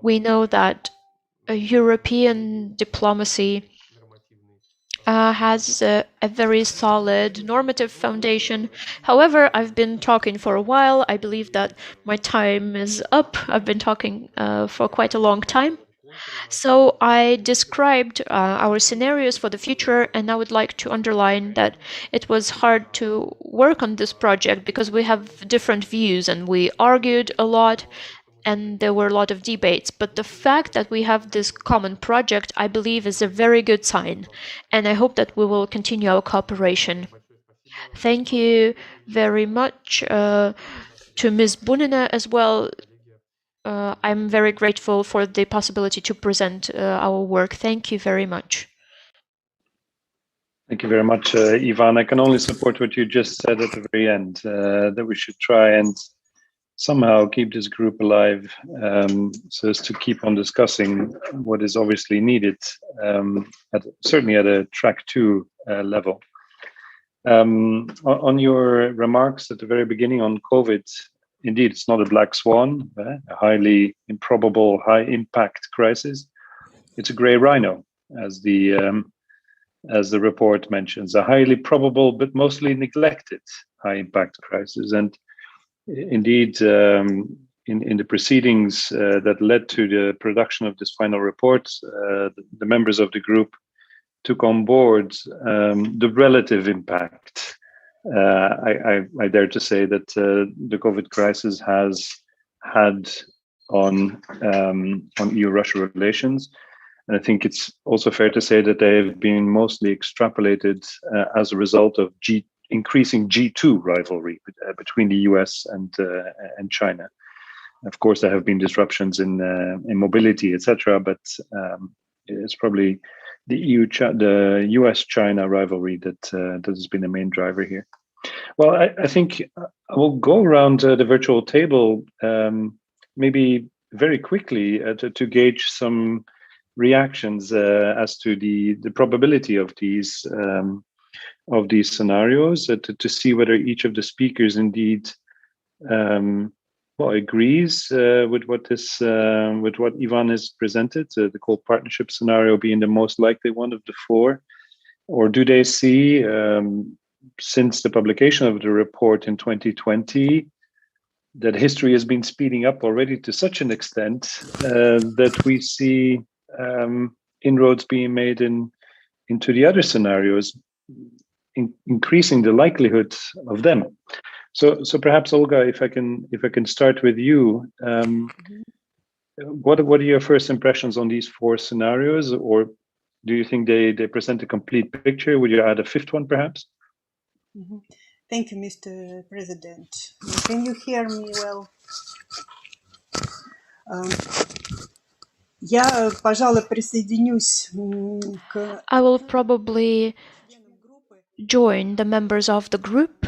We know that a European diplomacy has a very solid normative foundation. However, I've been talking for a while. I believe that my time is up. I've been talking for quite a long time. So I described our scenarios for the future, and I would like to underline that it was hard to work on this project because we have different views and we argued a lot and there were a lot of debates. But the fact that we have this common project, I believe, is a very good sign, and I hope that we will continue our cooperation. Thank you very much to Ms. Bunina as well. I'm very grateful for the possibility to present our work. Thank you very much. Thank you very much, Ivan. I can only support what you just said at the very end, that we should try and somehow keep this group alive, so as to keep on discussing what is obviously needed, certainly at a track 2 level. On your remarks at the very beginning on COVID, indeed, it's not a black swan, a highly improbable, high-impact crisis. It's a gray rhino, as the report mentions, a highly probable but mostly neglected high-impact crisis. And indeed, in the proceedings that led to the production of this final report, the members of the group took on board the relative impact. I dare to say that the COVID crisis has had on EU-Russia relations. And I think it's also fair to say that they have been mostly extrapolated as a result of increasing G2 rivalry between the US and China. Of course, there have been disruptions in mobility, etc., but it's probably the US-China rivalry that has been the main driver here. Well, I think I will go around the virtual table maybe very quickly to gauge some reactions as to the probability of these scenarios, to see whether each of the speakers indeed agrees with what Ivan has presented, the cold partnership scenario being the most likely one of the 4, or do they see, since the publication of the report in 2020, that history has been speeding up already to such an extent that we see inroads being made into the other scenarios, increasing the likelihood of them. So perhaps, Olga, if I can start with you, what are your first impressions on these 4 scenarios, or do you think they present a complete picture? Would you add a 5th one, perhaps? Thank you, Mr. President. Can you hear me well? Я, пожалуй, присоединюсь к... I will probably join the members of the group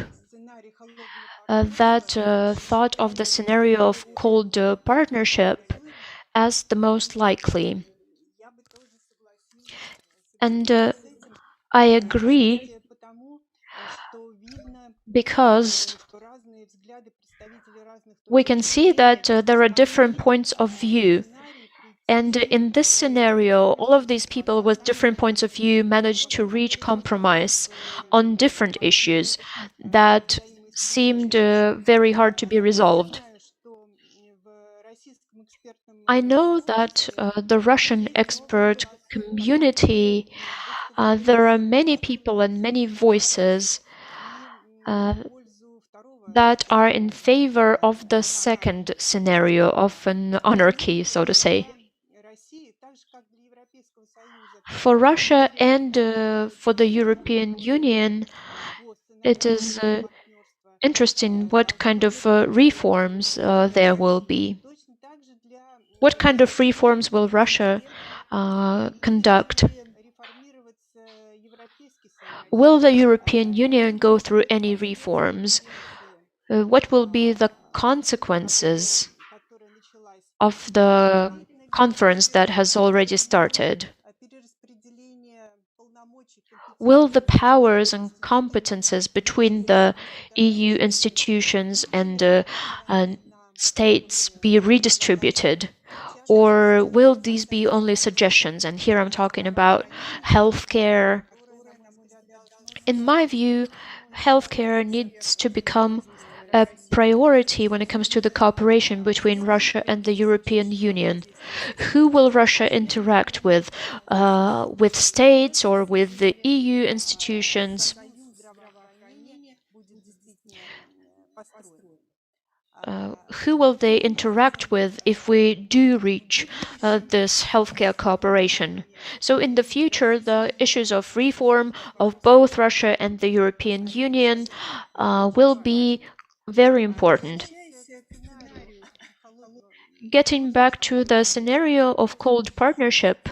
that thought of the scenario of cold partnership as the most likely. And I agree because we can see that there are different points of view. And in this scenario, all of these people with different points of view managed to reach compromise on different issues that seemed very hard to be resolved. I know that the Russian expert community, there are many people and many voices that are in favor of the second scenario of an anarchy, so to say. For Russia and for the European Union, it is interesting what kind of reforms there will be. What kind of reforms will Russia conduct? Will the European Union go through any reforms? What will be the consequences of the conference that has already started? Will the powers and competences between the EU institutions and states be redistributed? Or will these be only suggestions? And here I'm talking about healthcare. In my view, healthcare needs to become a priority when it comes to the cooperation between Russia and the European Union. Who will Russia interact with states or with the EU institutions? Who will they interact with if we do reach this healthcare cooperation? So in the future, the issues of reform of both Russia and the European Union will be very important. Getting back to the scenario of cold partnership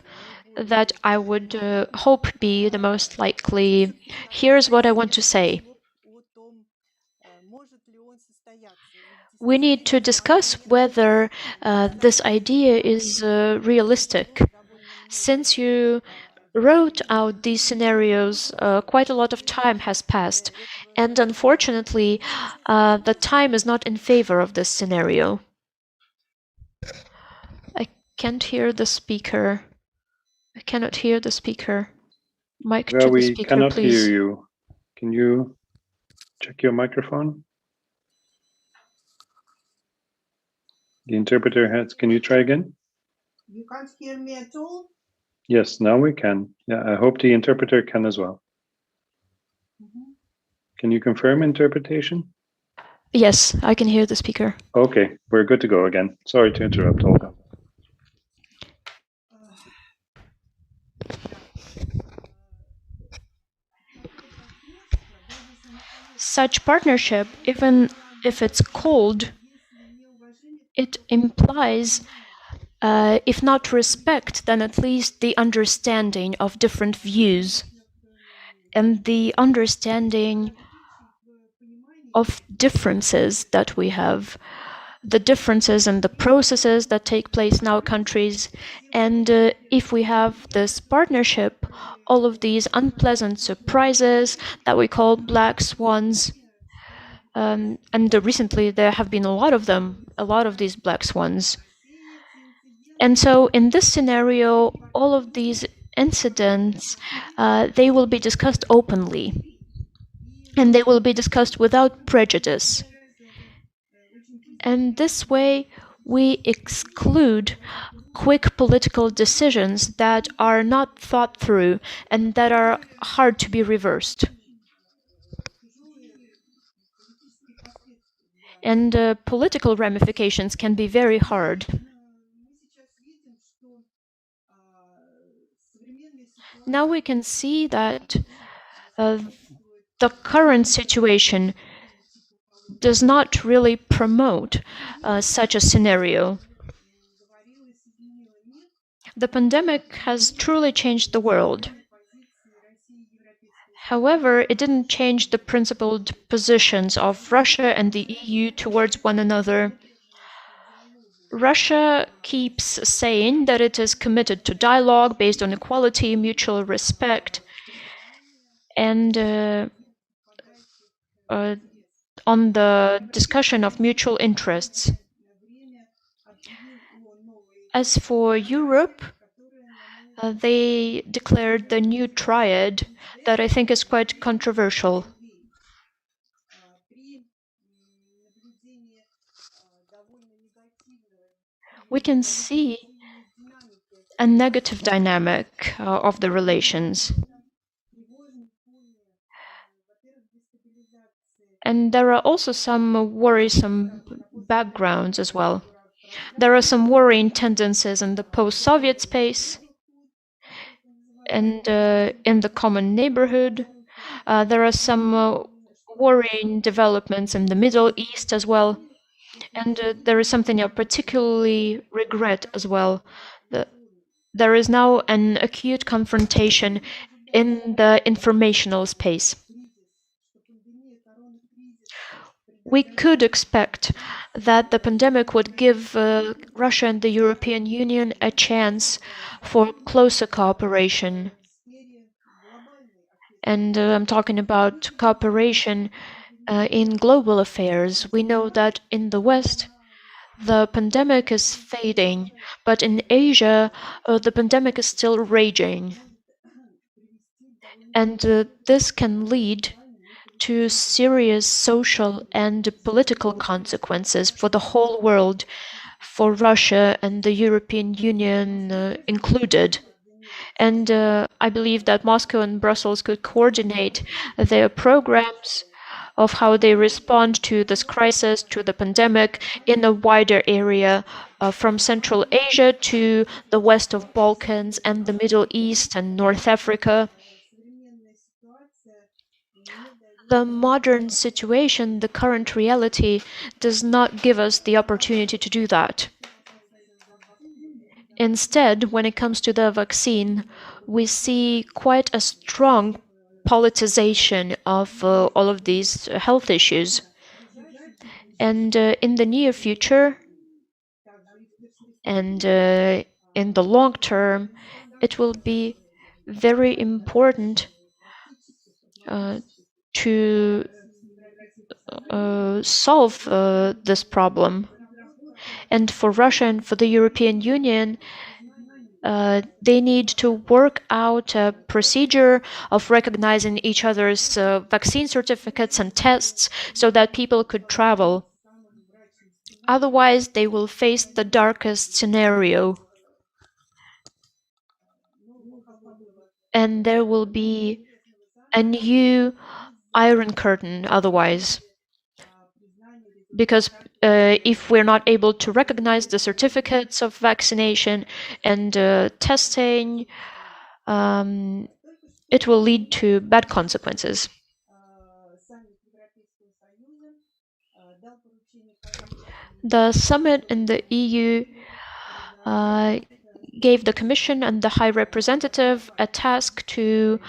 that I would hope be the most likely, here's what I want to say. We need to discuss whether this idea is realistic. Since you wrote out these scenarios, quite a lot of time has passed, and unfortunately, the time is not in favor of this scenario. I can't hear the speaker. I cannot hear the speaker. Mic to the speaker, we cannot please. hear you. Can you check your microphone? The interpreter has. Can you try again? You can't hear me at all? Yes, now we can. Yeah, I hope the interpreter can as well. Can you confirm interpretation? Yes, I can hear the speaker. Okay, we're good to go again. Sorry to interrupt, Olga. Such partnership, even if it's cold, it implies, if not respect, then at least the understanding of different views and the understanding of differences that we have, the differences and the processes that take place in our countries. And if we have this partnership, all of these unpleasant surprises that we call black swans, and recently there have been a lot of them, a lot of these black swans. And so in this scenario, all of these incidents, they will be discussed openly, and they will be discussed without prejudice. And this way, we exclude quick political decisions that are not thought through and that are hard to be reversed. And political ramifications can be very hard. Now we can see that the current situation does not really promote such a scenario. The pandemic has truly changed the world. However, it didn't change the principled positions of Russia and the EU towards one another. Russia keeps saying that it is committed to dialogue based on equality, mutual respect, and on the discussion of mutual interests. As for Europe, they declared the new triad that I think is quite controversial. We can see a negative dynamic of the relations. And there are also some worrisome backgrounds as well. There are some worrying tendencies in the post-Soviet space and in the common neighborhood. There are some worrying developments in the Middle East as well. And there is something I particularly regret as well. There is now an acute confrontation in the informational space. we could expect that the pandemic would give Russia and the European Union a chance for closer cooperation. And I'm talking about cooperation in global affairs. We know that in the West, the pandemic is fading, but in Asia, the pandemic is still raging. And this can lead to serious social and political consequences for the whole world, for Russia and the European Union included. And I believe that Moscow and Brussels could coordinate their programs of how they respond to this crisis, to the pandemic, in a wider area from Central Asia to the west of Balkans and the Middle East and North Africa. The modern situation, the current reality, does not give us the opportunity to do that. Instead, when it comes to the vaccine, we see quite a strong politicization of all of these health issues. And in the near future, and in the long term, it will be very important to solve this problem. And for Russia and for the European Union, they need to work out a procedure of recognizing each other's vaccine certificates and tests so that people could travel. Otherwise, they will face the darkest scenario. And there will be a new Iron Curtain otherwise. Because if we're not able to recognize the certificates of vaccination and testing, it will lead to bad consequences. The summit in the EU gave the Commission and the High Representative a task to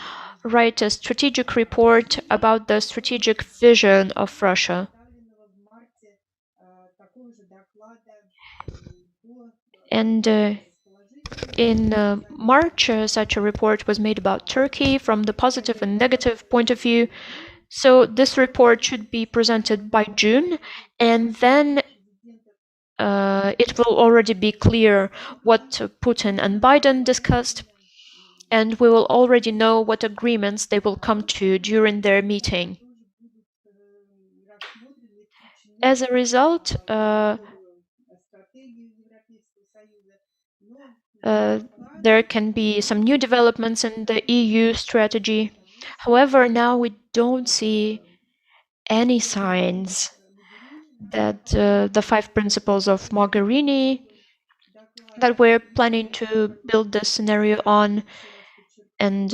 write a strategic report about the strategic vision of Russia. And in March, such a report was made about Turkey from the positive and negative point of view. So this report should be presented by June, and then it will already be clear what Putin and Biden discussed, and we will already know what agreements they will come to during their meeting. As a result, there can be some new developments in the EU strategy. However, now we don't see any signs that the 5 principles of Mogherini that we're planning to build this scenario on, and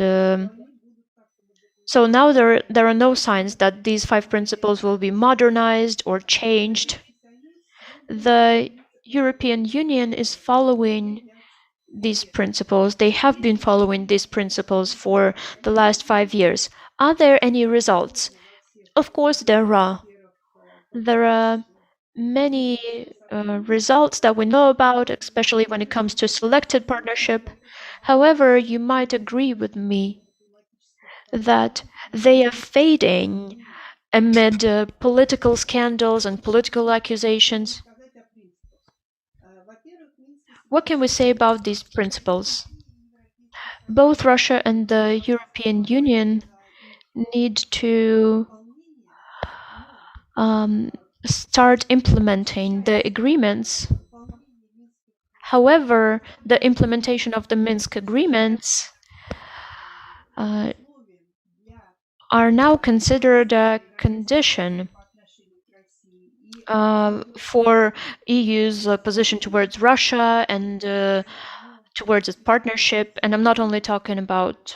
so now there are no signs that these 5 principles will be modernized or changed. The European Union is following these principles. They have been following these principles for the last 5 years. Are there any results? Of course there are. There are many results that we know about, especially when it comes to selected partnership. However, you might agree with me that they are fading amid political scandals and political accusations. What can we say about these principles? Both Russia and the European Union need to start implementing the agreements. However, the implementation of the Minsk agreements are now considered a condition for EU's position towards Russia and towards its partnership. And I'm not only talking about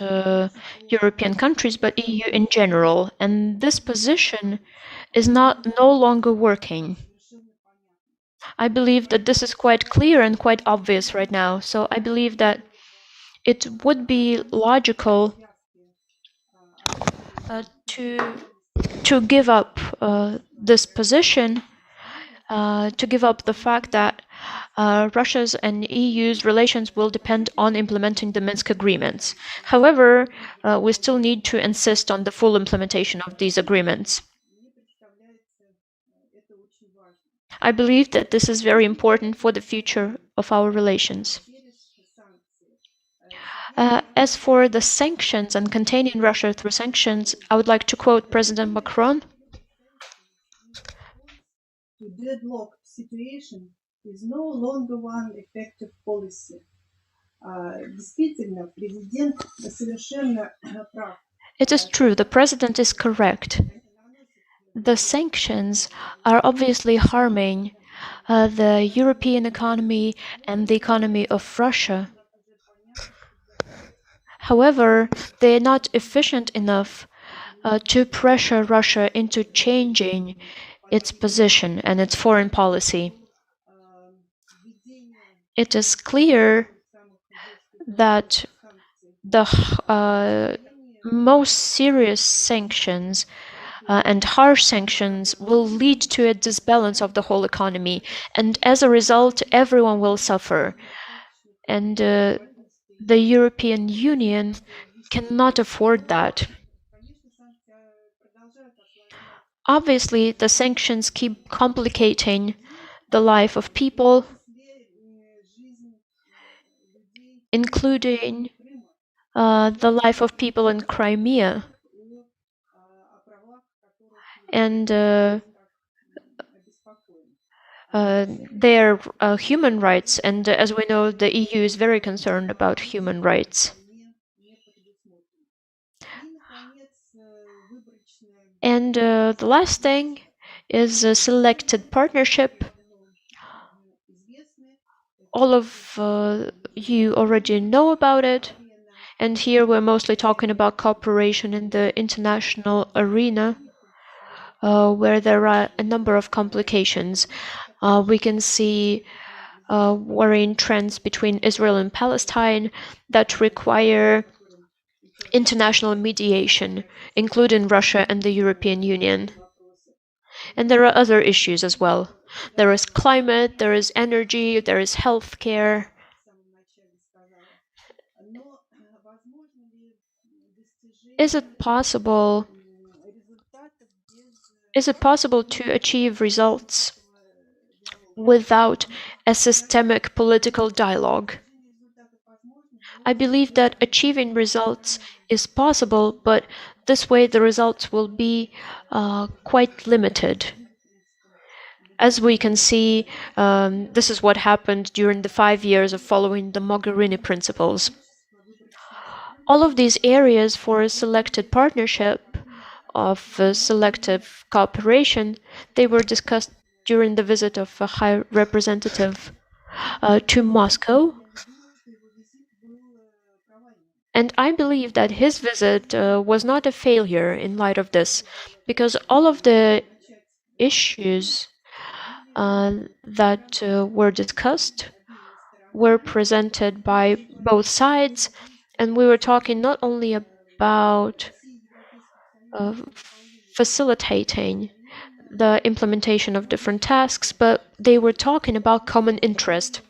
European countries, but EU in general. And this position is no longer working. I believe that this is quite clear and quite obvious right now. So I believe that it would be logical to give up this position to give up the fact that Russia's and EU's relations will depend on implementing the Minsk agreements. However, we still need to insist on the full implementation of these agreements. I believe that this is very important for the future of our relations. As for the sanctions and containing Russia through sanctions, I would like to quote President Macron. To deadlocked situation is no longer one effective policy. Действительно, президент совершенно прав. It is true, the president is correct. The sanctions are obviously harming the European economy and the economy of Russia. However, they are not efficient enough to pressure Russia into changing its position and its foreign policy. It is clear that the most serious sanctions and harsh sanctions will lead to a disbalance of the whole economy, and as a result, everyone will suffer. And the European Union cannot afford that. Obviously, the sanctions keep complicating the life of people, including the life of people in Crimea and their human rights. And as we know, the EU is very concerned about human rights. And the last thing is a selected partnership. All of you already know about it. And here we're mostly talking about cooperation in the international arena, where there are a number of complications. We can see worrying trends between Israel and Palestine that require international mediation, including Russia and the European Union. And there are other issues as well. There is climate, there is energy, there is healthcare. Is it possible to achieve results without a systemic political dialogue? I believe that achieving results is possible, but this way the results will be quite limited. As we can see, this is what happened during the 5 years of following the Mogherini principles. All of these areas for a selected partnership of selective cooperation, they were discussed during the visit of a High Representative to Moscow. And I believe that his visit was not a failure in light of this, because all of the issues that were discussed were presented by both sides, and we were talking not only about facilitating the implementation of different tasks, but they were talking about common interest.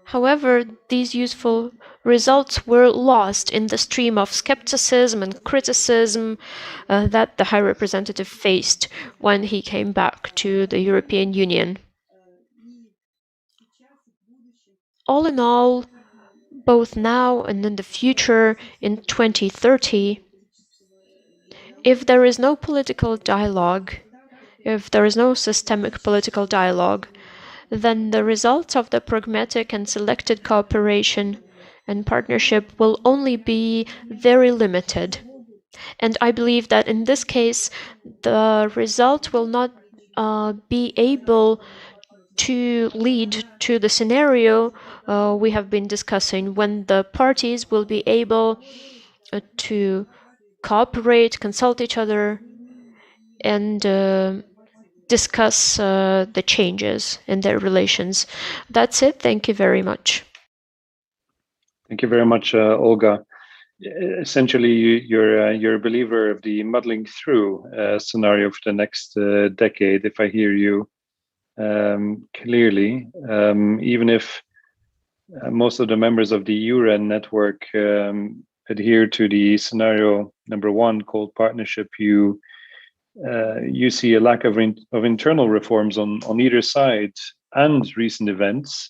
However, these useful results were lost in the stream of skepticism and criticism that the High Representative faced when he came back to the European Union. All in all, both now and in the future, in 2030, if there is no political dialogue, if there is no systemic political dialogue, then the results of the pragmatic and selected cooperation and partnership will only be very limited. And I believe that in this case, the result will not be able to lead to the scenario we have been discussing, when the parties will be able to cooperate, consult each other, and discuss the changes in their relations. That's it. Thank you very much. Thank you very much, Olga. essentially you're a believer of the muddling through scenario for the next decade, if I hear you clearly, even if most of the members of the UREN network adhere to the scenario number one called partnership. You see a lack of internal reforms on either side, and recent events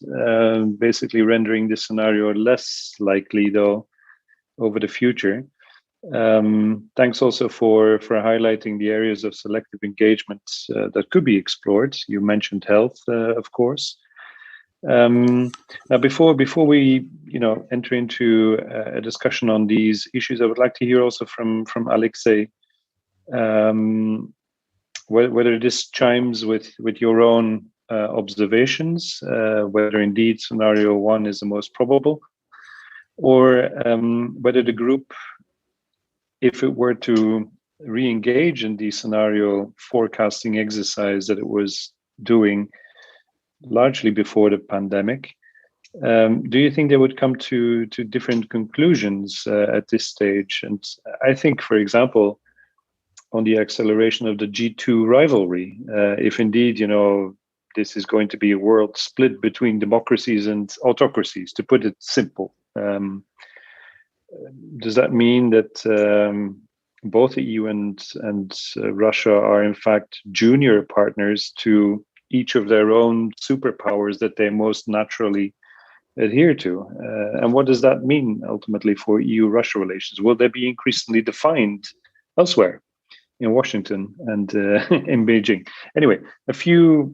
basically rendering this scenario less likely, though, over the future. Thanks also for highlighting the areas of selective engagement that could be explored. You mentioned health, of course. Now, before we enter into a discussion on these issues, I would like to hear also from Alexei whether this chimes with your own observations, whether indeed scenario one is the most probable, or whether the group, if it were to re-engage in the scenario forecasting exercise that it was doing largely before the pandemic, do you think they would come to different conclusions at this stage? And I think, for example, on the acceleration of the G2 rivalry, if indeed, this is going to be a world split between democracies and autocracies, to put it simple. Does that mean that both the EU and Russia are in fact junior partners to each of their own superpowers that they most naturally adhere to? And what does that mean ultimately for EU-Russia relations? Will they be increasingly defined elsewhere in Washington and in Beijing? Anyway, a few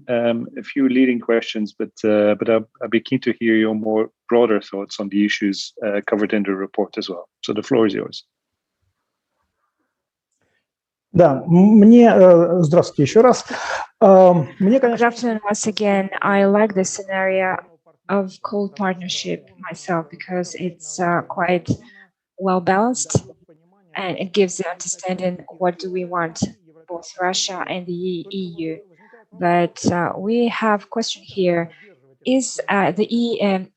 leading questions, but I'd be keen to hear your more broader thoughts on the issues covered in the report as well. So the floor is yours. Да, здравствуйте еще раз. Good afternoon once again. I like the scenario of cold partnership myself because it's quite well balanced and it gives the understanding what do we want, both Russia and the EU. But we have a question here. Is the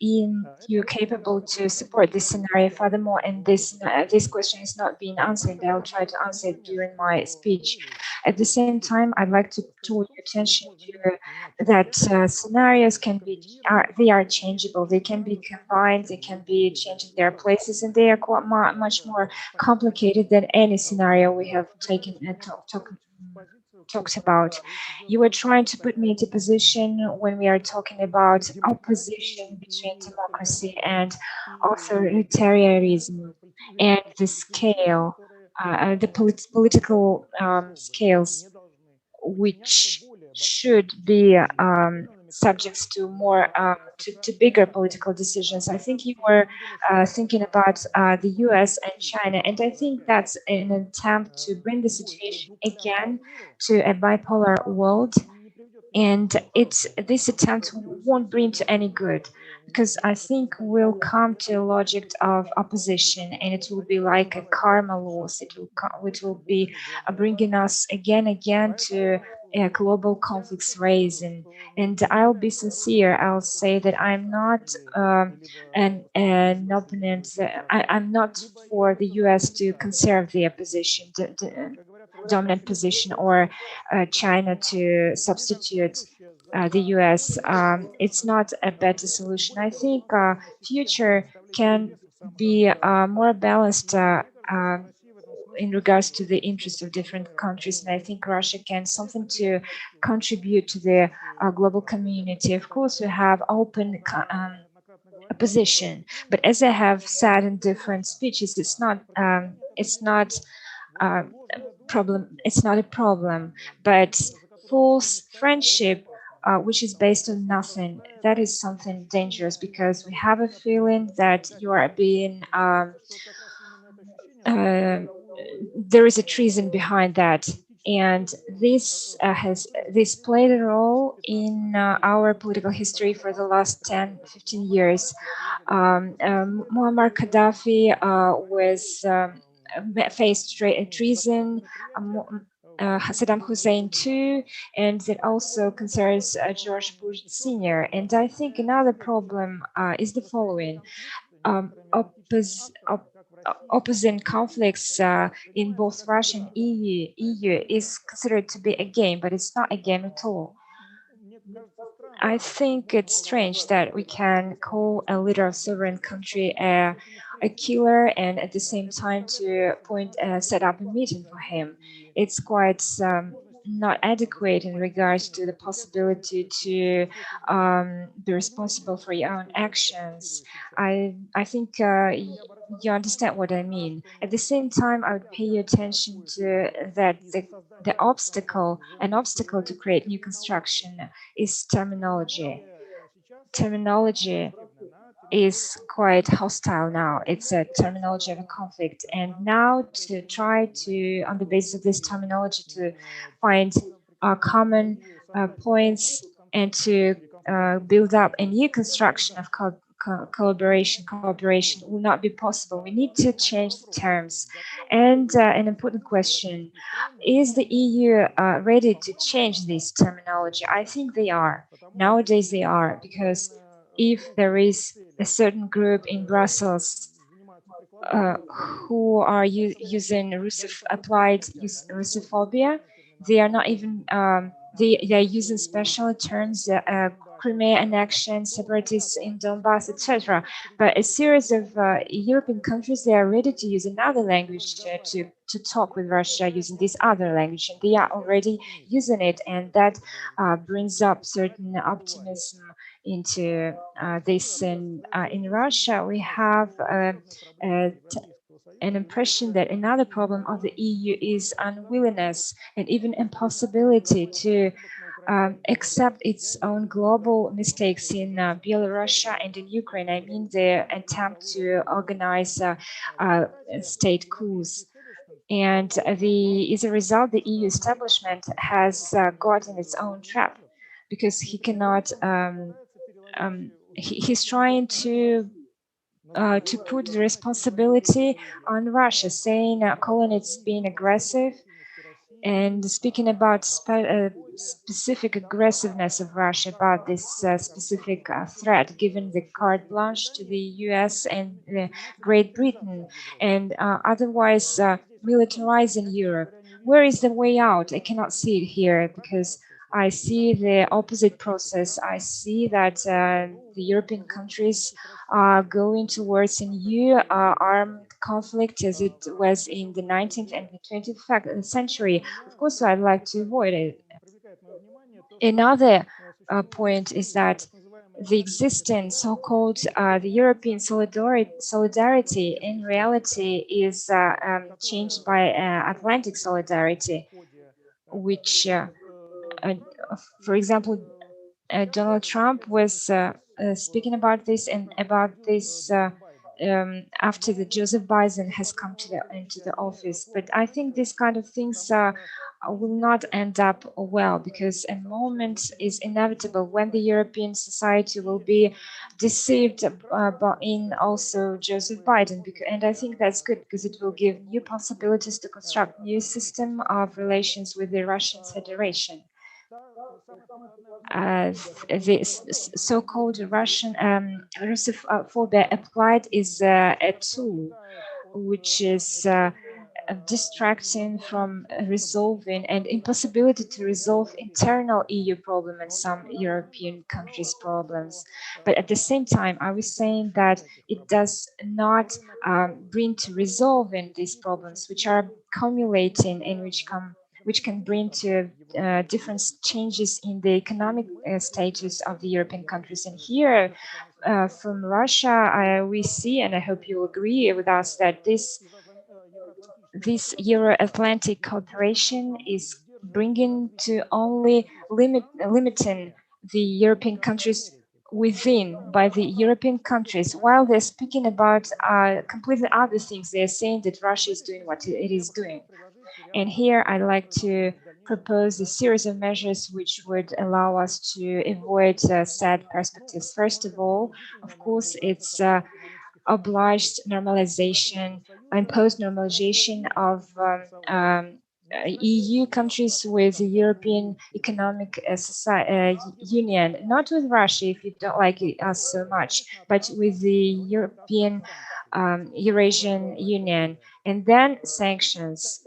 EU capable to support this scenario furthermore? And this question is not being answered. I'll try to answer it during my speech. At the same time, I'd like to draw your attention to that scenarios they are changeable. They can be combined. They can be changing their places, and they are quite much more complicated than any scenario we have taken and talked about. You were trying to put me into position when we are talking about opposition between democracy and authoritarianism and the scale, the political scales, which should be subjects to more to bigger political decisions. I think you were thinking about the US and China, and I think that's an attempt to bring the situation again to a bipolar world. And this attempt won't bring to any good, because I think we'll come to a logic of opposition, and it will be like a karma loss. It will be bringing us again to global conflicts raising. And I'll be sincere. I'll say that I'm not an opponent. I'm not for the U.S. to conserve their position, the dominant position, or China to substitute the US. It's not a better solution. I think future can be more balanced in regards to the interests of different countries, and I think Russia can something to contribute to the global community. Of course, we have open position, but as I have said in different speeches, it's not problem. It's not a problem, but false friendship, which is based on nothing, that is something dangerous, because we have a feeling that you are being there is a treason behind that, and this played a role in our political history for the last 10-15 years. Muammar Gaddafi was faced treason, Saddam Hussein too, and that also concerns George Bush Sr. And I think another problem is the following. opposing conflicts in both Russia and EU is considered to be a game, but it's not a game at all. I think it's strange that we can call a leader of sovereign country a killer and at the same time to set up a meeting for him. It's quite not adequate in regards to the possibility to be responsible for your own actions. I think you understand what I mean. At the same time, I would pay your attention to that an obstacle to create new construction is terminology. Terminology is quite hostile now. It's a terminology of a conflict. And now to try to, on the basis of this terminology, to find common points and to build up a new construction of cooperation will not be possible. We need to change the terms. And an important question, is the EU ready to change this terminology? I think they are. Nowadays they are, because if there is a certain group in Brussels who are using applied Russophobia, they are not even, they are using special terms, Crimea annexion, separatists in Donbass, etc. But a series of European countries, they are ready to use another language to talk with Russia using this other language, and they are already using it, and that brings up certain optimism into this. And in Russia, we have an impression that another problem of the EU is unwillingness and even impossibility to accept its own global mistakes in Belarus and in Ukraine. I mean the attempt to organize state coups. And as a result, the EU establishment has got in its own trap, because he cannot, he's trying to put the responsibility on Russia, saying, calling it being aggressive, and speaking about specific aggressiveness of Russia, about this specific threat, given the carte blanche to the US and Great Britain, and otherwise militarizing Europe. Where is the way out? I cannot see it here, because I see the opposite process. I see that the European countries are going towards a new armed conflict, as it was in the 19th and the 20th century. Of course, I'd like to avoid it. Another point is that the existing so-called the European solidarity in reality is changed by Atlantic solidarity, which for example, Donald Trump was speaking about this and about this after the Joseph Biden has come into the office. But I think this kind of things will not end up well, because a moment is inevitable when the European society will be deceived in also Joseph Biden. And I think that's good, because it will give new possibilities to construct new system of relations with the Russian Federation. This so-called Russian Russophobia applied is a tool which is distracting from resolving and impossibility to resolve internal EU problem and some European countries' problems. But at the same time, I was saying that it does not bring to resolving these problems, which are accumulating and which can bring to different changes in the economic status of the European countries. And here, from Russia, we see, and I hope you agree with us, that this Euro-Atlantic cooperation is bringing to only limiting the European countries within by the European countries, while they're speaking about completely other things. They're saying that Russia is doing what it is doing. And here I'd like to propose a series of measures which would allow us to avoid sad perspectives. First of all, of course, it's obliged normalization, imposed normalization of EU countries with the European Economic Union, not with Russia if you don't like us so much, but with the European Eurasian Union, and then sanctions.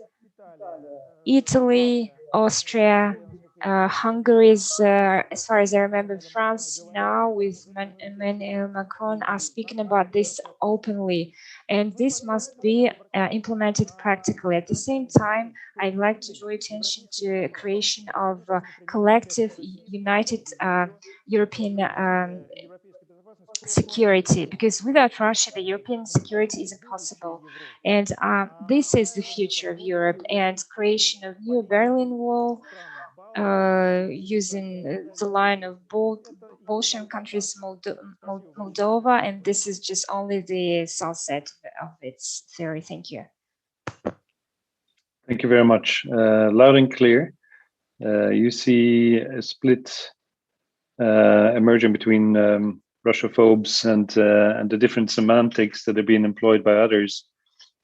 Italy, Austria, Hungary's, as far as I remember, France now with Emmanuel Macron are speaking about this openly, and this must be implemented practically. At the same time, I'd like to draw attention to creation of collective, united European security, because without Russia, the European security is impossible. And this is the future of Europe, and creation of new Berlin Wall, using the line of Balkan countries, Moldova, and this is just only the subset of its theory. Thank you. Thank you very much. Loud and clear. You see a split emerging between Russophobes and the different semantics that are being employed by others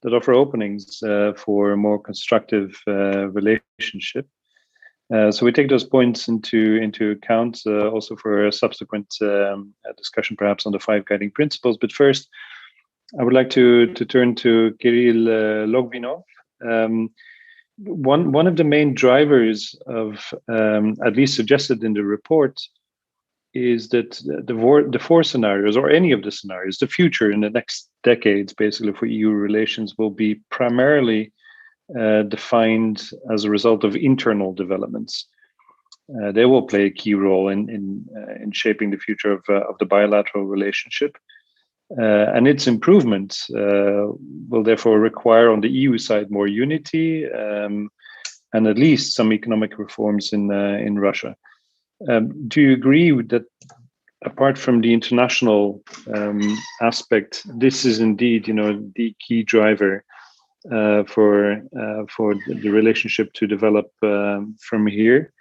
that offer openings for a more constructive relationship. So we take those points into account also for a subsequent discussion, perhaps on the 5 guiding principles. But first, I would like to turn to Kirill Logvinov. One of the main drivers of, at least suggested in the report, is that the 4 scenarios, or any of the scenarios, the future in the next decades, basically, for EU relations will be primarily defined as a result of internal developments. They will play a key role in shaping the future of the bilateral relationship. And its improvements will therefore require on the EU side more unity and at least some economic reforms in Russia. Do you agree that apart from the international aspect, this is indeed, the key driver for the relationship to develop from here?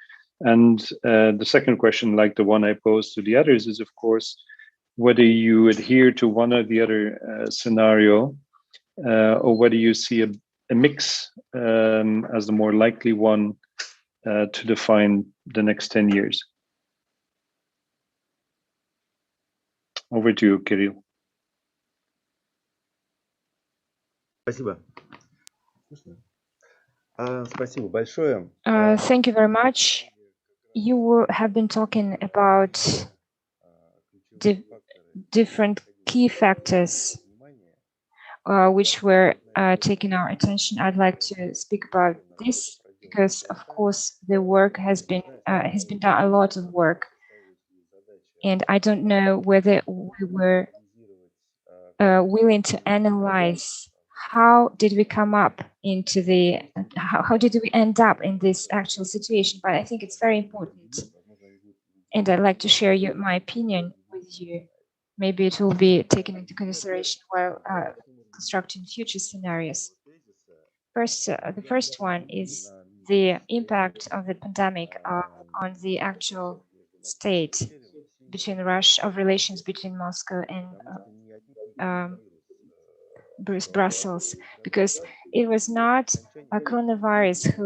And the second question, like the one I posed to the others, is of course whether you adhere to one or the other scenario, or whether you see a mix as the more likely one to define the next 10 years. Over to you, Kirill. Спасибо. Спасибо большое. Thank you very much. You have been talking about different key factors which were taking our attention. I'd like to speak about this because, of course, the work has been done, a lot of work, and I don't know whether we were willing to analyze how did we come up into how did we end up in this actual situation. But I think it's very important, and I'd like to share my opinion with you. Maybe it will be taken into consideration while constructing future scenarios. First, the first one is the impact of the pandemic on the actual state between of relations between Moscow and Brussels, because it was not a coronavirus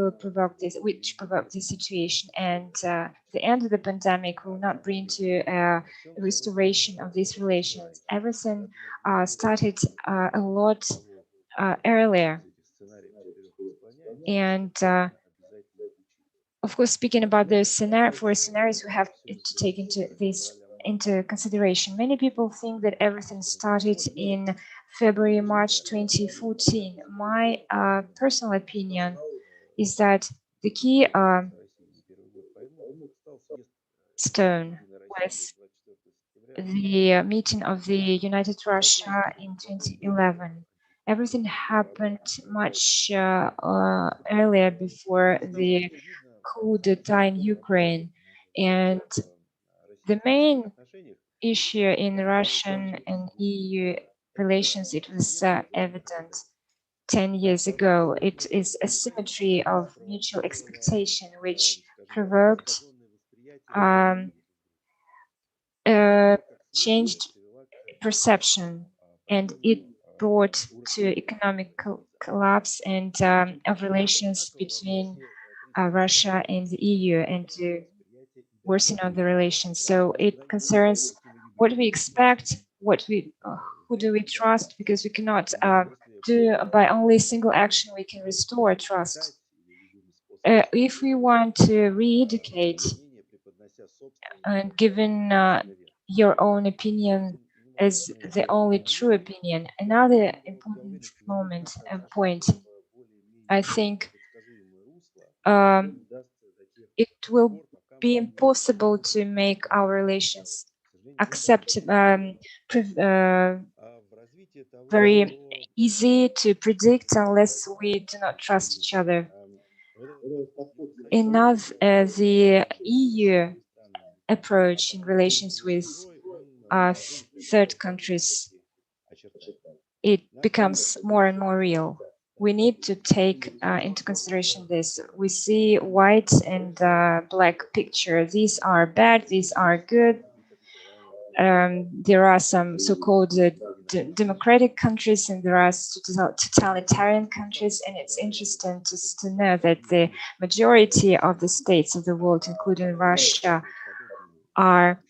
which provoked this situation, and the end of the pandemic will not bring to a restoration of these relations. Everything started a lot earlier, and of course, speaking about the scenarios, we have to take into consideration. Many people think that everything started in February, March 2014. My personal opinion is that the key stone was the meeting of the United Russia in 2011. Everything happened much earlier before the coup d'etat in Ukraine, and the main issue in Russian and EU relations, it was evident 10 years ago. It is a symmetry of mutual expectation which provoked changed perception, and it brought to economic collapse and of relations between Russia and the EU, and to worsen of the relations. So it concerns what we expect, what we who do we trust? Because we cannot do by only single action we can restore trust. If we want to re-educate and given your own opinion as the only true opinion, another important moment and point, I think it will be impossible to make our relations very easy to predict unless we do not trust each other. The EU approach in relations with third countries, it becomes more and more real. We need to take into consideration this. We see white and black picture. These are bad, these are good. There are some so-called democratic countries and there are totalitarian countries, and it's interesting to know that the majority of the states of the world, including Russia, are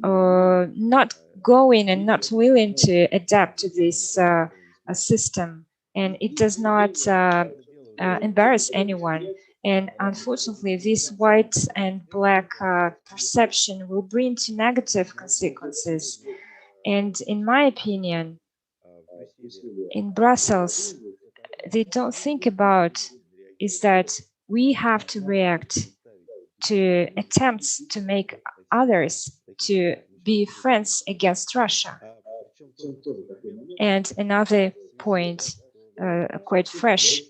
not going and not willing to adapt to this system, and it does not embarrass anyone. And unfortunately, this white and black perception will bring to negative consequences. And in my opinion, in Brussels, they don't think about is that we have to react to attempts to make others to be friends against Russia. And another point, quite fresh.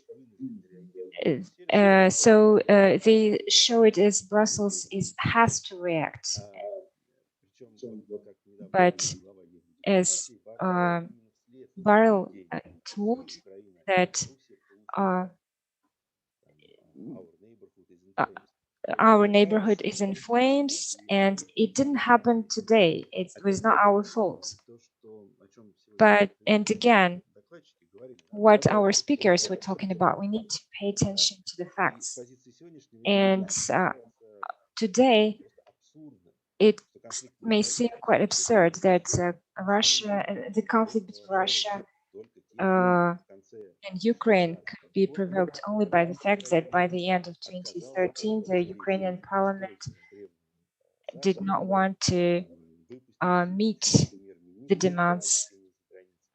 So they show it as Brussels has to react. But as Barrel told that our neighborhood is in flames, and it didn't happen today. It was not our fault. And again, what our speakers were talking about, we need to pay attention to the facts. And today, it may seem quite absurd that the conflict between Russia and Ukraine could be provoked only by the fact that by the end of 2013, the Ukrainian parliament did not want to meet the demands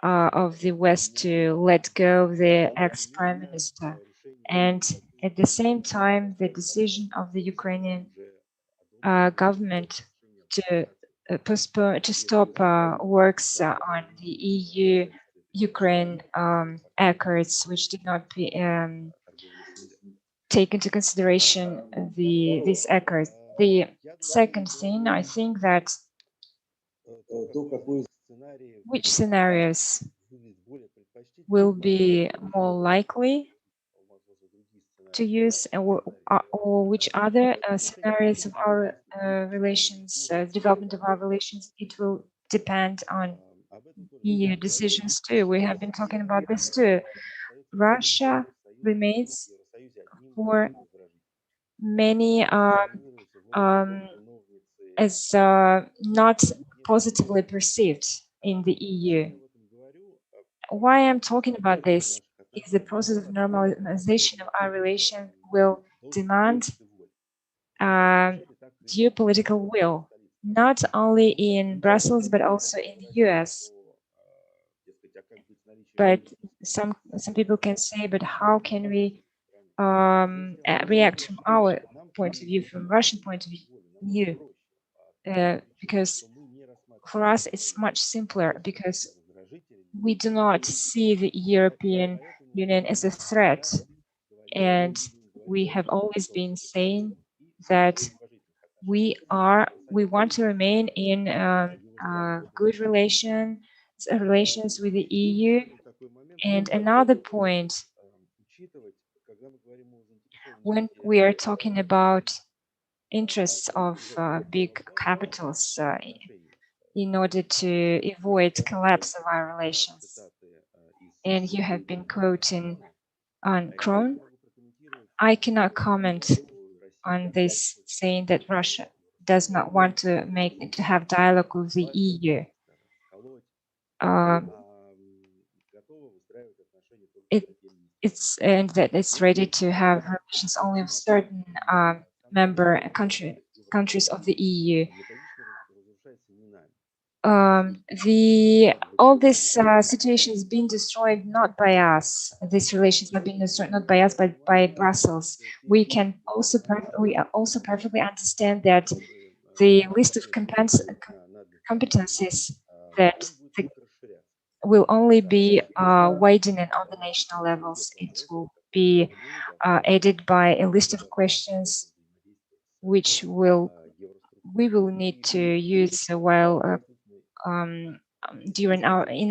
of the West to let go of the ex-prime minister. And at the same time, the decision of the Ukrainian government to stop works on the EU-Ukraine accords, which did not take into consideration these accords. The second thing, I think that which scenarios will be more likely to use, or which other scenarios of our relations, development of our relations, it will depend on EU decisions too. We have been talking about this too. Russia remains for many as not positively perceived in the EU. Why I'm talking about this is the process of normalization of our relation will demand geopolitical will, not only in Brussels, but also in the US. But some people can say, but how can we react from our point of view, from Russian point of view? Because for us, it's much simpler because we do not see the European Union as a threat. And we have always been saying that we want to remain in good relations with the EU. And another point, when we are talking about interests of big capitals in order to avoid collapse of our relations, and you have been quoting on Kron, I cannot comment on this, saying that Russia does not want to have dialogue with the EU. it's and that it's ready to have relations only with certain member countries of the EU. All this situation is being destroyed not by us. These relations are being destroyed not by us, but by Brussels. We also perfectly understand that the list of competencies that will only be widening on the national levels. It will be aided by a list of questions which we will need to use while in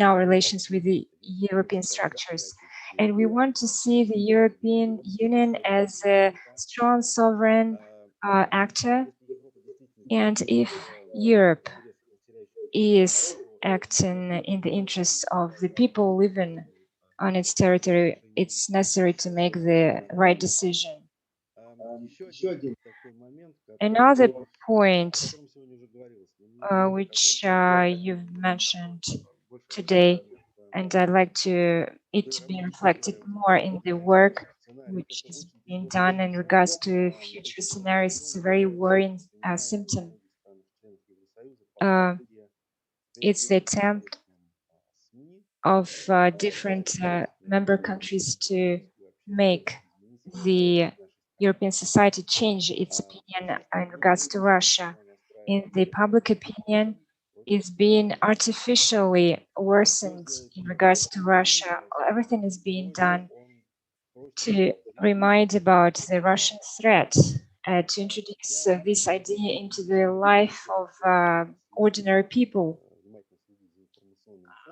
our relations with the European structures. And we want to see the European Union as a strong sovereign actor. And if Europe is acting in the interests of the people living on its territory, it's necessary to make the right decision. Another point which you've mentioned today, and I'd like it to be reflected more in the work which is being done in regards to future scenarios. It's a very worrying symptom. It's the attempt of different member countries to make the European society change its opinion in regards to Russia. In the public opinion is being artificially worsened in regards to Russia. Everything is being done to remind about the Russian threat, to introduce this idea into the life of ordinary people.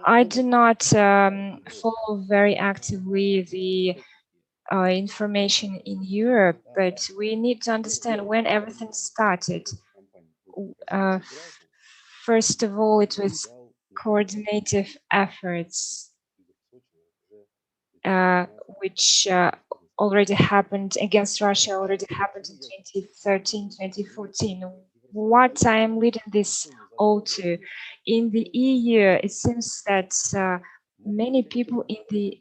I do not follow very actively the information in Europe, but we need to understand when everything started. First of all, it was coordinative efforts, which already happened against Russia, already happened in 2013, 2014. What I'm leading this all to, in the EU, it seems that many people in the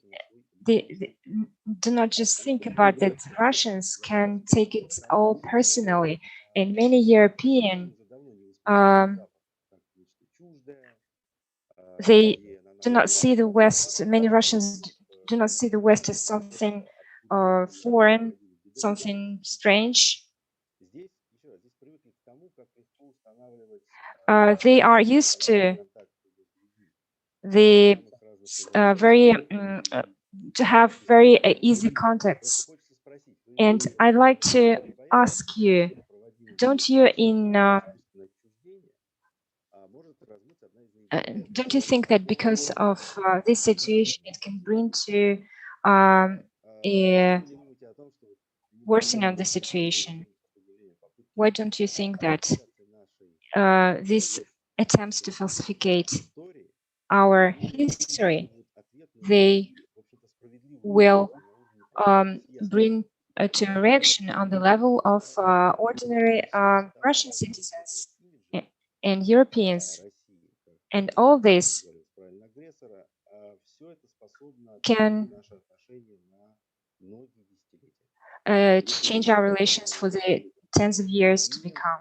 do not just think about that Russians can take it all personally, and many European they do not see the West. Many Russians do not see the West as something foreign, something strange. They are used to the to have very easy contacts. And I'd like to ask you, don't you don't you think that because of this situation, it can bring to a worsening of the situation? Why don't you think that these attempts to falsificate our history, they will bring to a reaction on the level of ordinary Russian citizens and Europeans? And all this can change our relations for the tens of years to become.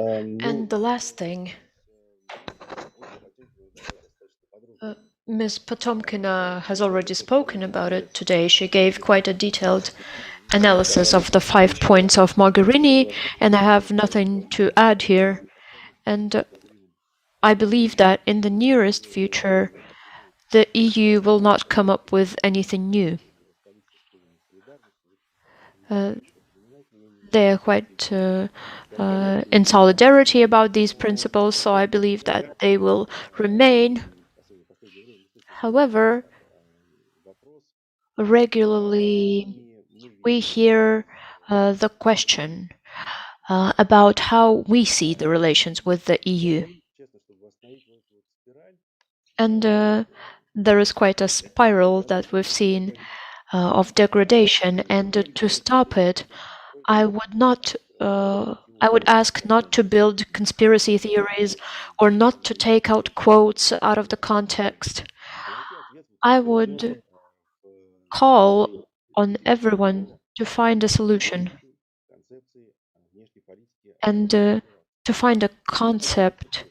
And the last thing, Ms. Potomkina has already spoken about it today. She gave quite a detailed analysis of the 5 points of Mogherini, and I have nothing to add here. And I believe that in the nearest future, the EU will not come up with anything new. They are quite in solidarity about these principles, so I believe that they will remain. However, regularly we hear the question about how we see the relations with the EU. And there is quite a spiral that we've seen of degradation, and to stop it, I would not I would ask not to build conspiracy theories or not to take out quotes out of the context. I would call on everyone to find a solution and to find a concept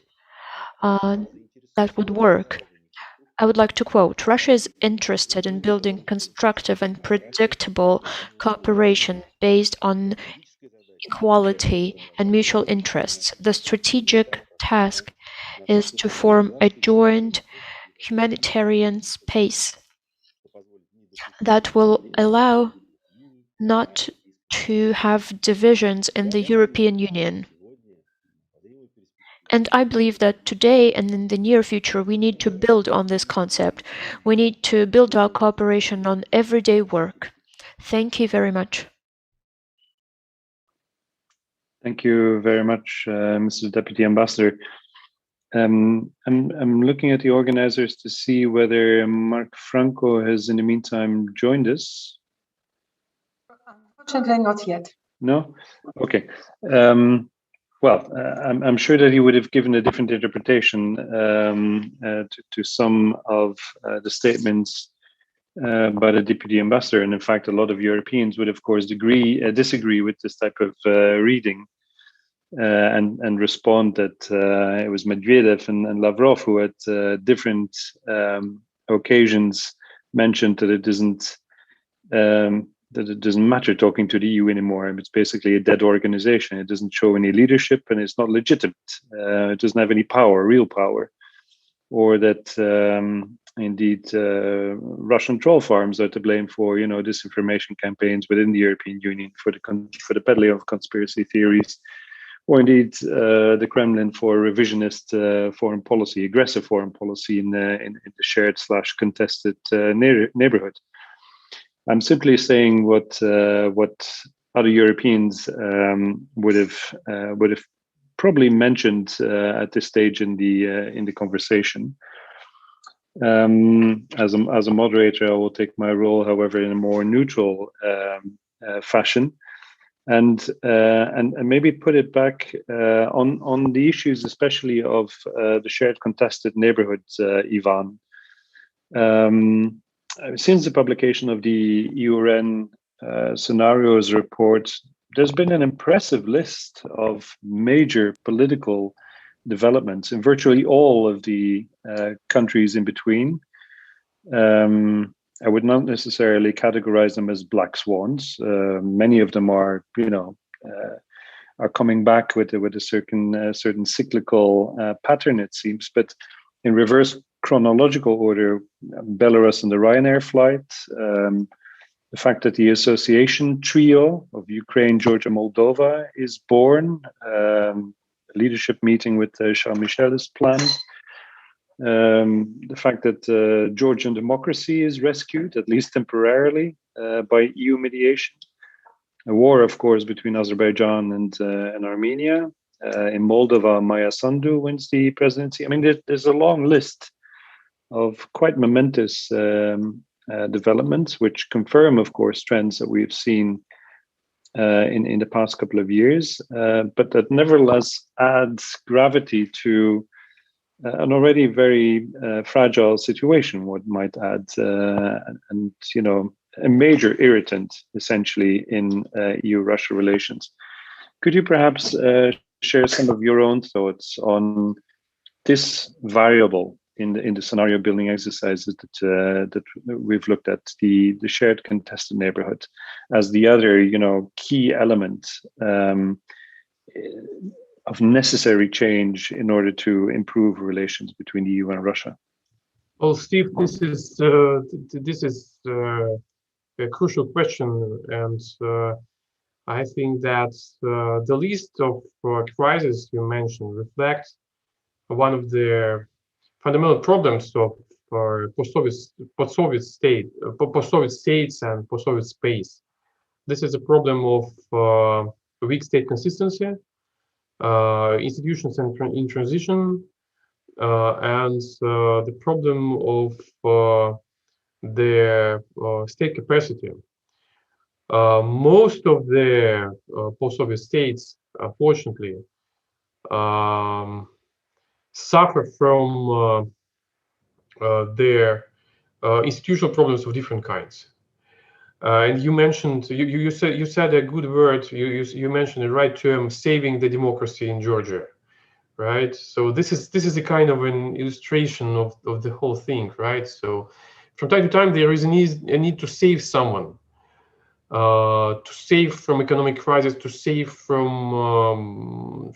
that would work. I would like to quote, Russia is interested in building constructive and predictable cooperation based on equality and mutual interests. The strategic task is to form a joint humanitarian space that will allow not to have divisions in the European Union. And I believe that today and in the near future, we need to build on this concept. We need to build our cooperation on everyday work. Thank you very much. Thank you very much, Mr. Deputy Ambassador. I'm looking at the organizers to see whether Mark Franco has in the meantime joined us. Unfortunately, not yet. No? Okay. Well, I'm sure that he would have given a different interpretation to some of the statements by the Deputy Ambassador. And in fact, a lot of Europeans would, of course, disagree with this type of reading and respond that it was Medvedev and Lavrov who at different occasions mentioned that it doesn't matter talking to the EU anymore. It's basically a dead organization. It doesn't show any leadership and it's not legitimate. It doesn't have any power, real power. Or that indeed Russian troll farms are to blame for disinformation campaigns within the European Union for the peddling of conspiracy theories, or indeed the Kremlin for revisionist foreign policy, aggressive foreign policy in the shared/contested neighborhood. I'm simply saying what other Europeans would have probably mentioned at this stage in the conversation. As a moderator, I will take my role, however, in a more neutral fashion, and maybe put it back on the issues, especially of the shared contested neighborhoods, Ivan. Since the publication of the UN scenarios report, there's been an impressive list of major political developments in virtually all of the countries in between. I would not necessarily categorize them as black swans. Many of them are coming back with a certain cyclical pattern, it seems. But in reverse chronological order, Belarus and the Ryanair flight, the fact that the association trio of Ukraine, Georgia, Moldova is born, a leadership meeting with Charles Michel is planned, the fact that Georgian democracy is rescued, at least temporarily, by EU mediation, a war, of course, between Azerbaijan and Armenia. In Moldova, Maya Sandu wins the presidency. I mean, there's a long list of quite momentous developments, which confirm, of course, trends that we've seen in the past couple of years, but that nevertheless adds gravity to an already very fragile situation. What might add, and a major irritant, essentially, in EU-Russia relations. Could you perhaps share some of your own thoughts on this variable in the scenario building exercises that we've looked at, the shared contested neighborhood as the other key element of necessary change in order to improve relations between the EU and Russia? Well, Steve, this is a crucial question, and I think that the list of crises you mentioned reflects one of the fundamental problems of post-Soviet states and post-Soviet space. This is a problem of weak state consistency, institutions in transition, and the problem of the state capacity. Most of the post-Soviet states unfortunately, suffer from their institutional problems of different kinds. And you mentioned, you said a good word. You mentioned the right term, saving the democracy in Georgia, right? So this is a kind of an illustration of the whole thing, right? So from time to time there is a need to save someone, to save from economic crisis, to save from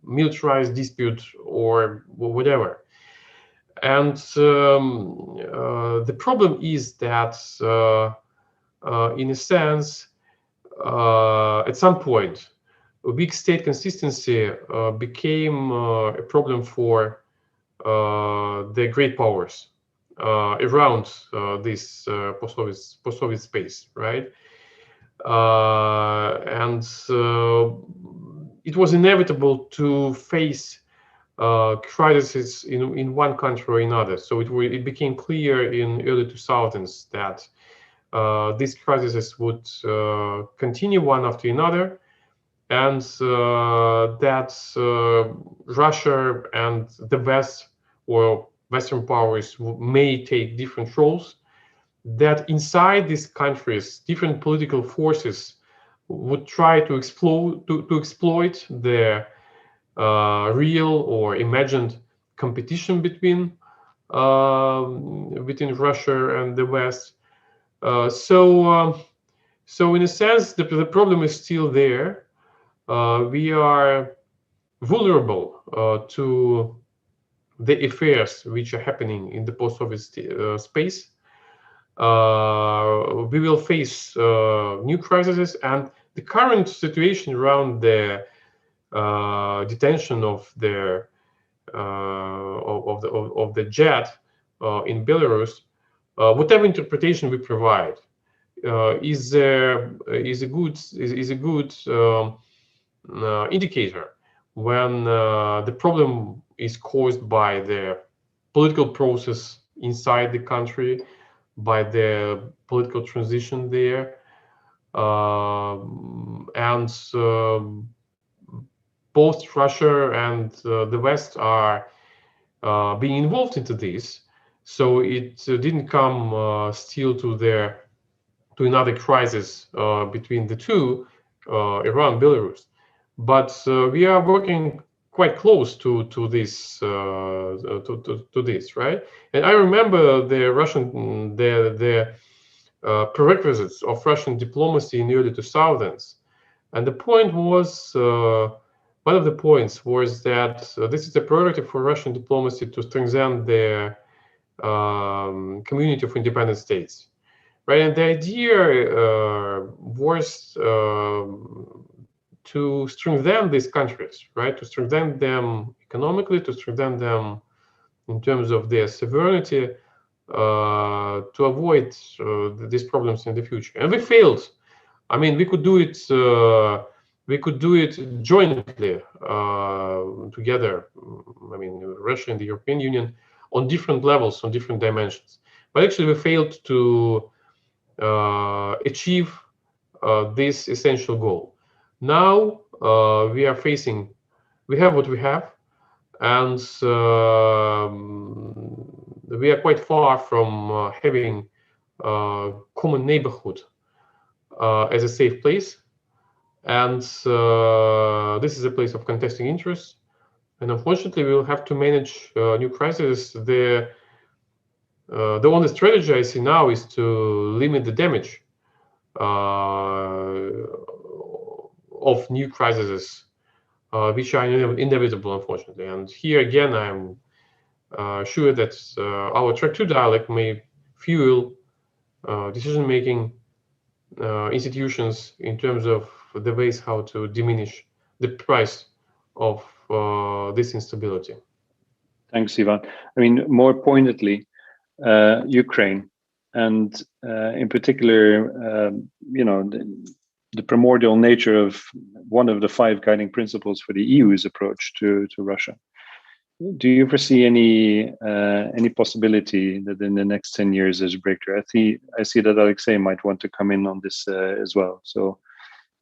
militarized dispute or whatever. And the problem is that, in a sense, at some point, weak state consistency became a problem for the great powers around this post-Soviet space, right? And it was inevitable to face crises in one country or another. So it became clear in early 2000s that these crises would continue one after another, and that Russia and the West or Western powers may take different roles, that inside these countries, different political forces would try to exploit their real or imagined competition between Russia and the West. So in a sense, the problem is still there. We are vulnerable to the affairs which are happening in the post-Soviet space. We will face new crises, and the current situation around the detention of the jet in Belarus, whatever interpretation we provide, is a good indicator when the problem is caused by the political process inside the country, by the political transition there, and both Russia and the West are being involved into this. So it didn't come still to another crisis between the two, Iran, Belarus. But we are working quite close to this right? And I remember the Russian prerequisites of Russian diplomacy in the early 2000s, and the point was one of the points was that this is a priority for Russian diplomacy to strengthen the community of independent states, right? And the idea was to strengthen these countries, right? To strengthen them economically, to strengthen them in terms of their sovereignty, to avoid these problems in the future. And we failed. I mean, we could do it. We could do it jointly together. I mean, Russia and the European Union on different levels, on different dimensions. But actually, we failed to achieve this essential goal. Now we have what we have, and we are quite far from having common neighborhood as a safe place. And this is a place of contesting interests. And unfortunately, we will have to manage new crises. The only strategy I see now is to limit the damage of new crises, which are inevitable, unfortunately. And here again, I'm sure that our track 2 dialogue may fuel decision-making institutions in terms of the ways how to diminish the price of this instability. Thanks, Ivan. I mean, more pointedly, Ukraine, and in particular, the primordial nature of one of the 5 guiding principles for the EU's approach to Russia. Do you foresee any possibility that in the next 10 years there's a breakthrough? I see that Alexei might want to come in on this as well. So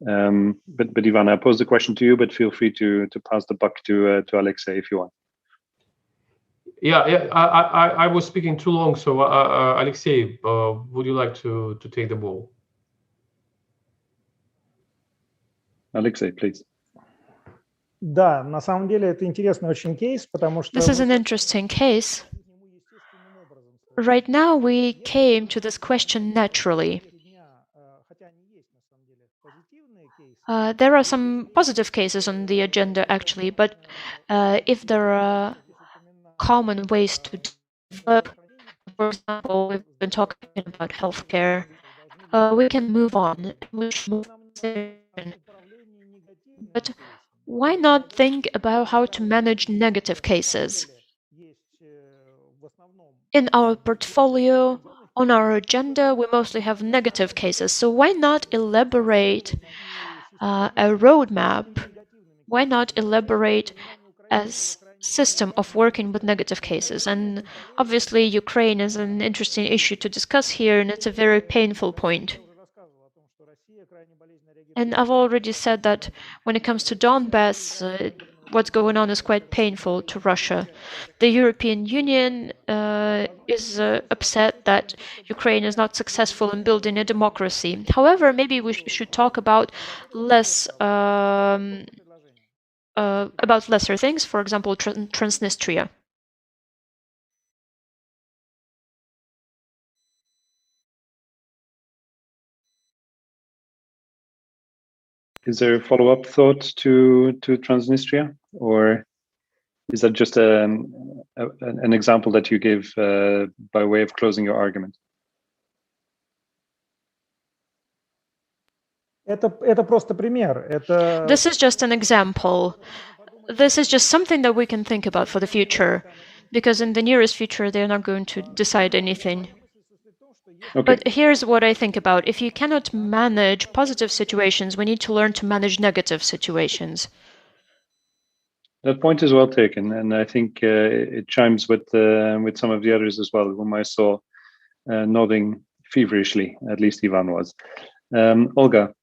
But Ivan, I pose the question to you, but feel free to pass the buck to Alexei if you want. Yeah, I was speaking too long, so Alexei, would you like to take the ball? Alexei, please. Да, на самом деле это интересный очень кейс, потому что... This is an interesting case. Right now, we came to this question naturally. There are some positive cases on the agenda, actually, but if there are common ways to develop, for example, we've been talking about healthcare, we can move on. We should move on. But why not think about how to manage negative cases? In our portfolio, on our agenda, we mostly have negative cases. So why not elaborate a roadmap? Why not elaborate a system of working with negative cases? And obviously, Ukraine is an interesting issue to discuss here, and it's a very painful point. And I've already said that when it comes to Donbass, what's going on is quite painful to Russia. The European Union is upset that Ukraine is not successful in building a democracy. However, maybe we should talk about lesser things, for example, Transnistria. Is there a follow-up thought to Transnistria, or is that just an example that you give by way of closing your argument? Это просто пример. This is just an example. This is just something that we can think about for the future, because in the nearest future, they're not going to decide anything. Okay. But here's what I think about. If you cannot manage positive situations, we need to learn to manage negative situations. That point is well taken, and I think it chimes with some of the others as well, whom I saw nodding feverishly, at least Ivan was. Olga.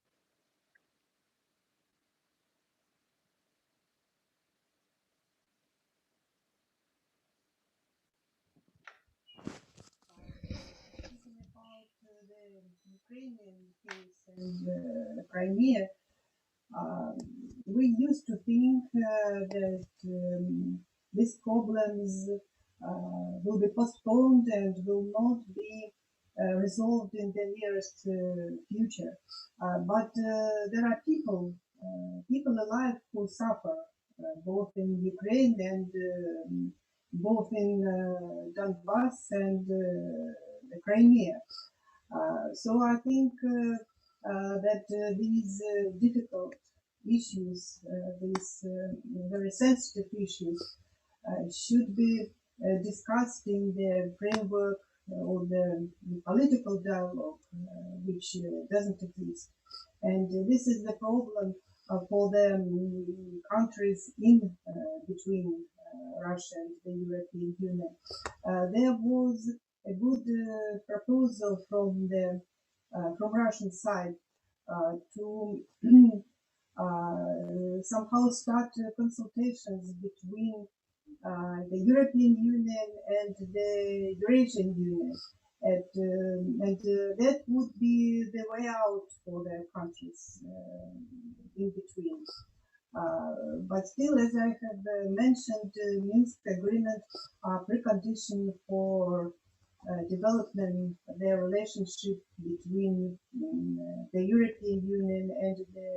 Crimea, we used to think that these problems will be postponed and will not be resolved in the nearest future. But there are people alive who suffer, both in Ukraine and both in Donbass and the Crimea. So I think that these difficult issues, these very sensitive issues, should be discussed in the framework of the political dialogue, which doesn't exist. And this is the problem for the countries in between Russia and the European Union. There was a good proposal from Russian side to somehow start consultations between the European Union and the Eurasian Union, and that would be the way out for the countries in between. But still, as I have mentioned, Minsk agreement are precondition for development their relationship between the European Union and the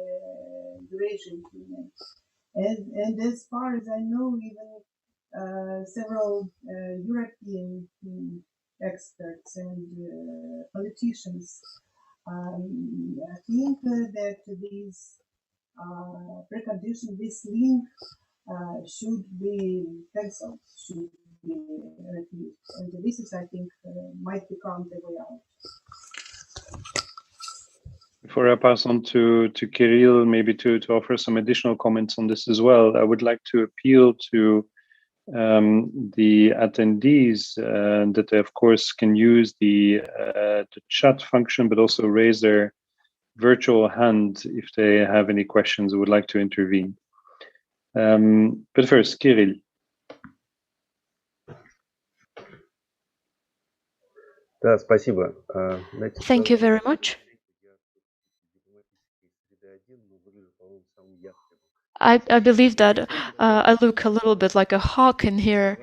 Eurasian Union. And as far as I know, even several European experts and politicians think that these precondition, this link should be cancelled, should be refused. And this is, I think, might become the way out. Before I pass on to Kirill, maybe to offer some additional comments on this as well, I would like to appeal to the attendees that they, of course, can use the chat function, but also raise their virtual hand if they have any questions or would like to intervene. But first, Kirill. Да, спасибо. Thank you very much. I believe that I look a little bit like a hawk in here,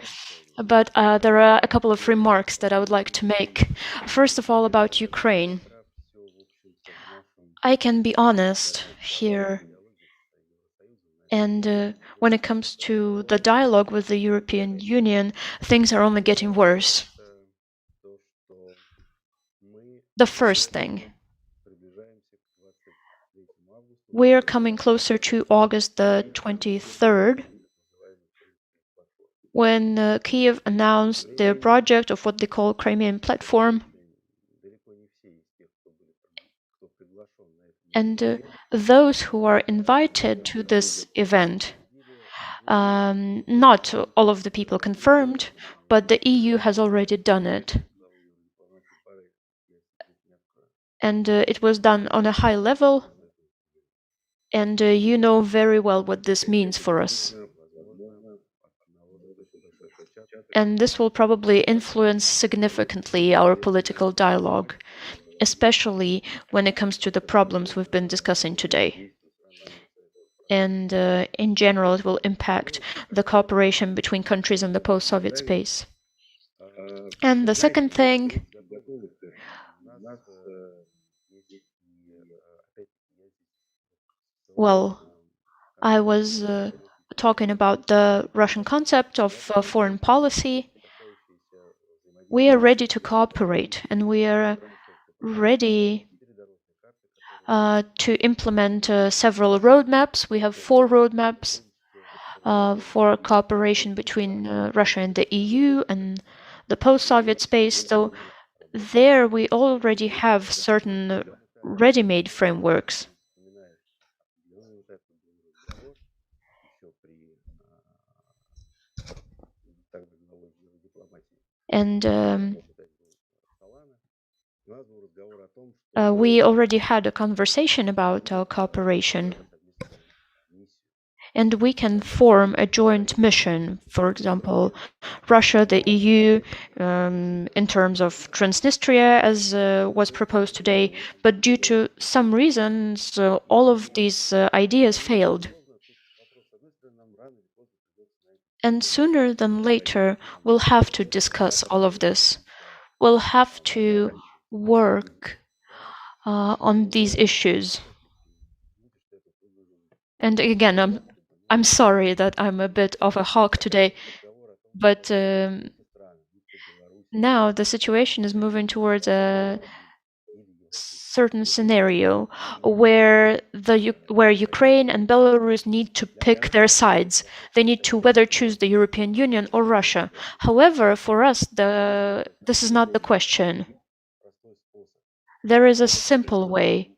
but there are a couple of remarks that I would like to make. First of all, about Ukraine. I can be honest here, and when it comes to the dialogue with the European Union, things are only getting worse. The first thing, we're coming closer to August the 23rd, when Kyiv announced their project of what they call Crimean Platform. And those who are invited to this event, not all of the people confirmed, but the EU has already done it. And it was done on a high level, and you know very well what this means for us. And this will probably influence significantly our political dialogue, especially when it comes to the problems we've been discussing today. And in general, it will impact the cooperation between countries in the post-Soviet space. And the second thing, well, I was talking about the Russian concept of foreign policy. We are ready to cooperate, and we are ready to implement several roadmaps. We have 4 roadmaps for cooperation between Russia and the EU and the post-Soviet space. So there we already have certain ready-made frameworks. And we already had a conversation about our cooperation. And we can form a joint mission, for example, Russia, the EU, in terms of Transnistria, as was proposed today. But due to some reasons, all of these ideas failed. And sooner than later, we'll have to discuss all of this. We'll have to work on these issues. And again, I'm sorry that I'm a bit of a hawk today, but now the situation is moving towards a certain scenario where Ukraine and Belarus need to pick their sides. They need to whether choose the European Union or Russia. However, for us, this is not the question. There is a simple way,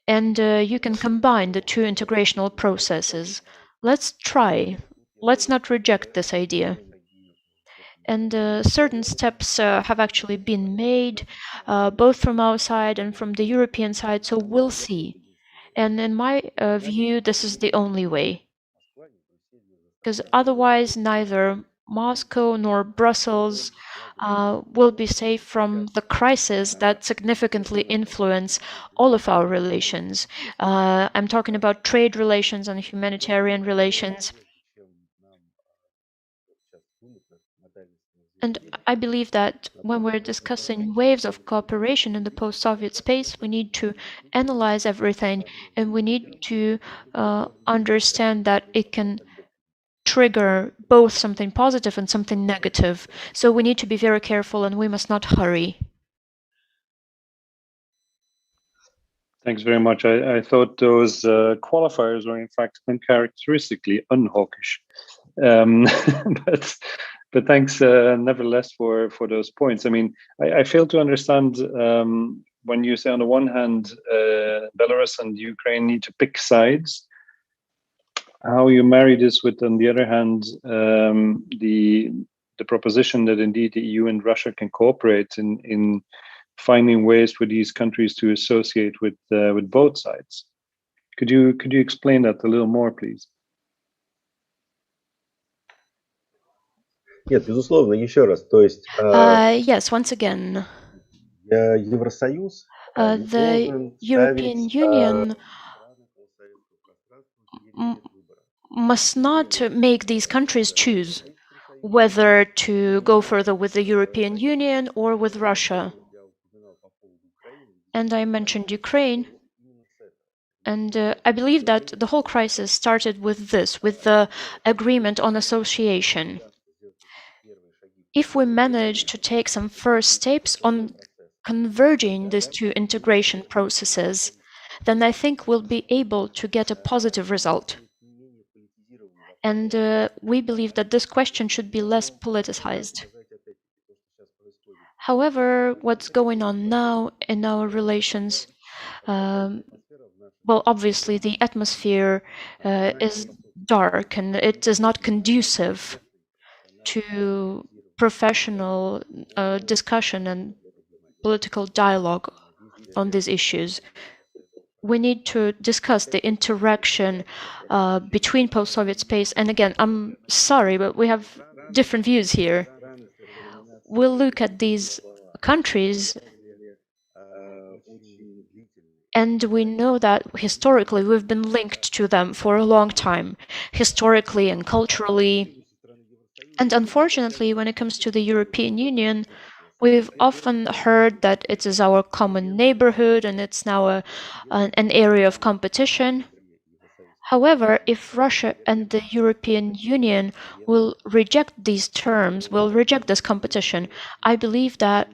and you can combine the 2 integrational processes. Let's try. Let's not reject this idea. And certain steps have actually been made, both from our side and from the European side, so we'll see. And in my view, this is the only way. Because otherwise, neither Moscow nor Brussels will be safe from the crises that significantly influence all of our relations. I'm talking about trade relations and humanitarian relations. And I believe that when we're discussing waves of cooperation in the post-Soviet space, we need to analyze everything, and we need to understand that it can trigger both something positive and something negative. So we need to be very careful, and we must not hurry. Thanks very much. I thought those qualifiers were in fact uncharacteristically unhawkish. But thanks nevertheless for those points. I mean, I fail to understand when you say on the one hand Belarus and Ukraine need to pick sides, how you marry this with, on the other hand, the proposition that indeed the EU and Russia can cooperate in finding ways for these countries to associate with both sides. Could you explain that a little more, please? Нет, безусловно, еще раз. То есть Yes, once again, Евросоюз не the должен European ставить Union must not make these countries choose whether to go further with the European Union or with Russia. And I mentioned Ukraine. And I believe that the whole crisis started with this, with the agreement on association. If we manage to take some first steps on converging these two integration processes, then I think we'll be able to get a positive result. And we believe that this question should be less politicized. However, what's going on now in our relations, well, obviously the atmosphere is dark and it is not conducive to professional discussion and political dialogue on these issues. We need to discuss the interaction between post-Soviet space. And again, I'm sorry, but we have different views here. We'll look at these countries and we know that historically we've been linked to them for a long time, historically and culturally. And unfortunately, when it comes to the European Union, we've often heard that it is our common neighborhood and it's now an area of competition. However, if Russia and the European Union will reject these terms, will reject this competition, I believe that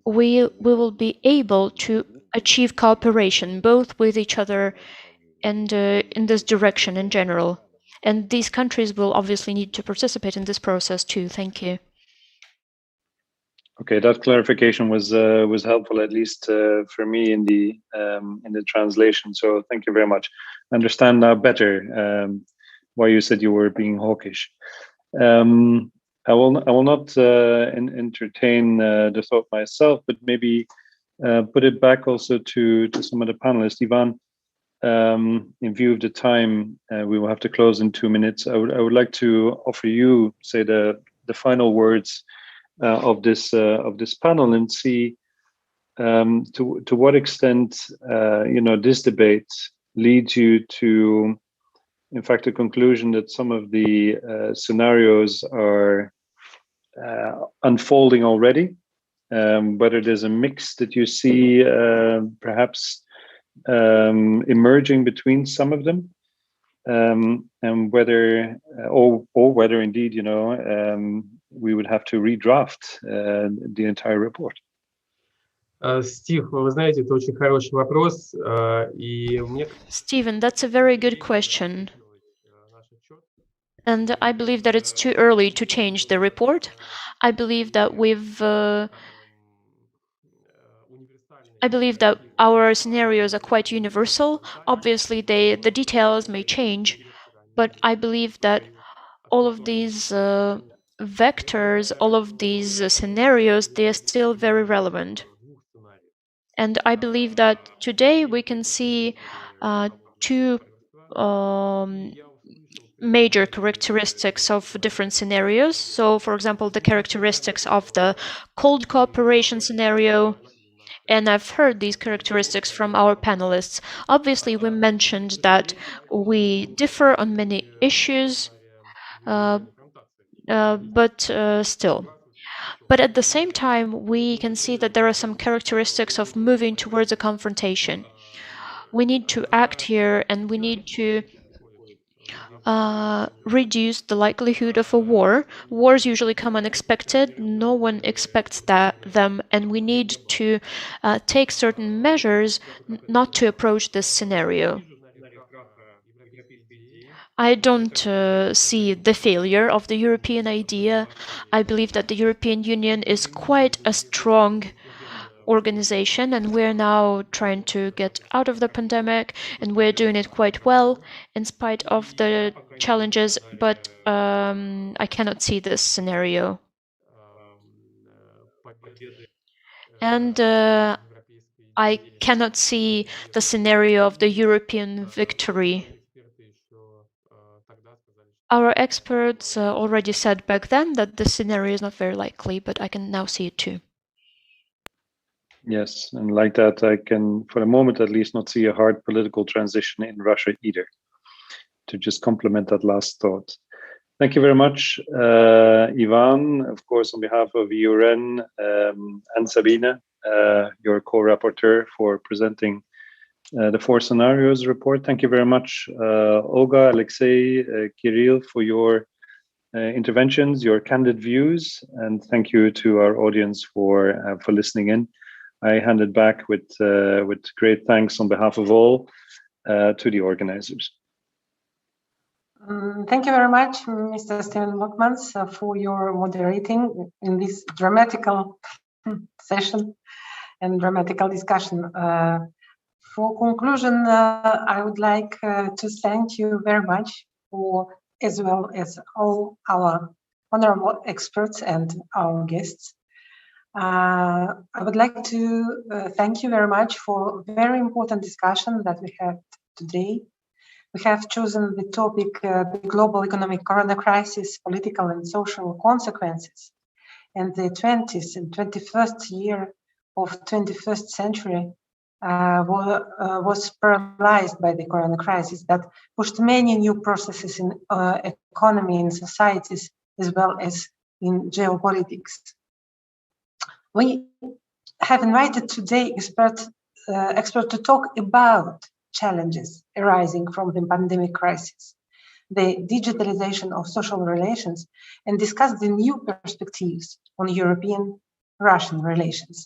we will be able to achieve cooperation both with each other and in this direction in general. And these countries will obviously need to participate in this process too. Thank you. Okay, that clarification was helpful, at least for me in the translation. So thank you very much. I understand now better why you said you were being hawkish. I will not entertain the thought myself, but maybe put it back also to some of the panelists. Ivan, in view of the time, we will have to close in 2 minutes. I would like to offer you, say, the final words of this panel and see to what extent this debate leads you to, in fact, a conclusion that some of the scenarios are unfolding already, whether there's a mix that you see perhaps emerging between some of them, and whether or whether indeed we would have to redraft the entire report. Стив, вы знаете, это очень хороший вопрос, и мне... Stephen, that's a very good question. And I believe that it's too early to change the report. I believe that our scenarios are quite universal. Obviously, the details may change, but I believe that all of these vectors, all of these scenarios, they are still very relevant. And I believe that today we can see two major characteristics of different scenarios. So, for example, the characteristics of the cold cooperation scenario. And I've heard these characteristics from our panelists. Obviously, we mentioned that we differ on many issues, but still. But at the same time, we can see that there are some characteristics of moving towards a confrontation. We need to act here and we need to reduce the likelihood of a war. Wars usually come unexpected. No one expects them, and we need to take certain measures not to approach this scenario. I don't see the failure of the European idea. I believe that the European Union is quite a strong organization, and we're now trying to get out of the pandemic, and we're doing it quite well in spite of the challenges, but I cannot see this scenario. And I cannot see the scenario of the European victory. Our experts already said back then that the scenario is not very likely, but I can now see it too. Yes, and like that, I can, for the moment at least, not see a hard political transition in Russia either. To just complement that last thought. Thank you very much, Ivan, of course, on behalf of URN, and Sabine, your co-rapporteur, for presenting the 4 scenarios report. Thank you very much, Olga, Alexei, Kirill, for your interventions, your candid views, and thank you to our audience for listening in. I hand it back with great thanks on behalf of all to the organizers. Thank you very much, Mr. Steven Lokmans, for your moderating in this dramatical session and dramatical discussion. For conclusion, I would like to thank you very much for, as well as all our honorable experts and our guests. I would like to thank you very much for a very important discussion that we had today. We have chosen the topic, the global economic corona crisis, political and social consequences, and the 20th and 21st year of 21st century was paralyzed by the corona crisis that pushed many new processes in economy and societies, as well as in geopolitics. We have invited today experts to talk about challenges arising from the pandemic crisis, the digitalization of social relations, and discuss the new perspectives on European-Russian relations.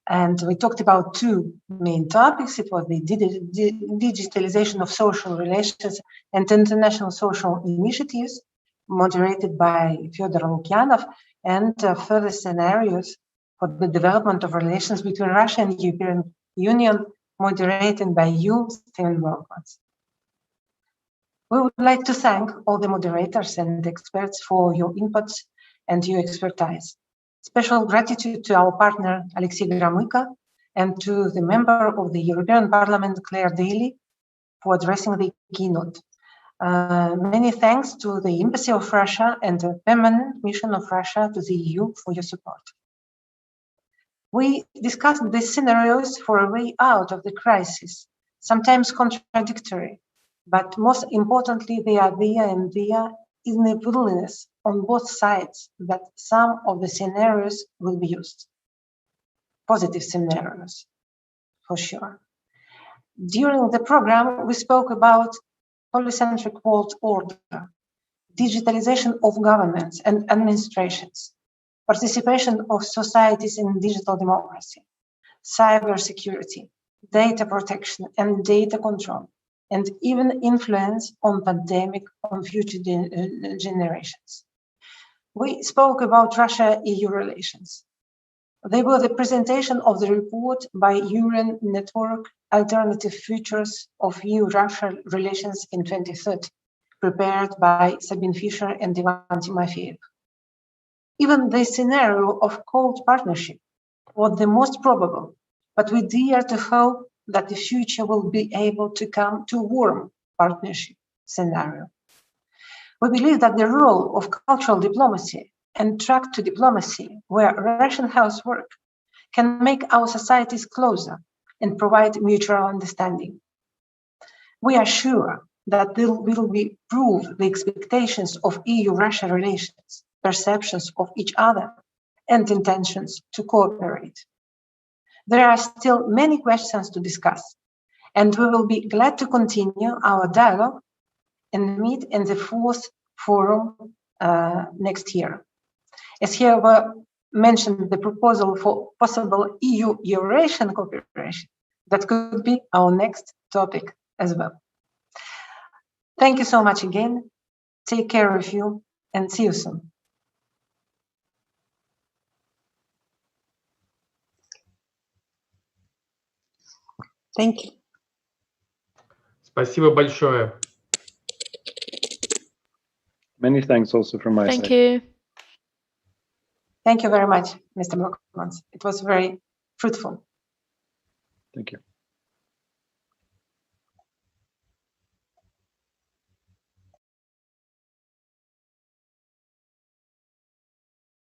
And we talked about 2 main topics. It was the digitalization of social relations and international social initiatives, moderated by Fyodor Lukyanov, and further scenarios for the development of relations between Russia and the European Union, moderated by you, Steven Lokmans. We would like to thank all the moderators and experts for your inputs and your expertise. Special gratitude to our partner, Alexei Gromyko, and to the member of the European Parliament, Claire Daly, for addressing the keynote. Many thanks to the Embassy of Russia and the Permanent Mission of Russia to the EU for your support. We discussed the scenarios for a way out of the crisis, sometimes contradictory, but most importantly, the idea and the inevitableness on both sides that some of the scenarios will be used. Positive scenarios, for sure. During the program, we spoke about polycentric world order, digitalization of governments and administrations, participation of societies in digital democracy, cybersecurity, data protection and data control, and even influence on pandemic on future generations. We spoke about Russia-EU relations. They were the presentation of the report by UN Network Alternative Futures of EU-Russia Relations in 2030, prepared by Sabine Fischer and Ivan Timofeyev. Even the scenario of cold partnership was the most probable, but we dare to hope that the future will be able to come to warm partnership scenario. We believe that the role of cultural diplomacy and track to diplomacy, where Russian housework can make our societies closer and provide mutual understanding. We are sure that there will be proved the expectations of EU-Russia relations, perceptions of each other, and intentions to cooperate. There are still many questions to discuss, and we will be glad to continue our dialogue and meet in the 4th forum next year. As here were mentioned the proposal for possible EU-Eurasian cooperation, that could be our next topic as well. Thank you so much again. Take care of you and see you soon. Thank you. Спасибо большое. Many thanks also from my side. Thank you. Thank you very much, Mr. Brockmans. It was very fruitful. Thank you.